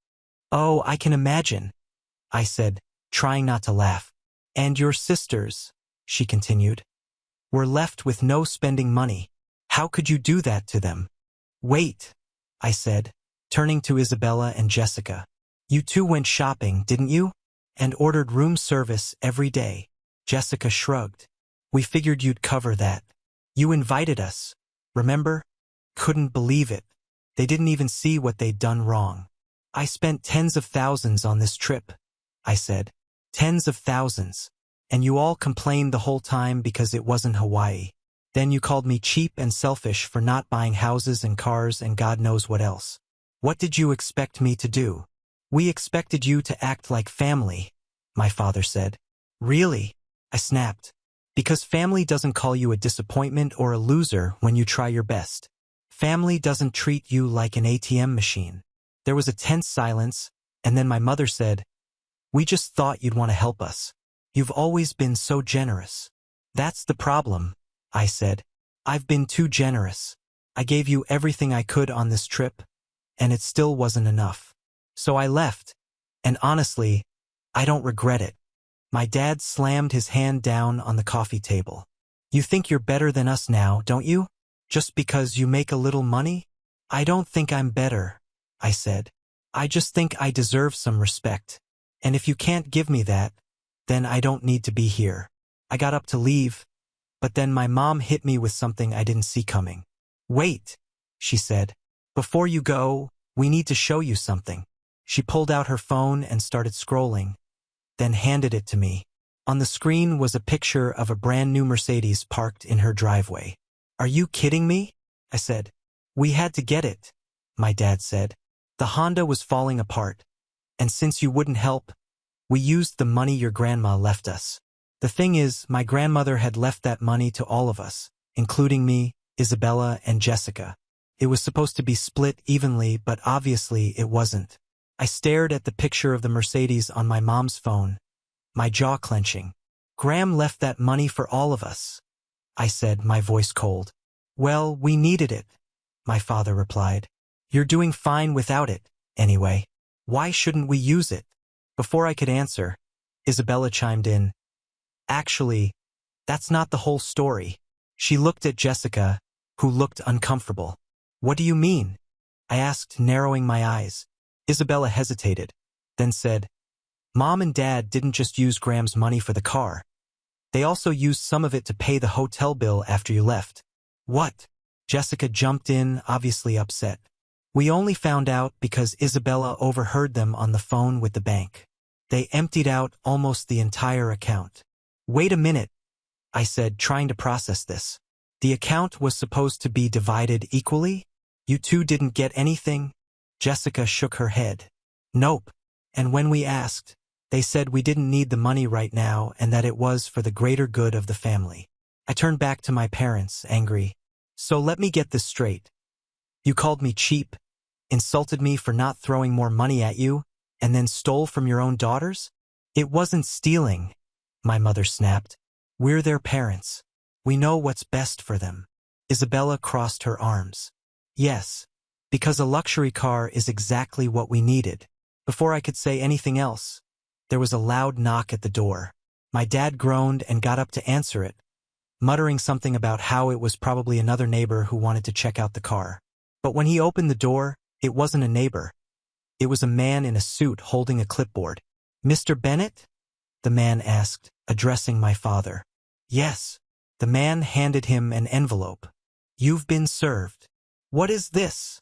Oh, I can imagine, I said, trying not to laugh. And your sisters, she continued, were left with no spending money. How could you do that to them? Wait, I said. turning to Isabella and Jessica. You two went shopping, didn't you? And ordered room service every day. Jessica shrugged. We figured you'd cover that. You invited us. Remember? Couldn't believe it. They didn't even see what they'd done wrong. I spent tens of thousands on this trip, I said. Tens of thousands. And you all complained the whole time because it wasn't Hawaii. Then you called me cheap and selfish for not buying houses and cars and God knows what else. What did you expect me to do? We expected you to act like family, my father said. Really? I snapped. Because family doesn't call you a disappointment or a loser when you try your best. Family doesn't treat you like an ATM machine. There was a tense silence, and then my mother said, We just thought you'd want to help us. You've always been so generous. That's the problem, I said. I've been too generous. I gave you everything I could on this trip, and it still wasn't enough. So I left, and honestly, I don't regret it. My dad slammed his hand down on the coffee table. You think you're better than us now, don't you? Just because you make a little money? I don't think I'm better, I said. I just think I deserve some respect. And if you can't give me that, then I don't need to be here. I got up to leave, but then my mom hit me with something I didn't see coming. Wait, she said. Before you go, we need to show you something. She pulled out her phone and started scrolling, then handed it to me. On the screen was a picture of a brand new Mercedes parked in her driveway. Are you kidding me? I said. We had to get it, my dad said. The Honda was falling apart, and since you wouldn't help, we used the money your grandma left us. The thing is, my grandmother had left that money to all of us, including me, Isabella, and Jessica. It was supposed to be split evenly, but obviously it wasn't. I stared at the picture of the Mercedes on my mom's phone, my jaw clenching. Gram left that money for all of us, I said, my voice cold. Well, we needed it, my father replied. You're doing fine without it, anyway. Why shouldn't we use it? Before I could answer, Isabella chimed in. Actually, that's not the whole story. She looked at Jessica, who looked uncomfortable. What do you mean? I asked, narrowing my eyes. Isabella hesitated, then said, Mom and Dad didn't just use Graham's money for the car. They also used some of it to pay the hotel bill after you left. What? Jessica jumped in, obviously upset. We only found out because Isabella overheard them on the phone with the bank. They emptied out almost the entire account. Wait a minute, I said, trying to process this. The account was supposed to be divided equally? You two didn't get anything? Jessica shook her head. Nope. And when we asked, they said we didn't need the money right now and that it was for the greater good of the family. I turned back to my parents, angry. So let me get this straight. You called me cheap, insulted me for not throwing more money at you, and then stole from your own daughters? It wasn't stealing, my mother snapped. We're their parents. We know what's best for them. Isabella crossed her arms. Yes, because a luxury car is exactly what we needed. Before I could say anything else, there was a loud knock at the door. My dad groaned and got up to answer it, muttering something about how it was probably another neighbor who wanted to check out the car. But when he opened the door, it wasn't a neighbor. It was a man in a suit holding a clipboard. Mr. Bennett? The man asked, addressing my father. Yes. The man handed him an envelope. You've been served. What is this?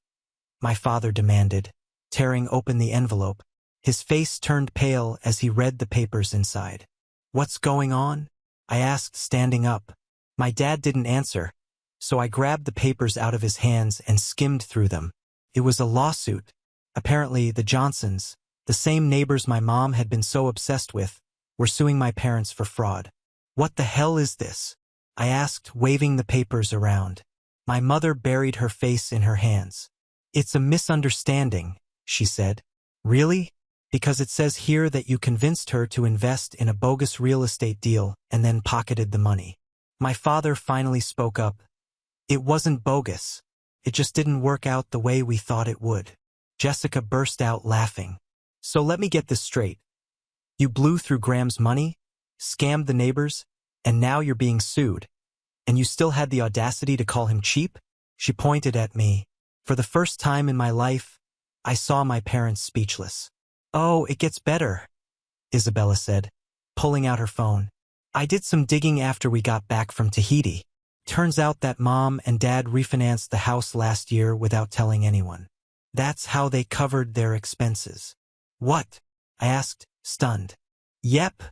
My father demanded, tearing open the envelope. His face turned pale as he read the papers inside. What's going on? I asked, standing up. My dad didn't answer, so I grabbed the papers out of his hands and skimmed through them. It was a lawsuit. Apparently, the Johnsons, the same neighbors my mom had been so obsessed with, were suing my parents for fraud. What the hell is this? I asked, waving the papers around. My mother buried her face in her hands. It's a misunderstanding, she said. Really? Because it says here that you convinced her to invest in a bogus real estate deal and then pocketed the money. My father finally spoke up. It wasn't bogus. It just didn't work out the way we thought it would. Jessica burst out laughing. So let me get this straight. You blew through Graham's money, scammed the neighbors, and now you're being sued. And you still had the audacity to call him cheap? She pointed at me. For the first time in my life, I saw my parents speechless. "Oh, it gets better," Isabella said, pulling out her phone. "I did some digging after we got back from Tahiti. Turns out that Mom and Dad refinanced the house last year without telling anyone. That's how they covered their expenses." "What?" I asked, stunned. "Yep,"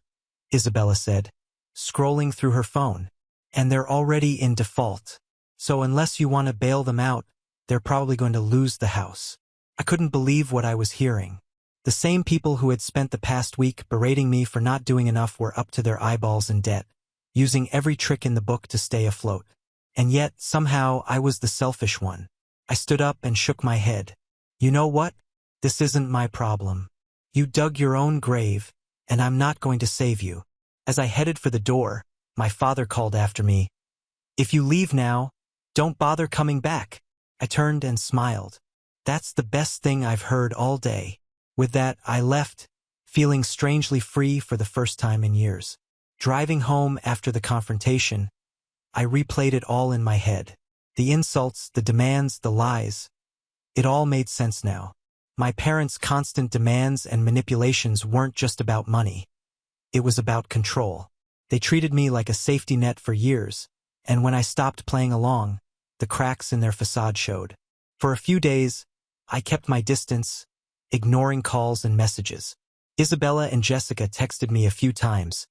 Isabella said, scrolling through her phone. "And they're already in default. So unless you want to bail them out, they're probably going to lose the house." I couldn't believe what I was hearing. The same people who had spent the past week berating me for not doing enough were up to their eyeballs in debt, using every trick in the book to stay afloat. And yet, somehow, I was the selfish one. I stood up and shook my head. "You know what? This isn't my problem. You dug your own grave, and I'm not going to save you." As I headed for the door, my father called after me, "If you leave now, don't bother coming back." I turned and smiled. That's the best thing I've heard all day. With that, I left, feeling strangely free for the first time in years. Driving home after the confrontation, I replayed it all in my head. The insults, the demands, the lies. It all made sense now. My parents' constant demands and manipulations weren't just about money. It was about control. They treated me like a safety net for years, and when I stopped playing along, the cracks in their facade showed. For a few days, I kept my distance, ignoring calls and messages. Isabella and Jessica texted me a few times,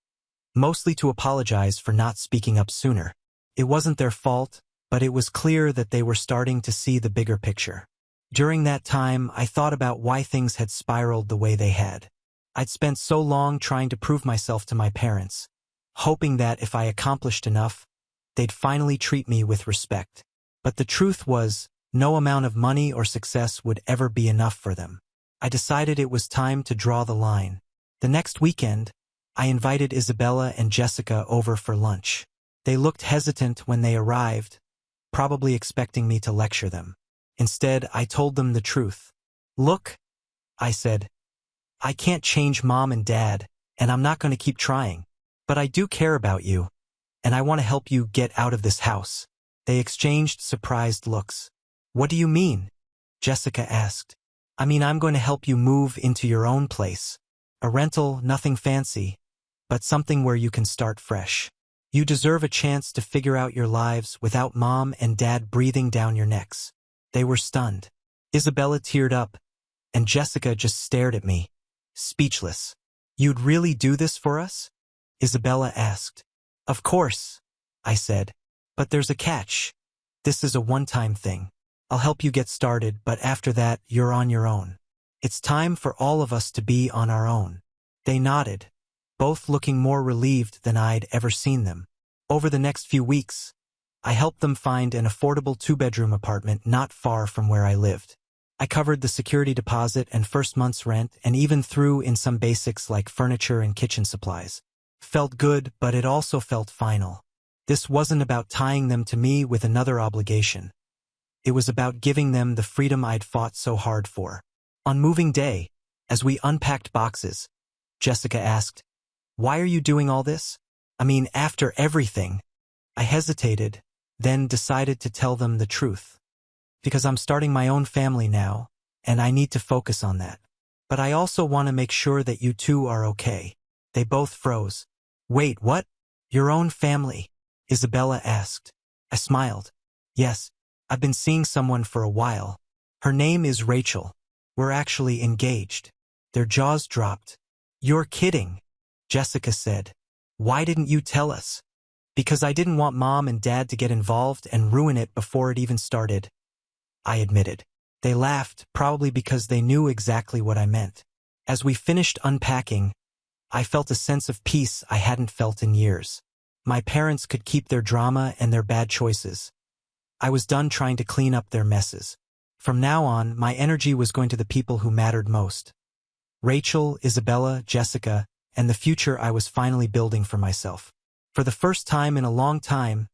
mostly to apologize for not speaking up sooner. It wasn't their fault, but it was clear that they were starting to see the bigger picture. During that time, I thought about why things had spiraled the way they had. I'd spent so long trying to prove myself to my parents, hoping that if I accomplished enough, they'd finally treat me with respect. But the truth was, no amount of money or success would ever be enough for them. I decided it was time to draw the line. The next weekend, I invited Isabella and Jessica over for lunch. They looked hesitant when they arrived, probably expecting me to lecture them. Instead, I told them the truth. "Look," I said, "I can't change Mom and Dad, and I'm not going to keep trying. But I do care about you, and I want to help you get out of this house." They exchanged surprised looks. "What do you mean?" Jessica asked. "I mean, I'm going to help you move into your own place. A rental, nothing fancy, but something where you can start fresh. You deserve a chance to figure out your lives without Mom and Dad breathing down your necks." They were stunned. Isabella teared up, and Jessica just stared at me, speechless. "You'd really do this for us?" Isabella asked. "Of course," I said. "But there's a catch. This is a one-time thing. I'll help you get started, but after that, you're on your own. It's time for all of us to be on our own." They nodded, both looking more relieved than I'd ever seen them. Over the next few weeks, I helped them find an affordable 2-bedroom apartment not far from where I lived. I covered the security deposit and first month's rent and even threw in some basics like furniture and kitchen supplies. Felt good, but it also felt final. This wasn't about tying them to me with another obligation. It was about giving them the freedom I'd fought so hard for. On moving day, as we unpacked boxes, Jessica asked, "Why are you doing all this? I mean, after everything." I hesitated, then decided to tell them the truth. "Because I'm starting my own family now, and I need to focus on that. But I also want to make sure that you two are okay." They both froze. "Wait, what? Your own family?" Isabella asked. I smiled. "Yes, I've been seeing someone for a while. Her name is Rachel. We're actually engaged." Their jaws dropped. "You're kidding," Jessica said. "Why didn't you tell us?" "Because I didn't want Mom and Dad to get involved and ruin it before it even started," I admitted. They laughed, probably because they knew exactly what I meant. As we finished unpacking, I felt a sense of peace I hadn't felt in years. My parents could keep their drama and their bad choices. I was done trying to clean up their messes. From now on, my energy was going to the people who mattered most. Rachel, Isabella, Jessica, and the future I was finally building for myself. For the first time in a long time,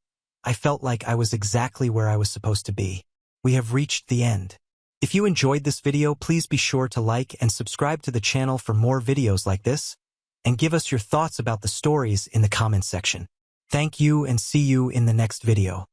I felt like I was exactly where I was supposed to be. We have reached the end. If you enjoyed this video, please be sure to like and subscribe to the channel for more videos like this, and give us your thoughts about the stories in the comments section. Thank you and see you in the next video.